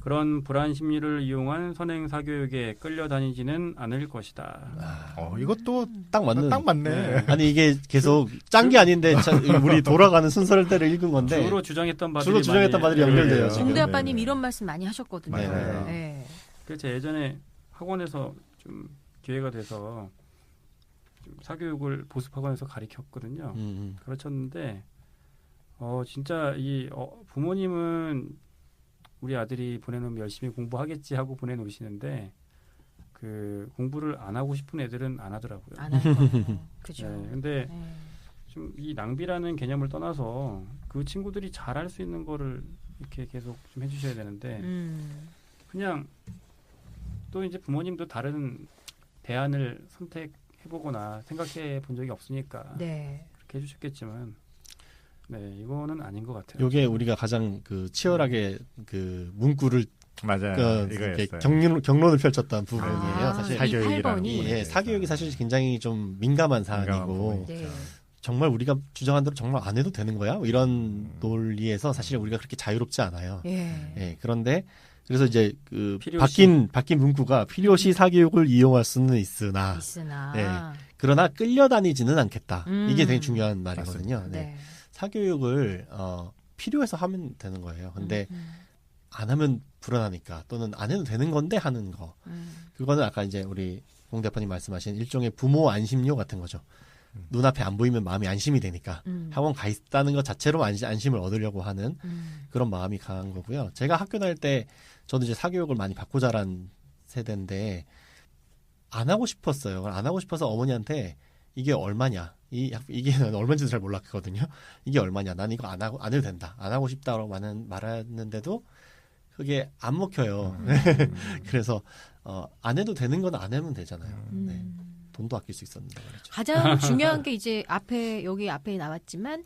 D: 그런 불안 심리를 이용한 선행 사교육에 끌려다니지는 않을 것이다.
B: 이것도
C: 딱 맞는.
B: 딱 맞네.
D: 네.
C: 아니 이게 계속 짠 게 아닌데 우리 돌아가는 순서대로 읽은 건데
D: 주로 주장했던 바들이
C: 주로 주장했던 바들이 연결돼요, 지금.
A: 공대
C: 네.
A: 아빠님 이런 말씀 많이 하셨거든요.
B: 맞아요.
A: 네.
D: 그래서 예전에 학원에서 좀 기회가 돼서 좀 사교육을 보습학원에서 가르쳤거든요. 가르쳤는데 진짜 부모님은 우리 아들이 보내놓으면 열심히 공부하겠지 하고 보내놓으시는데 그 공부를 안 하고 싶은 애들은 안 하더라고요.
A: 안 하고 그죠.
D: 네, 근데 좀 이 낭비라는 개념을 떠나서 그 친구들이 잘할 수 있는 거를 이렇게 계속 좀 해주셔야 되는데 그냥 또 이제 부모님도 다른 대안을 선택해보거나 생각해 본 적이 없으니까
A: 네.
D: 그렇게 해주셨겠지만 네 이거는 아닌 것 같아요.
C: 요게 우리가 가장 그 치열하게 그 문구를
B: 맞아요.
C: 이렇게
B: 이거였어요.
C: 경론을 펼쳤던 부분이에요. 사실
B: 사교육이라는
C: 예, 사교육이 사실 굉장히 좀 민감한 사안이고
A: 네.
C: 정말 우리가 주장한 대로 정말 안 해도 되는 거야? 이런 논리에서 사실 우리가 그렇게 자유롭지 않아요.
A: 예.
C: 예, 그런데 그래서 이제 그
D: 필요시.
C: 바뀐 문구가 필요시 사교육을 이용할 수는 있으나 예, 그러나 끌려다니지는 않겠다. 이게 되게 중요한 말이거든요. 네.
A: 네.
C: 사교육을 필요해서 하면 되는 거예요. 근데 안 하면 불안하니까 또는 안 해도 되는 건데 하는 거. 그거는 아까 이제 우리 공 대표님 말씀하신 일종의 부모 안심료 같은 거죠. 눈앞에 안 보이면 마음이 안심이 되니까 학원 가 있다는 것 자체로 안심을 얻으려고 하는 그런 마음이 강한 거고요. 제가 학교 다닐 때 저도 이제 사교육을 많이 받고 자란 세대인데 안 하고 싶었어요. 안 하고 싶어서 어머니한테 이게 얼마냐? 이게 얼마인지도 잘 몰랐거든요. 이게 얼마냐? 난 이거 안 해도 된다. 안 하고 싶다라고 말했는데도 그게 안 먹혀요. 그래서 안 해도 되는 건 안 하면 되잖아요. 네. 돈도 아낄 수 있었는데 말이죠.
A: 가장 중요한 게 이제 여기 앞에 나왔지만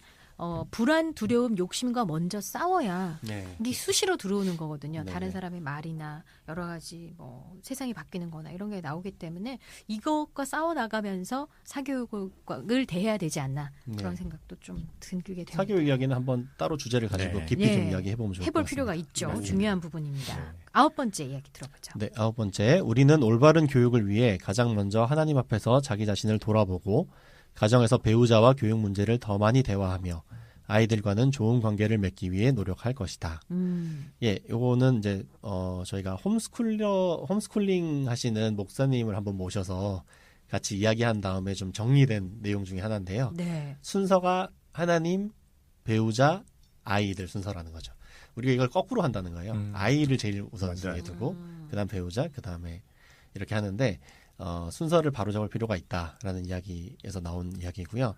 A: 불안, 두려움, 욕심과 먼저 싸워야
C: 네.
A: 이게 수시로 들어오는 거거든요.
C: 네.
A: 다른 사람의 말이나 여러 가지 뭐 세상이 바뀌는 거나 이런 게 나오기 때문에 이것과 싸워 나가면서 사교육을 대해야 되지 않나 그런
C: 네.
A: 생각도 좀 들게 됩니다.
C: 사교육 이야기는 한번 따로 주제를 가지고
B: 네.
C: 깊이
A: 네.
C: 좀 이야기해보면 좋을 것
A: 해볼
C: 같습니다.
A: 필요가 있죠.
C: 네.
A: 중요한 부분입니다.
B: 네.
A: 9번째 이야기 들어보죠.
C: 네, 9번째. 우리는 올바른 교육을 위해 가장 먼저 하나님 앞에서 자기 자신을 돌아보고 가정에서 배우자와 교육 문제를 더 많이 대화하며 아이들과는 좋은 관계를 맺기 위해 노력할 것이다. 예, 요거는 이제 저희가 홈스쿨링 하시는 목사님을 한번 모셔서 같이 이야기한 다음에 좀 정리된 내용 중에 하나인데요.
A: 네.
C: 순서가 하나님, 배우자, 아이들 순서라는 거죠. 우리가 이걸 거꾸로 한다는 거예요. 아이를 제일 우선순위에 두고 그다음 배우자, 그다음에 이렇게 하는데 순서를 바로잡을 필요가 있다라는 이야기에서 나온 이야기고요.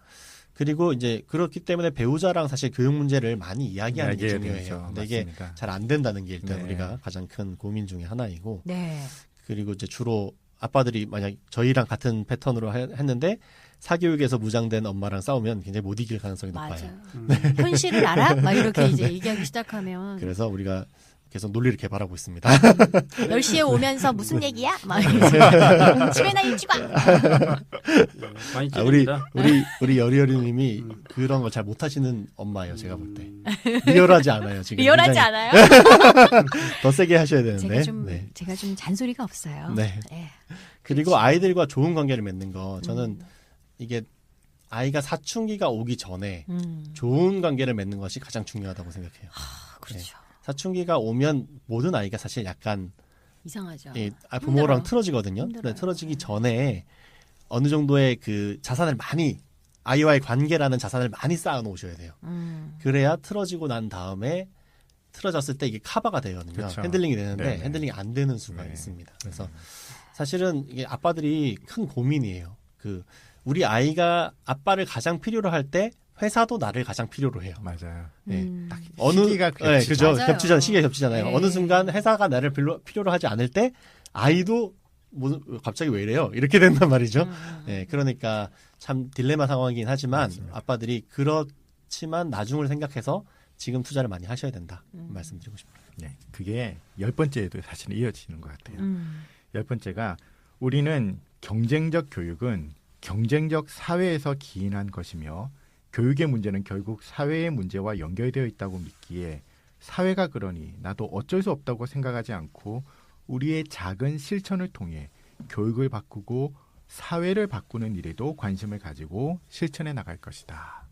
C: 그리고 이제 그렇기 때문에 배우자랑 사실 교육 문제를 많이 이야기하는 게 중요해요. 근데 이게 잘 안 된다는 게 일단
B: 네.
C: 우리가 가장 큰 고민 중에 하나이고
A: 네.
C: 그리고 이제 주로 아빠들이 만약 저희랑 같은 패턴으로 했는데 사교육에서 무장된 엄마랑 싸우면 굉장히 못 이길 가능성이 높아요.
A: 맞아요. 현실을 알아? 막 이렇게 이제 얘기하기 시작하면
C: 그래서 우리가 계속 논리를 개발하고 있습니다.
A: 10시에 오면서 무슨 얘기야? 막 이러면서 집에나 일찍 와.
D: 많이
C: 우리
D: 찔립니다.
C: 우리 여리여리님이 그런 걸 잘 못하시는 엄마예요. 제가 볼 때 리얼하지 않아요. 지금
A: 리얼하지
C: 굉장히
A: 않아요?
C: 더 세게 하셔야 되는데.
A: 제가 좀 잔소리가 없어요.
C: 네.
A: 네.
C: 그리고 아이들과 좋은 관계를 맺는 거 저는 이게 아이가 사춘기가 오기 전에 좋은 관계를 맺는 것이 가장 중요하다고 생각해요.
A: 그렇죠.
C: 사춘기가 오면 모든 아이가 사실 약간
A: 이상하죠.
C: 부모랑
A: 힘들어요.
C: 틀어지거든요.
A: 힘들어요.
C: 네, 틀어지기 전에 어느 정도의 그 자산을 많이 아이와의 관계라는 자산을 많이 쌓아 놓으셔야 돼요. 그래야 틀어지고 난 다음에 틀어졌을 때 이게 카바가 되거든요.
B: 그렇죠.
C: 핸들링이 되는데
B: 네네.
C: 핸들링이 안 되는 수가
B: 네.
C: 있습니다. 그래서 사실은 이게 아빠들이 큰 고민이에요. 우리 아이가 아빠를 가장 필요로 할 때 회사도 나를 가장 필요로 해요.
B: 맞아요.
C: 네.
B: 시기가 겹치죠.
C: 그죠.
A: 맞아요.
C: 시기가 겹치잖아요.
A: 네.
C: 어느 순간 회사가 나를 필요로 하지 않을 때 아이도 갑자기 왜 이래요? 이렇게 된단 말이죠. 네, 그러니까 참 딜레마 상황이긴 하지만
B: 맞습니다.
C: 아빠들이 그렇지만 나중을 생각해서 지금 투자를 많이 하셔야 된다. 말씀드리고 싶어요.
B: 네, 그게 10번째에도 사실은 이어지는 것 같아요. 10번째가 우리는 경쟁적 교육은 경쟁적 사회에서 기인한 것이며 교육의 문제는 결국 사회의 문제와 연결되어 있다고 믿기에 사회가 그러니 나도 어쩔 수 없다고 생각하지 않고 우리의 작은 실천을 통해 교육을 바꾸고 사회를 바꾸는 일에도 관심을 가지고 실천해 나갈 것이다.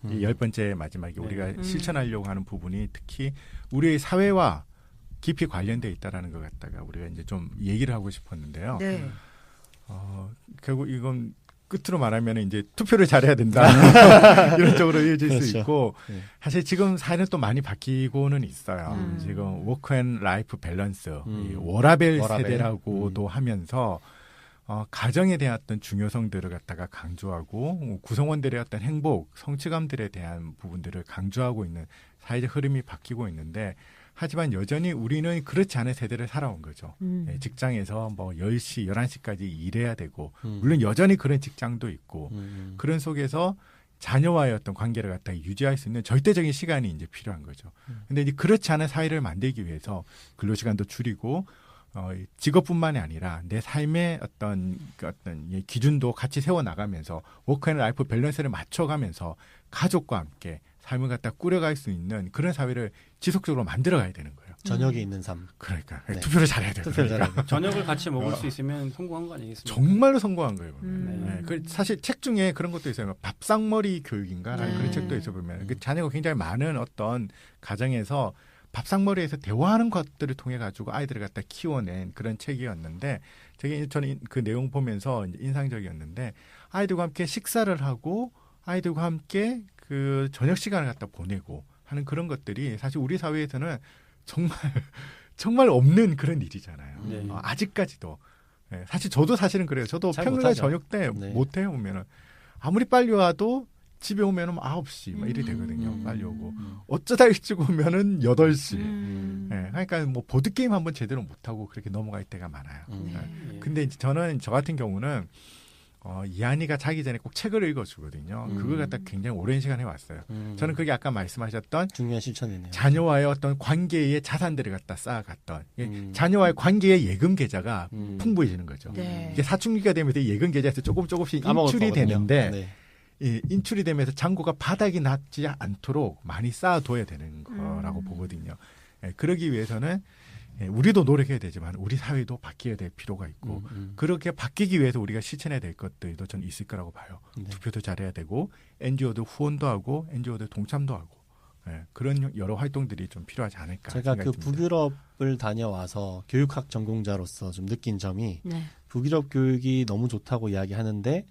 B: 이 10번째 마지막에 우리가 실천하려고 하는 부분이 특히 우리의 사회와 깊이 관련되어 있다는 것 같다가 우리가 이제 좀 얘기를 하고 싶었는데요.
A: 네.
B: 결국 이건 끝으로 말하면 이제 투표를 잘해야 된다. 이런 쪽으로 이어질
C: 그렇죠.
B: 수 있고
C: 네.
B: 사실 지금 사회는 또 많이 바뀌고는 있어요. 지금 워크 앤 라이프 밸런스, 이 워라밸 세대라고도 하면서 가정에 대한 어떤 중요성들을 갖다가 강조하고 구성원들의 어떤 행복, 성취감들에 대한 부분들을 강조하고 있는 사회적 흐름이 바뀌고 있는데 하지만 여전히 우리는 그렇지 않은 세대를 살아온 거죠. 직장에서 뭐 10시, 11시까지 일해야 되고 물론 여전히 그런 직장도 있고 그런 속에서 자녀와의 어떤 관계를 갖다 유지할 수 있는 절대적인 시간이 이제 필요한 거죠. 근데 이제 그렇지 않은 사회를 만들기 위해서 근로시간도 줄이고 직업뿐만이 아니라 내 삶의 어떤 기준도 같이 세워나가면서 워크앤라이프 밸런스를 맞춰가면서 가족과 함께 삶을 갖다 꾸려갈 수 있는 그런 사회를 지속적으로 만들어가야 되는 거예요.
C: 저녁에 있는 삶.
B: 그러니까
C: 네.
B: 투표를 잘해야 돼요.
C: 투표를
B: 그러니까.
C: 잘해야
D: 저녁을 같이 먹을 수 있으면 성공한 거 아니겠습니까?
B: 정말로 성공한 거예요.
A: 네.
B: 사실 책 중에 그런 것도 있어요. 밥상머리 교육인가라는 그런 책도 있어 보면 자녀가 굉장히 많은 어떤 가정에서 밥상머리에서 대화하는 것들을 통해 가지고 아이들을 갖다 키워낸 그런 책이었는데 저는 그 내용 보면서 인상적이었는데 아이들과 함께 식사를 하고 아이들과 함께 그 저녁 시간을 갖다 보내고 하는 그런 것들이 사실 우리 사회에서는 정말 없는 그런 일이잖아요.
D: 네.
B: 아직까지도. 네, 사실 저도 사실은 그래요. 저도
C: 잘
B: 평일날
C: 못하죠.
B: 저녁 때
C: 네.
B: 못해요. 오면은 아무리 빨리 와도 집에 오면은 9시 막 이리 되거든요. 빨리 오고 어쩌다 일찍 오면은 8시. 네, 그러니까 뭐 보드 게임 한번 제대로 못 하고 그렇게 넘어갈 때가 많아요. 네. 근데 이제 저 같은 경우는 이한이가 자기 전에 꼭 책을 읽어주거든요. 그걸 갖다 굉장히 오랜 시간 해왔어요. 저는 그게 아까 말씀하셨던
C: 중요한 실천이네요.
B: 자녀와의 어떤 관계의 자산들을 갖다 쌓아갔던 자녀와의 관계의 예금 계좌가 풍부해지는 거죠.
A: 네.
B: 이게 사춘기가 되면서 예금 계좌에서 조금씩
C: 까먹을
B: 인출이
C: 거거든요.
B: 되는데
C: 네.
B: 이 인출이 되면서 잔고가 바닥이 나지 않도록 많이 쌓아둬야 되는 거라고 보거든요. 그러기 위해서는 우리도 노력해야 되지만 우리 사회도 바뀌어야 될 필요가 있고 그렇게 바뀌기 위해서 우리가 실천해야 될 것들도 전 있을 거라고 봐요.
C: 네.
B: 투표도 잘해야 되고 NGO도 후원도 하고 NGO도 동참도 하고 그런 여러 활동들이 좀 필요하지 않을까
C: 제가 그
B: 생각이 듭니다.
C: 북유럽을 다녀와서 교육학 전공자로서 좀 느낀 점이
A: 네.
C: 북유럽 교육이 너무 좋다고 이야기하는데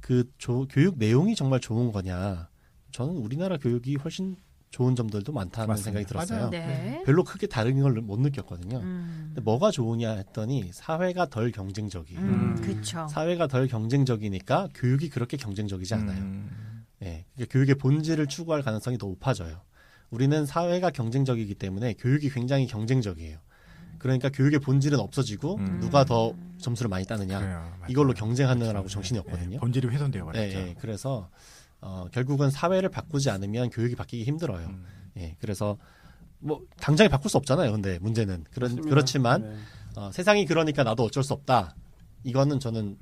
C: 그 교육 내용이 정말 좋은 거냐. 저는 우리나라 교육이 훨씬 좋은 점들도 많다는
B: 맞습니다.
C: 생각이 들었어요.
B: 맞아요.
A: 네.
C: 별로 크게 다른 걸 못 느꼈거든요. 근데 뭐가 좋으냐 했더니 사회가 덜 경쟁적이에요.
A: 그렇죠.
C: 사회가 덜 경쟁적이니까 교육이 그렇게 경쟁적이지 않아요. 네, 그러니까 교육의 본질을 추구할 가능성이 더 높아져요. 우리는 사회가 경쟁적이기 때문에 교육이 굉장히 경쟁적이에요. 그러니까 교육의 본질은 없어지고 누가 더 점수를 많이 따느냐
B: 그래요.
C: 이걸로 경쟁하느라고
B: 그렇죠.
C: 정신이 없거든요.
B: 본질이 훼손되어 버렸죠.
C: 네, 그래서 결국은 사회를 바꾸지 않으면 교육이 바뀌기 힘들어요. 예, 그래서 뭐 당장에 바꿀 수 없잖아요. 근데 문제는 그렇지만
D: 네.
C: 세상이 그러니까 나도 어쩔 수 없다. 이거는 저는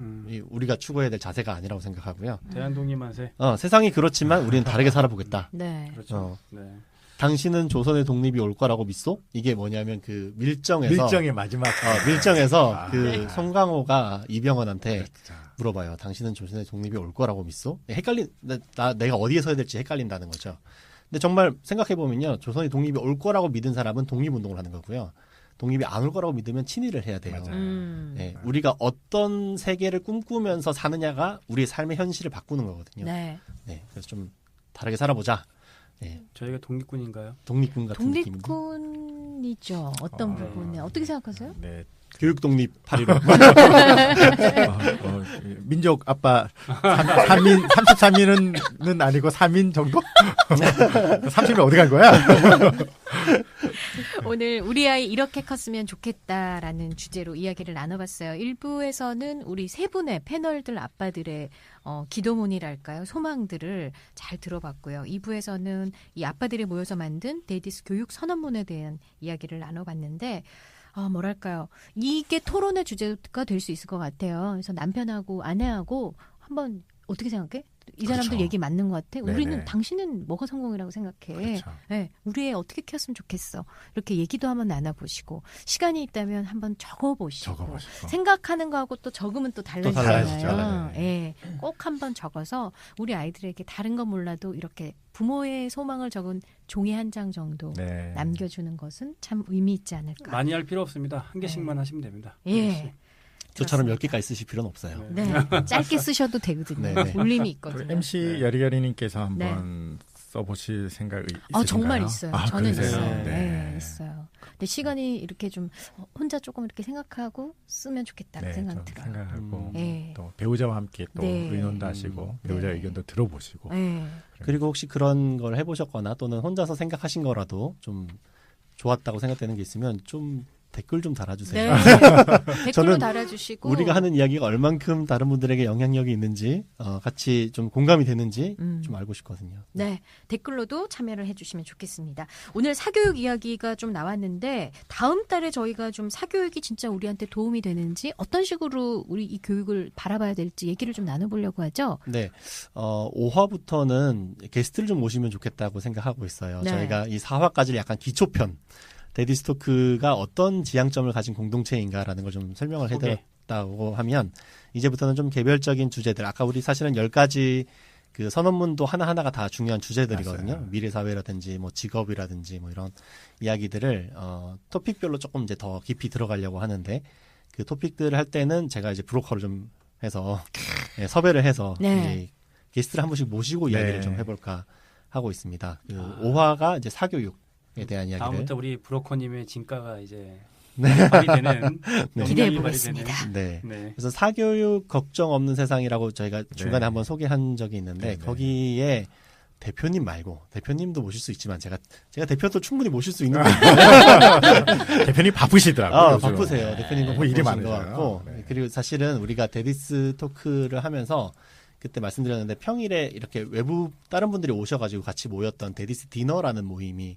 C: 우리가 추구해야 될 자세가 아니라고 생각하고요.
D: 대한독립만세.
C: 세상이 그렇지만 우리는 다르게 살아보겠다.
A: 네.
D: 그렇죠. 네.
C: 당신은 조선의 독립이 올 거라고 믿소? 이게 뭐냐면 그 밀정에서
B: 밀정의 마지막
C: 밀정에서 그
B: 네.
C: 송강호가 이병헌한테
B: 그렇죠.
C: 물어봐요. 당신은 조선의 독립이 올 거라고 믿소? 내가 어디에 서야 될지 헷갈린다는 거죠. 근데 정말 생각해 보면요, 조선의 독립이 올 거라고 믿은 사람은 독립운동을 하는 거고요. 독립이 안 올 거라고 믿으면 친일을 해야 돼요. 네, 우리가 어떤 세계를 꿈꾸면서 사느냐가 우리의 삶의 현실을 바꾸는 거거든요.
A: 네.
C: 네, 그래서 좀 다르게 살아보자. 네,
D: 저희가 독립군인가요?
C: 독립군 같은 느낌인데.
A: 독립군이죠. 어떤 부분에 어떻게 생각하세요?
B: 네.
C: 교육 독립 8.15.
B: 민족 아빠 3인 33인은 아니고 3인 정도? 30인 어디 간 거야?
A: 오늘 우리 아이 이렇게 컸으면 좋겠다라는 주제로 이야기를 나눠봤어요. 1부에서는 우리 세 분의 패널들 아빠들의 기도문이랄까요? 소망들을 잘 들어봤고요. 2부에서는 이 아빠들이 모여서 만든 데이디스 교육 선언문에 대한 이야기를 나눠봤는데 뭐랄까요. 이게 토론의 주제가 될 수 있을 것 같아요. 그래서 남편하고 아내하고 한번 어떻게 생각해? 이 사람들
B: 그렇죠.
A: 얘기 맞는 것 같아?
B: 네네.
A: 우리는 당신은 뭐가 성공이라고 생각해?
B: 그렇죠.
A: 네, 우리 애 어떻게 키웠으면 좋겠어? 이렇게 얘기도 한번 나눠보시고 시간이 있다면 한번 적어보시고 생각하는 거하고 또 적으면 또 달라지잖아요. 네, 꼭 한번 적어서 우리 아이들에게 다른 건 몰라도 이렇게 부모의 소망을 적은 종이 한 장 정도 남겨주는 것은 참 의미 있지 않을까.
D: 많이 할 필요 없습니다. 한 개씩만 하시면 됩니다.
A: 예.
C: 저처럼
A: 그렇습니다.
C: 10개까지 쓰실 필요는 없어요.
A: 네, 짧게 쓰셔도 되거든요.
C: 네.
A: 울림이 있거든요.
B: MC 여리여리님께서 한번 써보실 생각이 있으신가요?
A: 정말 있어요. 저는
B: 그러세요?
A: 있어요.
B: 네.
A: 네, 있어요. 근데 시간이 이렇게 좀 혼자 조금 이렇게 생각하고 쓰면 좋겠다는 생각이
B: 좀
A: 들어요.
B: 생각하고
A: 네.
B: 또 배우자와 함께 또
A: 네.
B: 의논도 하시고 배우자
A: 네.
B: 의견도 들어보시고
A: 네.
C: 그리고 혹시 그런 걸 해보셨거나 또는 혼자서 생각하신 거라도 좀 좋았다고 생각되는 게 있으면 좀 댓글 좀 달아주세요.
A: 네. 댓글로
C: 저는
A: 달아주시고
C: 우리가 하는 이야기가 얼만큼 다른 분들에게 영향력이 있는지 같이 좀 공감이 되는지 좀 알고 싶거든요.
A: 네, 댓글로도 참여를 해주시면 좋겠습니다. 오늘 사교육 이야기가 좀 나왔는데 다음 달에 저희가 좀 사교육이 진짜 우리한테 도움이 되는지 어떤 식으로 우리 이 교육을 바라봐야 될지 얘기를 좀 나눠보려고 하죠.
C: 네, 5화부터는 게스트를 좀 모시면 좋겠다고 생각하고 있어요.
A: 네.
C: 저희가 이 4화까지를 약간 기초편 데디스토크가 어떤 지향점을 가진 공동체인가라는 걸 좀 설명을 해드렸다고 하면 이제부터는 좀 개별적인 주제들 아까 우리 사실은 10가지 그 선언문도 하나하나가 다 중요한 주제들이거든요.
B: 맞아요.
C: 미래 사회라든지 뭐 직업이라든지 뭐 이런 이야기들을 토픽별로 조금 이제 더 깊이 들어가려고 하는데 그 토픽들을 할 때는 제가 이제 브로커를 좀 해서 섭외를 해서
A: 네.
C: 이제 게스트를 한 분씩 모시고 이야기를
B: 네.
C: 좀 해볼까 하고 있습니다. 그 5화가 이제 사교육에 대한 이야기를
D: 다음부터 우리 브로커님의 진가가 이제 발휘되는
C: 네.
A: 기대해
D: 역량이
A: 보겠습니다.
C: 네.
D: 네.
C: 그래서 사교육 걱정 없는 세상이라고 저희가 중간에
B: 네.
C: 한번 소개한 적이 있는데
B: 네, 네.
C: 거기에 대표님 말고 대표님도 모실 수 있지만 제가 대표도 충분히 모실 수 있는데
B: 대표님 바쁘시더라고요. 요즘.
C: 바쁘세요. 대표님도
B: 너무 일이
C: 바쁘신 것
B: 많으셔요.
C: 같고
B: 네.
C: 그리고 사실은 우리가 데디스 토크를 하면서 그때 말씀드렸는데 평일에 이렇게 외부 다른 분들이 오셔가지고 같이 모였던 데디스 디너라는 모임이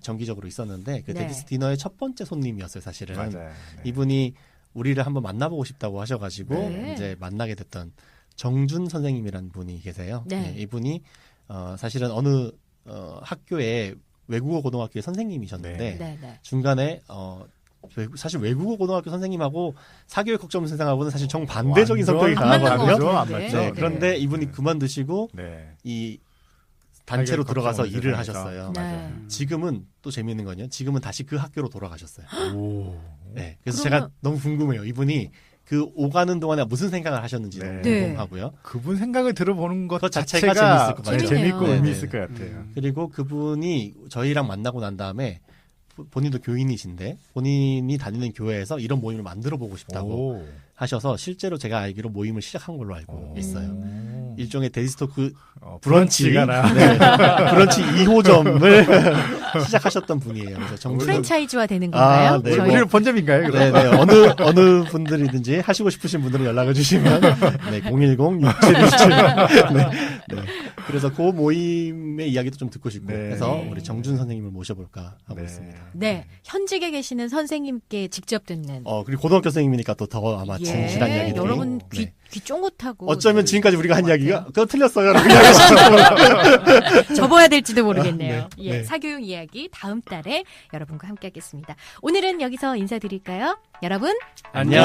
C: 정기적으로 있었는데 그
A: 네.
C: 데디스 디너의 첫 번째 손님이었어요. 사실은
B: 맞아요. 네.
C: 이분이 우리를 한번 만나보고 싶다고 하셔가지고
A: 네.
C: 이제 만나게 됐던 정준 선생님이라는 분이 계세요.
A: 네.
C: 이분이 사실은 어느 학교의 외국어 고등학교의 선생님이셨는데
A: 네, 네.
C: 중간에 사실 외국어 고등학교 선생님하고 사교육 걱정 세상하고는 사실 정반대적인 성격이
A: 안 맞는
C: 강하거든요.
A: 것
B: 안
A: 같은데.
B: 맞죠.
C: 네, 그런데 이분이 그만두시고
B: 네.
C: 이 단체로
B: 사교육
C: 들어가서
B: 걱정
C: 일을
B: 세상에서.
C: 하셨어요.
A: 네.
B: 맞아요.
C: 지금은 또 재미있는 건요. 지금은 다시 그 학교로 돌아가셨어요.
B: 오.
C: 네, 그래서
A: 그러면-
C: 제가 너무 궁금해요. 이분이 그 오가는 동안에 무슨 생각을 하셨는지 너무
B: 네.
C: 궁금하고요.
B: 그분 생각을 들어보는 것
C: 그것 자체가
B: 자체가
C: 재밌을 것 같아요.
B: 재밌고
A: 재밌네요.
B: 의미
C: 네.
B: 있을 것 같아요.
C: 그리고 그분이 저희랑 만나고 난 다음에 본인도 교인이신데 본인이 다니는 교회에서 이런 모임을 만들어 보고 싶다고
B: 오.
C: 하셔서 실제로 제가 알기로 모임을 시작한 걸로 알고 있어요. 일종의 데디스토크
B: 브런치 가나.
C: 네, 브런치 2호점을 시작하셨던 분이에요. 그래서 정준
A: 프랜차이즈화 되는 건가요?
C: 네.
A: 저희
B: 우리를 본점인가요? 그럼?
C: 네네 어느 분들이든지 하시고 싶으신 분들은 연락을 주시면 네 010-6727 네, 네. 그래서 그 모임의 이야기도 좀 듣고 싶고
B: 네.
C: 그래서
A: 네.
C: 우리 정준 선생님을 모셔볼까 하고
B: 네.
C: 있습니다.
A: 네, 현직에 계시는 선생님께 직접 듣는
C: 그리고 고등학교 선생님이니까 또 더 아마 진실한 이야기들이
A: 여러분 귀
C: 네.
A: 쫑긋하고
C: 어쩌면 지금까지 우리가 한
A: 것
C: 이야기가
A: 같아요.
C: 그거 틀렸어요. 라고 이야기하시죠.
A: 접어야 될지도 모르겠네요.
C: 네.
A: 예,
C: 네.
A: 사교육 이야기 다음 달에 여러분과 함께하겠습니다. 오늘은 여기서 인사드릴까요? 여러분
C: 안녕.